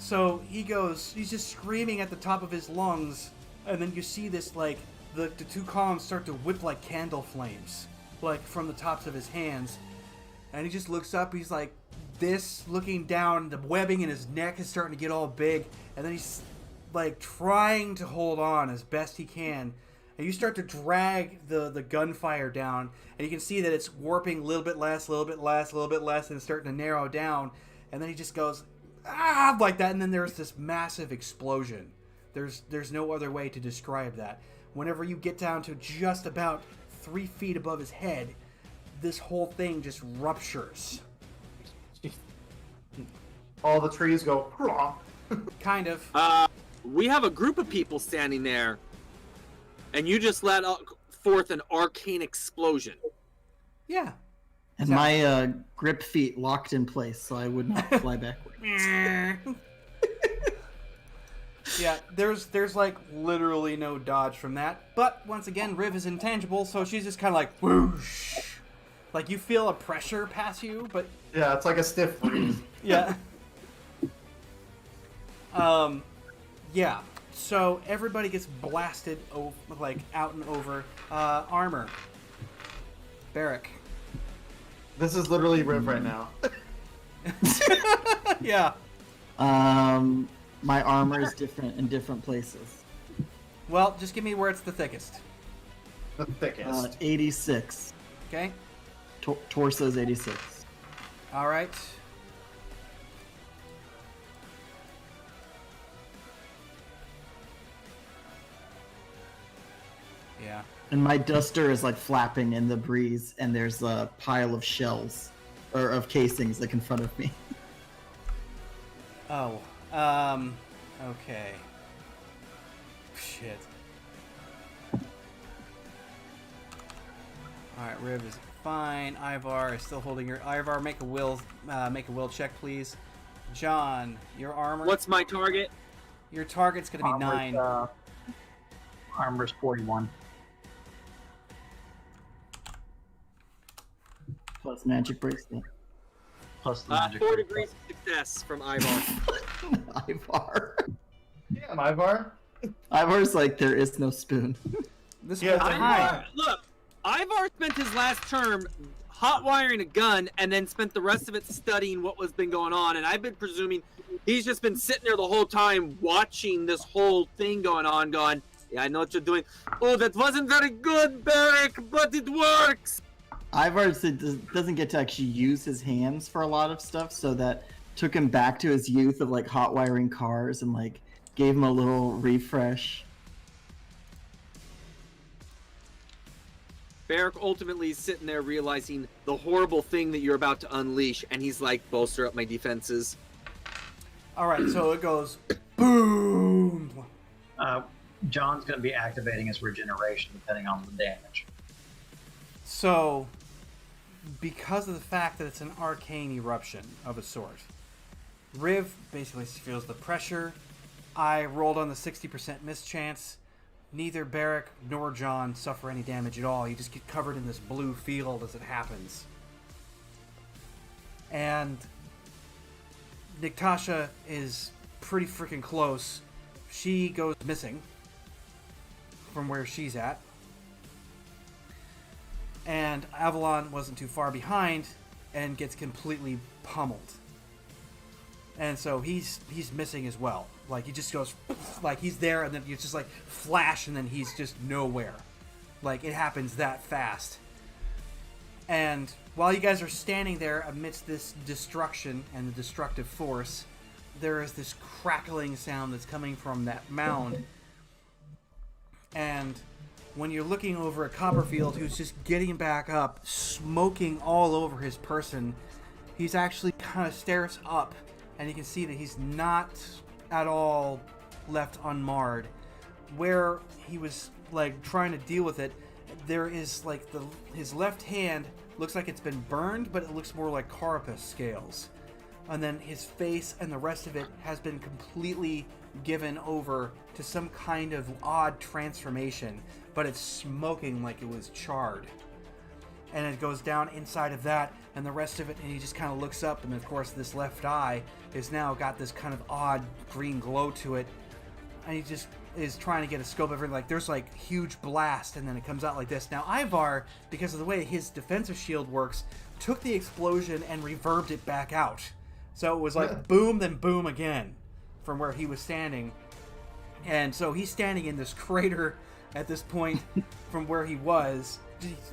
So he's just screaming at the top of his lungs, and then you see this, like, the two columns start to whip like candle flames, like, from the tops of his hands. And he just looks up, he's like this, looking down, the webbing in his neck is starting to get all big, and then he's, like, trying to hold on as best he can. And you start to drag the gunfire down, and you can see that it's warping a little bit less, a little bit less, a little bit less, and it's starting to narrow down. And then he just goes, "Ah," like that, and then there's this massive explosion. There's no other way to describe that. Whenever you get down to just about 3 feet above his head, this whole thing just ruptures. All the trees go. Kind of. We have a group of people standing there, and you just let forth an arcane explosion. Yeah. And my grip feet locked in place so I would not fly backwards. Yeah, there's like literally no dodge from that. But once again, Riv is intangible, so she's just kind of like whoosh. Like you feel a pressure pass you, but Yeah, it's like a stiff breeze. yeah. Yeah. So everybody gets blasted like out and over. Armor. Barrack. This is literally Riv right now. Yeah. My armor is different in different places. Well, just give me where it's the thickest. The thickest. 86. Okay. Torso's 86. All right. Yeah. And my duster is like flapping in the breeze, and there's a pile of shells, or of casings, like in front of me. Oh. Okay. Shit. Alright, Riv is fine. Ivar is still holding your... Ivar, make a will check, please. John, your armor... What's my target? Your target's gonna be 9. Armor's 41. Plus magic bracelet. Plus the magic. 4 degrees of success from Ivar. Ivar. Yeah, Ivar. Ivar's like, there is no spoon. This Yeah, whole time... Look, Ivar spent his last term hot wiring a gun and then spent the rest of it studying what was been going on, and I've been presuming he's just been sitting there the whole time watching this whole thing going on, going, yeah, I know what you're doing. Oh, that wasn't very good, Barrack, but it works. Ivar doesn't get to actually use his hands for a lot of stuff, so that took him back to his youth of like hot wiring cars and like gave him a little refresh. Barrack ultimately is sitting there realizing the horrible thing that you're about to unleash, and he's like, bolster up my defenses. Alright, so it goes... Boom! John's going to be activating his regeneration depending on the damage. So, because of the fact that it's an arcane eruption of a sort, Riv basically feels the pressure. I rolled on the 60% mischance. Neither Barrick nor John suffer any damage at all. You just get covered in this blue field as it happens. And Niktasha is pretty freaking close. She goes missing from where she's at. And Avalon wasn't too far behind and gets completely pummeled. And so he's missing as well. Like, he just goes, like, he's there, and then you just, like, flash, and then he's just nowhere. Like, it happens that fast. And while you guys are standing there amidst this destruction and the destructive force, there is this crackling sound that's coming from that mound. And when you're looking over at Copperfield, who's just getting back up, smoking all over his person, he's actually kind of stares up, and you can see that he's not at all left unmarred. Where he was, like, trying to deal with it, there is, like, his left hand looks like it's been burned, but it looks more like carapace scales. And then his face and the rest of it has been completely given over to some kind of odd transformation, but it's smoking like it was charred. And it goes down inside of that, and the rest of it, and he just kind of looks up, and of course this left eye is now got this kind of odd green glow to it, and he just is trying to get a scope of everything. Like, there's like huge blast, and then it comes out like this. Now Ivar, because of the way his defensive shield works, took the explosion and reverbed it back out. So it was like boom, then boom again from where he was standing. And so he's standing in this crater at this point from where he was.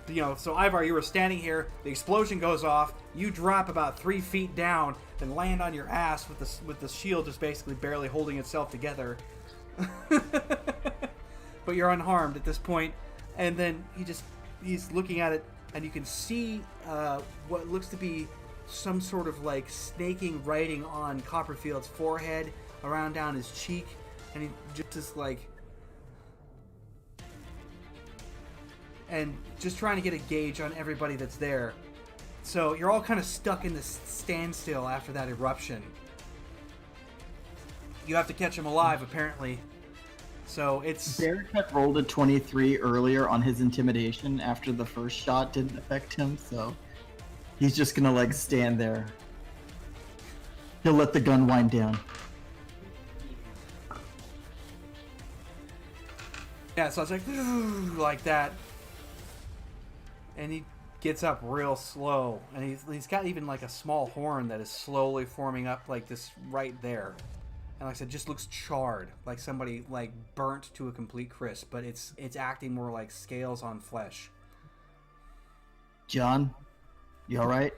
You know, so Ivar, you were standing here, the explosion goes off, you drop about 3 feet down and land on your ass with the shield just basically barely holding itself together. But you're unharmed at this point, and then he's looking at it, and you can see what looks to be some sort of like snaking writing on Copperfield's forehead, around down his cheek, and he just like, and just trying to get a gauge on everybody that's there. So you're all kind of stuck in this standstill after that eruption. You have to catch him alive, apparently. So it's... Derek had rolled a 23 earlier on his intimidation after the first shot didn't affect him, so he's just gonna, like, stand there. He'll let the gun wind down. Yeah, so it's like that. And he gets up real slow. And he's got even, like, a small horn that is slowly forming up like this right there. And like I said, just looks charred, like somebody like burnt to a complete crisp, but it's acting more like scales on flesh. John, you all right?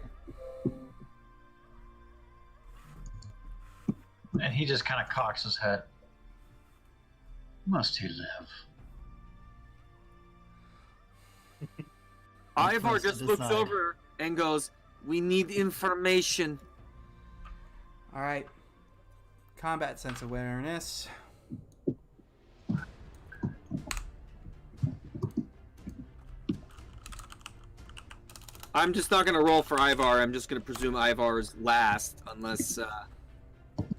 And he just kind of cocks his head. Must he live? Ivar just looks over and goes, "We need information." All right. Combat sense awareness. I'm just not going to roll for Ivar. I'm just going to presume Ivar's last, unless...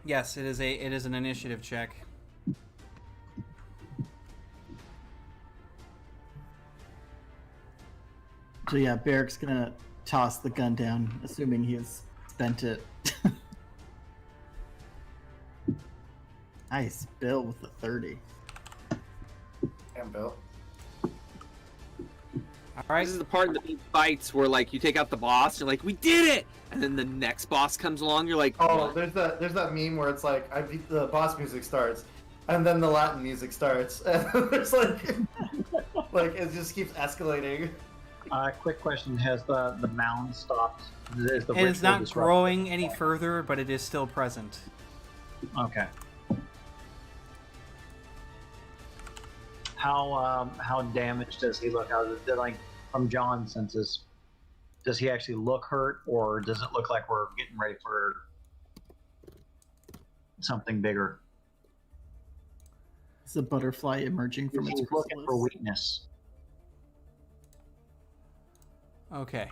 Yes, it is an initiative check. So yeah, Barrick's gonna toss the gun down, assuming he has spent it. Nice, Bill with the 30. Damn, Bill. All right. This is the part of the fights where, like, you take out the boss, you're like, "We did it!" And then the next boss comes along, you're like, Oh, "What?" there's that meme where it's like the boss music starts, and then the Latin music starts, and there's like it just keeps escalating. Quick question: has the mound stopped? Is the It is ritual not disrupted? growing any further, but it is still present. Okay. How damaged does he look? Like from John's senses, does he actually look hurt, or does it look like we're getting ready for something bigger? It's a butterfly emerging from its He's looking for chrysalis. weakness. Okay.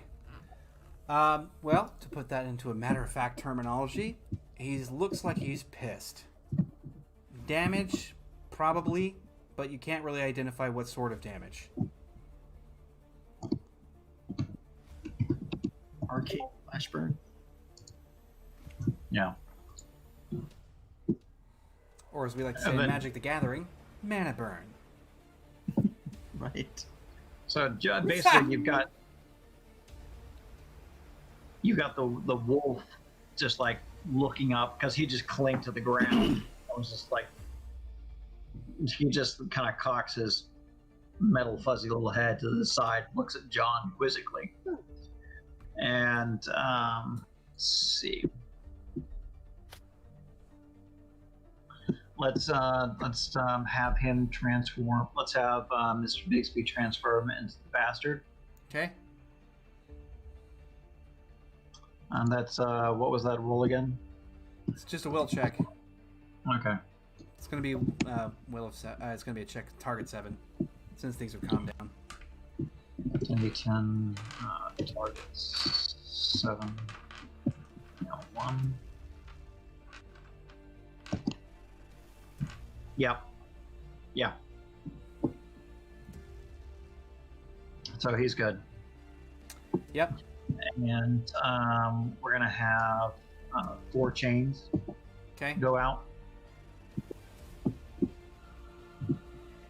Well, to put that into a matter-of-fact terminology, he looks like he's pissed. Damage, probably, but you can't really identify what sort of damage. Arcane flash burn. Yeah. Or as we like to say And in then- Magic the Gathering, mana burn. Right. So basically, you've got the wolf just like looking up because he just clinged to the ground. I was just like, he just kind of cocks his metal fuzzy little head to the side, looks at John quizzically, and let's see. Let's have him transform. Let's have Mr. Bixby transform into the bastard. Okay. And that's what was that roll again? It's just a will check. Okay. It's going to be will of it's going to be a check target 7 since things have calmed down. 10d10 targets 7. No, 1. Yep. Yeah. So he's good. Yep. And we're gonna have 4 chains Okay. go out,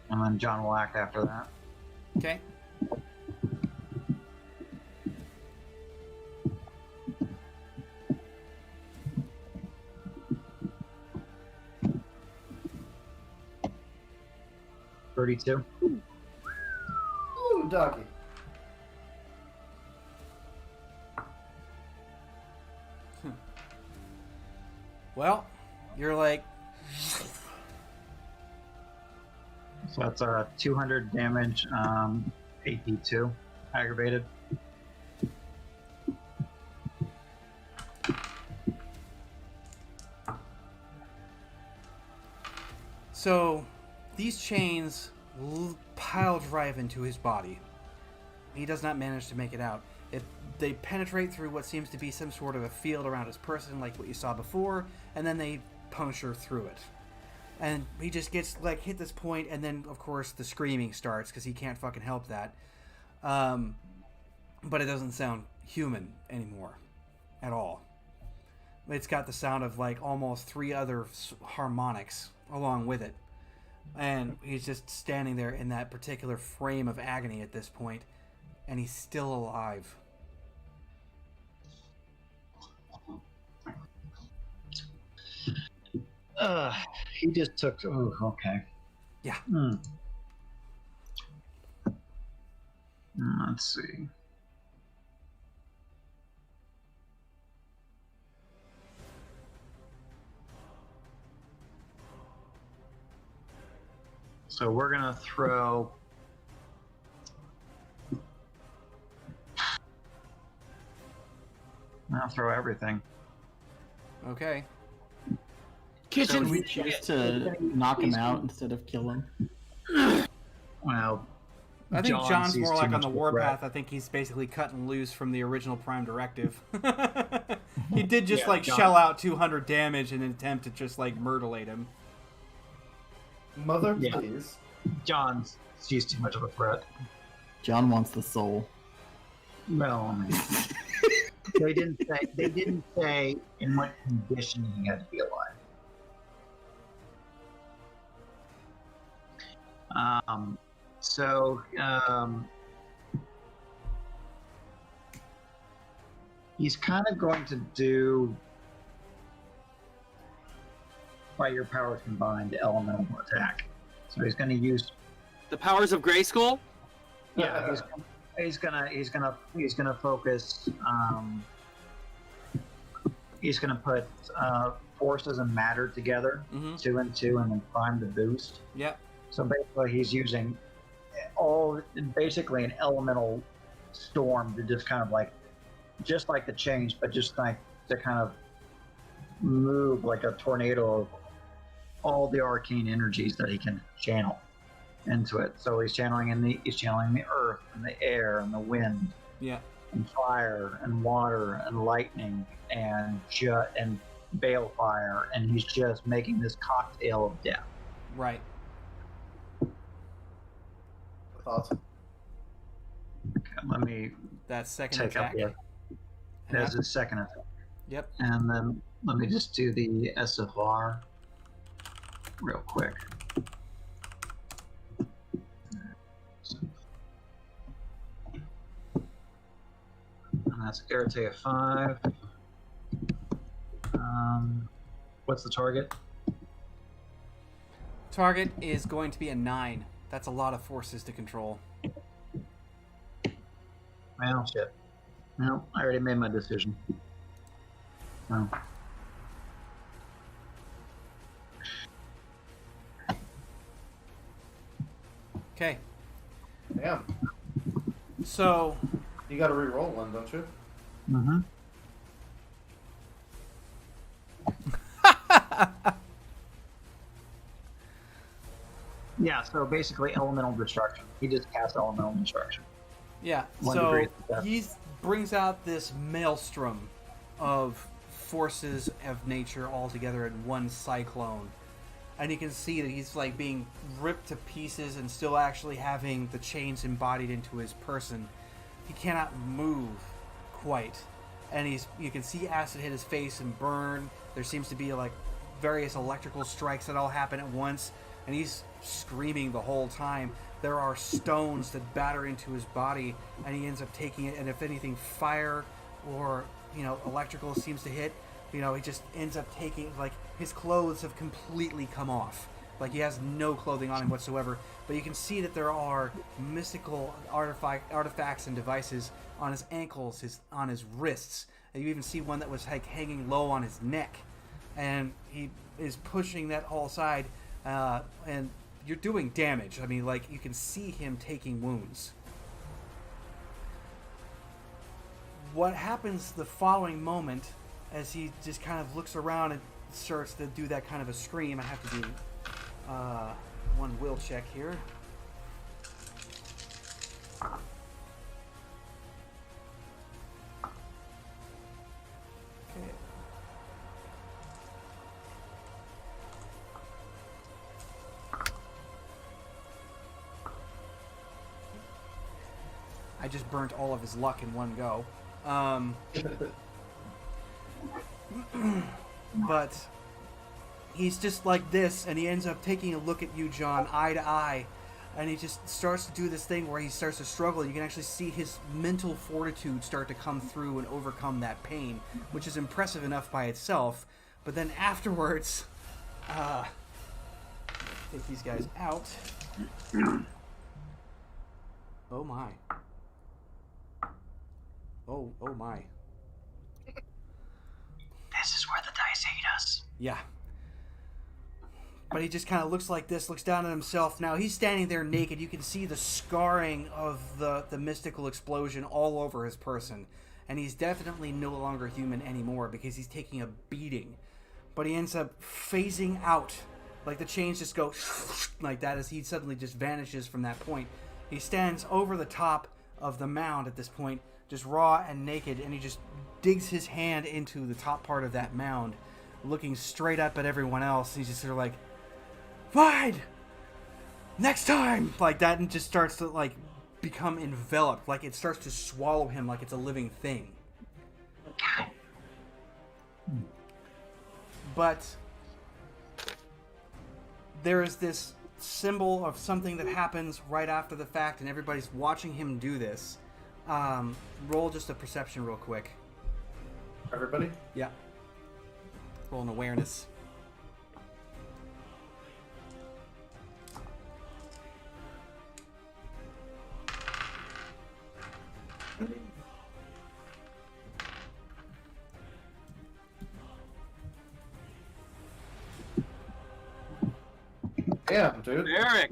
and then John will act after that. Okay. $32. Ooh, doggy. Well, you're like, So that's 200 damage, AP2 aggravated. so these chains pile drive into his body. He does not manage to make it out. They penetrate through what seems to be some sort of a field around his person, like what you saw before, and then they puncture through it. And he just gets like hit this point, and then of course the screaming starts because he can't fucking help that. But it doesn't sound human anymore, at all. It's got the sound of like almost 3 other harmonics along with it, and he's just standing there in that particular frame of agony at this point, and he's still alive. He just took. Oh, okay. Yeah. Let's see. So we're gonna throw. I'll throw everything. Okay. Kitchen. So We choose to knock him out instead of kill him. Well, I think John's sees more too like on much the of a warpath. threat. I think he's basically cutting loose from the original Prime Directive. He did just Yeah, like John- shell out 200 damage in an attempt to just like murderate him. Mother, Yeah. please. John sees too much of a threat. John wants the soul. Well, I mean, they didn't say. They didn't say in what condition he had to be alive. So he's kind of going to do, by your powers combined, elemental attack. So he's going to use. The powers of Grayskull? Yeah, he's gonna focus. He's gonna put forces and matter together, Mm-hmm. 2 and 2, and then prime the boost. Yep. So basically, he's using basically an elemental storm to just kind of like, just like the change, but just like to kind of move like a tornado of all the arcane energies that he can channel into it. So he's channeling the earth and the air and the wind Yeah. and fire and water and lightning and balefire, and he's just making this cocktail of death. Right. Thoughts? Okay, let me That second take up attack. the as a second attack. Yep. And then let me just do the SFR real quick. And that's Arete of 5. What's the target? Target is going to be a 9. That's a lot of forces to control. Well, shit. No, I already made my decision. Oh. Okay. Damn. So, You got to re-roll one, don't you? Mm-hmm. Yeah, so basically elemental destruction. He just cast elemental destruction. yeah. One So degree of success. he brings out this maelstrom of forces of nature all together in one cyclone. And you can see that he's like being ripped to pieces and still actually having the chains embodied into his person. He cannot move quite. And you can see acid hit his face and burn. There seems to be like various electrical strikes that all happen at once. And he's screaming the whole time. There are stones that batter into his body, and he ends up taking it. And if anything, fire or electrical seems to hit, he just ends up taking, like, his clothes have completely come off. Like, he has no clothing on him whatsoever. But you can see that there are mystical artifacts and devices on his ankles, on his wrists. And you even see one that was like hanging low on his neck. And he is pushing that all aside. And you're doing damage. I mean, like, you can see him taking wounds. What happens the following moment, as he just kind of looks around and starts to do that kind of a scream, I have to do one will check here. Okay. I just burnt all of his luck in one go. But he's just like this, and he ends up taking a look at you, John, eye to eye, and he just starts to do this thing where he starts to struggle. You can actually see his mental fortitude start to come through and overcome that pain, which is impressive enough by itself. But then afterwards, take these guys out. Oh my. Oh my. This is where the dice hate us. Yeah. But he just kind of looks like this, looks down at himself. Now, he's standing there naked. You can see the scarring of the mystical explosion all over his person. And he's definitely no longer human anymore because he's taking a beating. But he ends up phasing out. Like, the chains just go like that as he suddenly just vanishes from that point. He stands over the top of the mound at this point, just raw and naked, and he just digs his hand into the top part of that mound, looking straight up at everyone else. He's just sort of like, fine, next time, like that, and just starts to like become enveloped, like it starts to swallow him like it's a living thing. But there is this symbol of something that happens right after the fact, and everybody's watching him do this. Roll just a perception real quick. Everybody? Yeah. Roll an awareness. Damn, dude. Eric.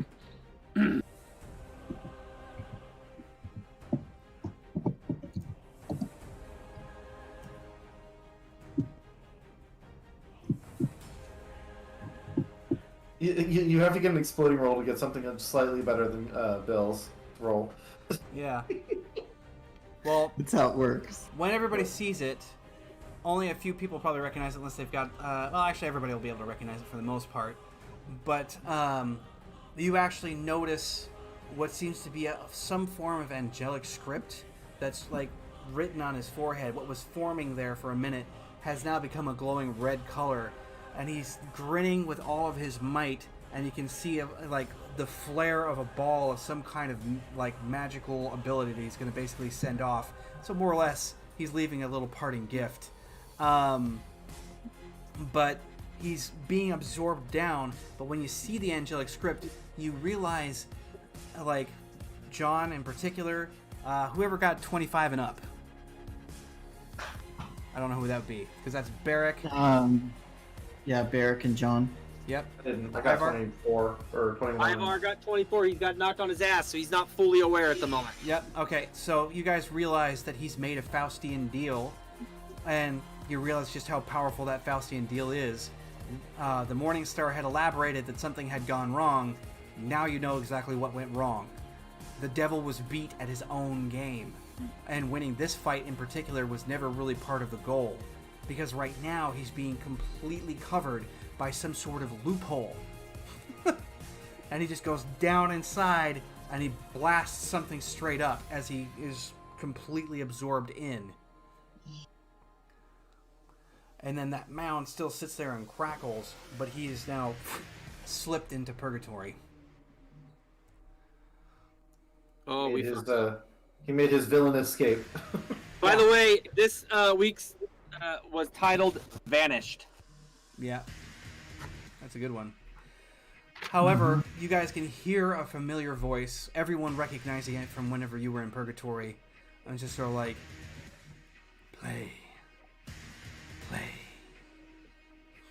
You have to get an exploding roll to get something slightly better than Bill's roll. Yeah. Well, That's how it works. when everybody sees it, only a few people probably recognize it unless they've got. Well, actually, everybody will be able to recognize it for the most part. But you actually notice what seems to be some form of angelic script that's like written on his forehead. What was forming there for a minute has now become a glowing red color, and he's grinning with all of his might. And you can see like the flare of a ball of some kind of like magical ability that he's going to basically send off. So more or less, he's leaving a little parting gift. But he's being absorbed down. But when you see the angelic script, you realize, like John in particular, whoever got 25 and up. I don't know who that would be because that's Barrick. Yeah, Barrick and John. Yep. I got 24 or 21. Ivar got 24. He's got knocked on his ass, so he's not fully aware at the moment. Yep. Okay. So you guys realize that he's made a Faustian deal, and you realize just how powerful that Faustian deal is. The Morning Star had elaborated that something had gone wrong. Now you know exactly what went wrong. The devil was beat at his own game, and winning this fight in particular was never really part of the goal, because right now he's being completely covered by some sort of loophole. And he just goes down inside and he blasts something straight up as he is completely absorbed in. And then that mound still sits there and crackles, but he is now slipped into purgatory. Oh, he made his villain escape. By the way, this week's was titled "Vanished." Yeah. That's a good one. However, you guys can hear a familiar voice, everyone recognizing it from whenever you were in purgatory. And it's just sort of like, play, play,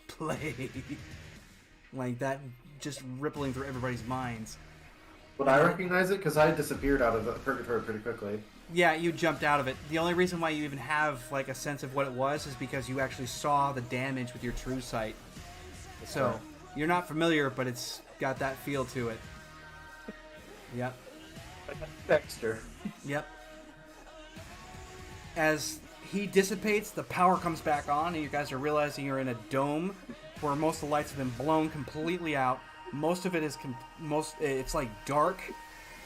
play. Like that just rippling through everybody's minds. Would I recognize it? Because I disappeared out of the purgatory pretty quickly. Yeah, you jumped out of it. The only reason why you even have like a sense of what it was is because you actually saw the damage with your true sight. So, you're not familiar, but it's got that feel to it. Yep. Dexter. Yep. As he dissipates, the power comes back on, and you guys are realizing you're in a dome where most of the lights have been blown completely out. Most of it is it's like dark.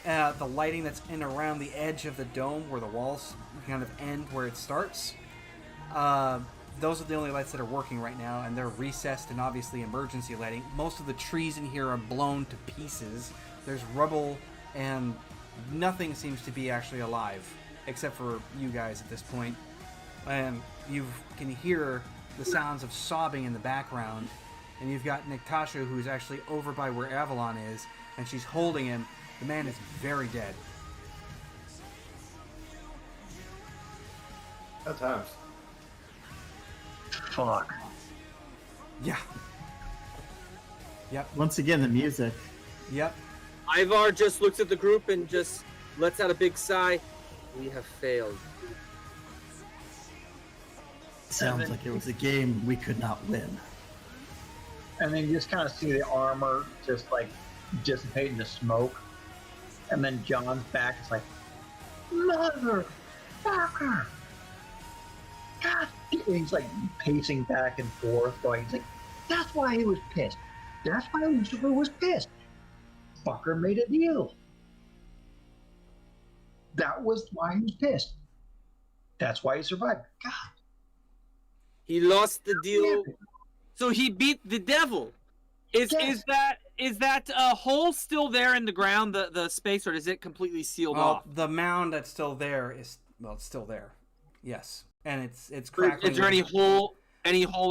The lighting that's in around the edge of the dome where the walls kind of end where it starts. Those are the only lights that are working right now, and they're recessed and obviously emergency lighting. Most of the trees in here are blown to pieces. There's rubble, and nothing seems to be actually alive, except for you guys at this point. And you can hear the sounds of sobbing in the background, and you've got Natasha, who's actually over by where Avalon is, and she's holding him. The man is very dead. At times. Fuck. Yeah. Yep. Once again, the music. Yep. Ivar just looks at the group and just lets out a big sigh. We have failed. Sounds like it was a game we could not win. And then you just kind of see the armor just like dissipate into smoke. And then John's back is like, motherfucker! God! And he's like pacing back and forth, going, he's like, that's why he was pissed. That's why Lucifer was pissed. Fucker made a deal. That was why he was pissed. That's why he survived. God. He lost the deal, so he beat the devil. Is that hole still there in the ground, the space, or is it completely sealed off? The mound that's still there is it's still there. Yes, and it's crackling. Is there any hole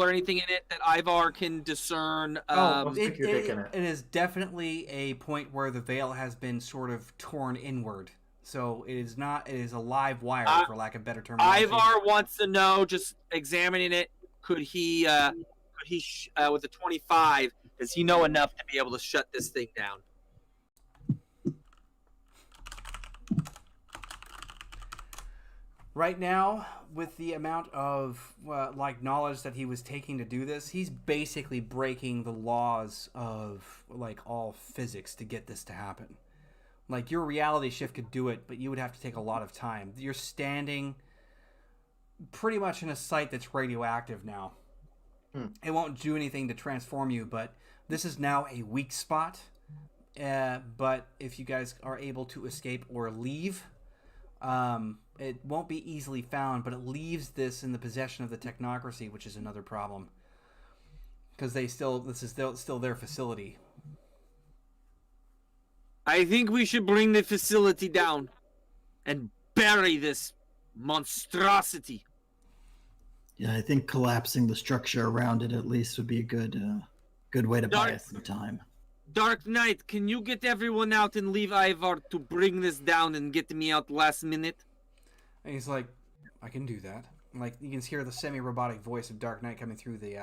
or anything in it that Ivar can discern? It is definitely a point where the veil has been sort of torn inward. So it is not. It is a live wire, for lack of better terminology. Ivar wants to know, just examining it, could he with the 25? Does he know enough to be able to shut this thing down? Right now, with the amount of knowledge that he was taking to do this, he's basically breaking the laws of all physics to get this to happen. Like, your reality shift could do it, but you would have to take a lot of time. You're standing pretty much in a site that's radioactive now. It won't do anything to transform you, but this is now a weak spot. But if you guys are able to escape or leave, it won't be easily found, but it leaves this in the possession of the technocracy, which is another problem. Because this is still their facility. I think we should bring the facility down and bury this monstrosity. Yeah, I think collapsing the structure around it at least would be a good way to buy us some time. Dark Knight, can you get everyone out and leave Ivar to bring this down and get me out last minute? And he's like, I can do that. Like, you can hear the semi-robotic voice of Dark Knight coming through the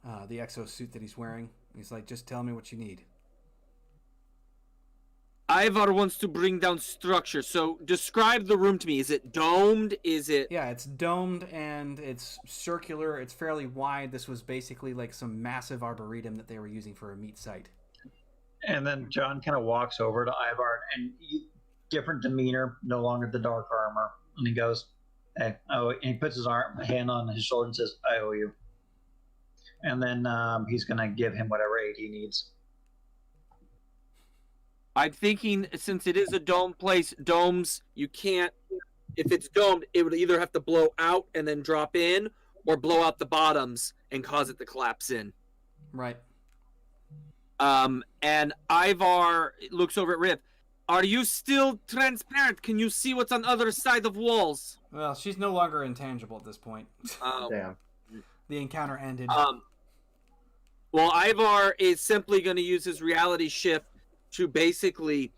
exosuit that he's wearing. He's like, just tell me what you need. Ivar wants to bring down structure, so describe the room to me. Is it domed? Is it... Yeah, it's domed and it's circular. It's fairly wide. This was basically like some massive arboretum that they were using for a meat site. And then John kind of walks over to Ivar, and different demeanor, no longer the dark armor. And he goes, "Hey," and he puts his hand on his shoulder and says, "I owe you." And then he's going to give him whatever aid he needs. I'm thinking, since it is a dome place, domes, you can't... If it's domed, it would either have to blow out and then drop in, or blow out the bottoms and cause it to collapse in. Right. And Ivar looks over at Rip. Are you still transparent? Can you see what's on the other side of walls? Well, she's no longer intangible at this point. Damn. The encounter ended. Well, Ivar is simply going to use his reality shift to basically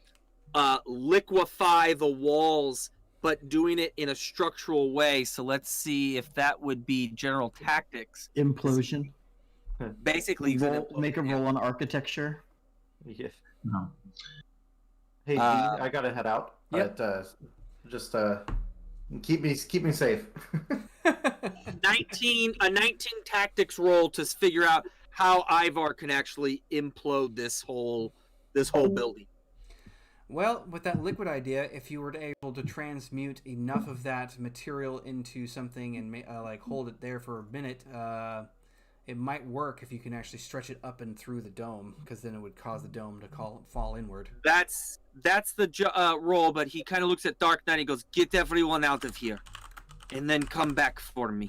liquefy the walls, but doing it in a structural way. So let's see if that would be general tactics. Implosion. Basically, Make a roll on architecture. Yes. No. Hey, Gene, I gotta head out. Yep. But just keep me safe. 19 tactics roll to figure out how Ivar can actually implode this whole building. Well, with that liquid idea, if you were able to transmute enough of that material into something and like hold it there for a minute, it might work if you can actually stretch it up and through the dome, because then it would cause the dome to fall inward. That's the roll, but he kind of looks at Dark Knight and he goes, "Get everyone out of here, and then come back for me."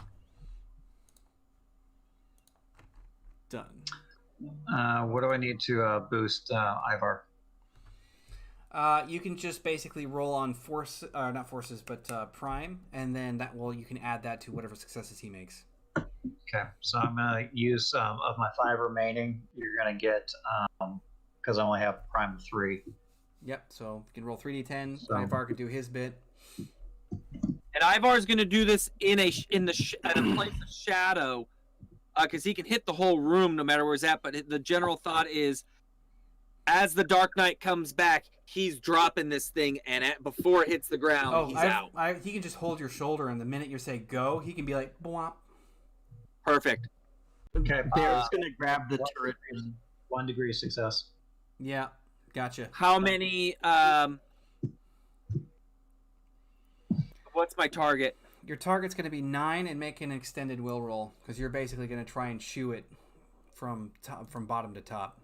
Done. What do I need to boost Ivar? You can just basically roll on not forces, but prime, and then you can add that to whatever successes he makes. Okay, so I'm going to use of my 5 remaining. You're going to get, because I only have prime 3. Yep, so you can roll 3d10. So- Ivar could do his bit. And Ivar's going to do this at a place of shadow, because he can hit the whole room no matter where he's at. But the general thought is, as the Dark Knight comes back, he's dropping this thing, and before it hits the ground, he's out. He can just hold your shoulder, and the minute you say go, he can be like, "Bwomp." Perfect. Okay, Bear's gonna grab the turret. 1 degree success. Yeah, gotcha. How many? What's my target? Your target's going to be 9 and make an extended will roll, because you're basically going to try and shoo it from bottom to top.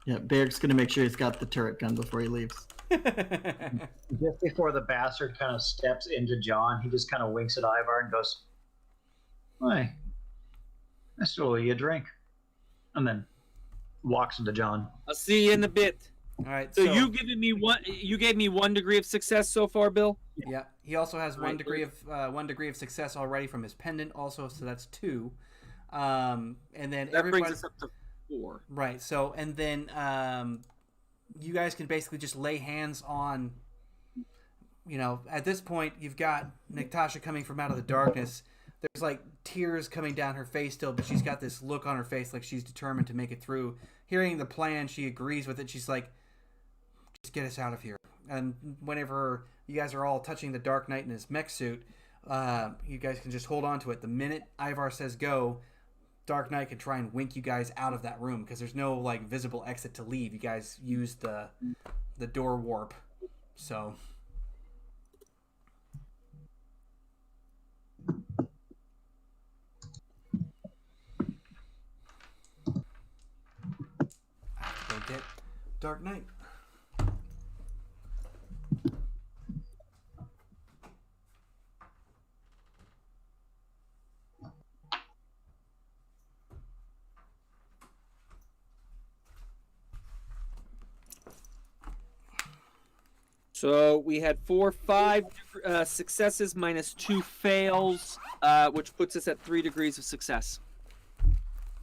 Yeah, Bear's gonna make sure he's got the turret gun before he leaves. Just before the bastard kind of steps into John, he just kind of winks at Ivar and goes, "Hey, I stole you a drink," and then walks into John. I'll see you in a bit. All right. So you gave me 1 degree of success so far, Bill. Yeah, he also has Right, 1 degree of success already from his pendant, also, so that's 2. And then That brings us up to 4. Right. So, and then you guys can basically just lay hands on. At this point, you've got Natasha coming from out of the darkness. There's like tears coming down her face still, but she's got this look on her face like she's determined to make it through. Hearing the plan, she agrees with it. She's like, "Just get us out of here." And whenever you guys are all touching the Dark Knight in his mech suit, you guys can just hold on to it. The minute Ivar says go, Dark Knight can try and wink you guys out of that room, because there's no like visible exit to leave. You guys used the door warp, so. Dark Knight. So we had 5 successes minus 2 fails, which puts us at 3 degrees of success.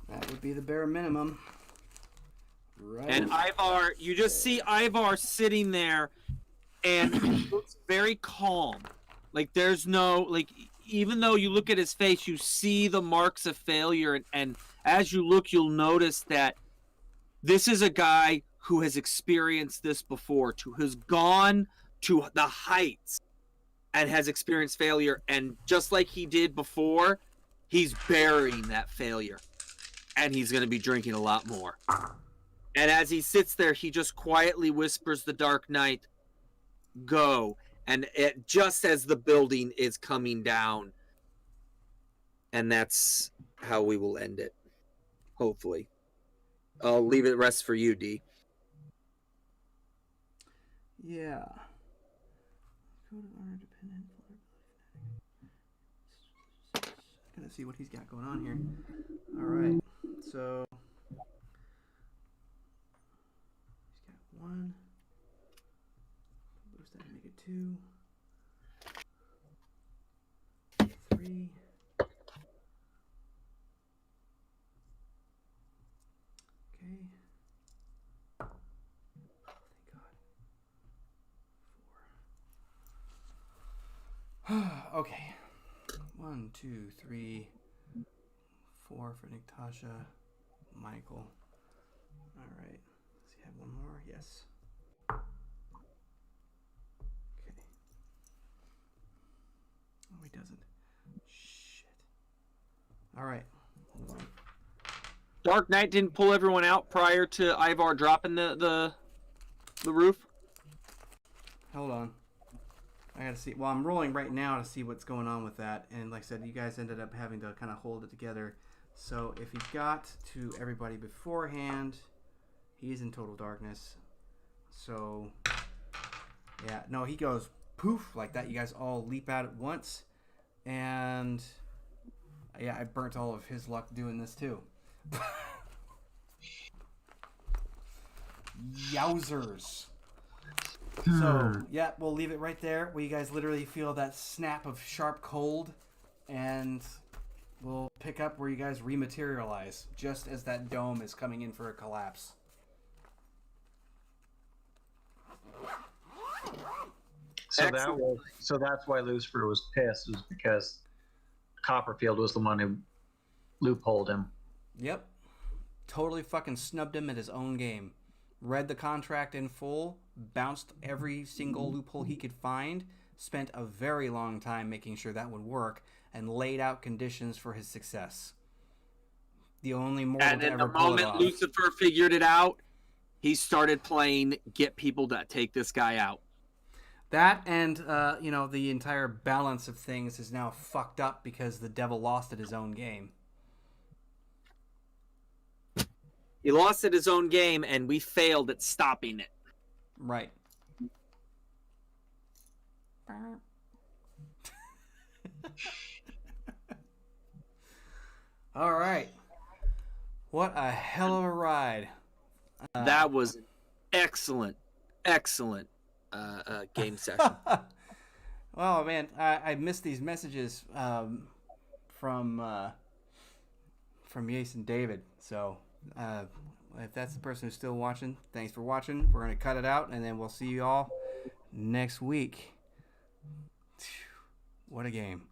That would be the bare minimum. Right. And Ivar, you just see Ivar sitting there, and he looks very calm. Like there's no, like, even though you look at his face, you see the marks of failure, and as you look, you'll notice that this is a guy who has experienced this before, who has gone to the heights and has experienced failure, and just like he did before, he's burying that failure, and he's going to be drinking a lot more. And as he sits there, he just quietly whispers the Dark Knight, "Go." And it just as the building is coming down. And that's how we will end it. Hopefully. I'll leave it rest for you, D. Yeah. Code of honor dependent. Gonna see what he's got going on here. All right. So he's got 1. Boost that to make it 2. 3. Okay. Thank God. 4. Okay. 1, 2, 3, 4 for Natasha, Michael. All right. Does he have one more? Yes. Okay. Oh, he doesn't. Shit. All right. Hold on. Dark Knight didn't pull everyone out prior to Ivar dropping the roof? Hold on. I gotta see. Well, I'm rolling right now to see what's going on with that. And like I said, you guys ended up having to kind of hold it together. So if he got to everybody beforehand, he's in total darkness. So, yeah. No, he goes poof like that. You guys all leap out at once. And, yeah, I burnt all of his luck doing this too. Yowzers. So, yeah, we'll leave it right there where you guys literally feel that snap of sharp cold, and we'll pick up where you guys rematerialize just as that dome is coming in for a collapse. So that's why Lucifer was pissed, was because Copperfield was the one who loopholed him. Yep. Totally fucking snubbed him at his own game. Read the contract in full, bounced every single loophole he could find, spent a very long time making sure that would work, and laid out conditions for his success. The only mortal And to then ever the pull it moment off. Lucifer figured it out, he started playing get people to take this guy out. That and, the entire balance of things is now fucked up because the devil lost at his own game. He lost at his own game, and we failed at stopping it. Right. All right. What a hell of a ride. That was excellent game session. Well, man, I missed these messages from Yace and David. So if that's the person who's still watching, thanks for watching. We're going to cut it out, and then we'll see you all next week. What a game.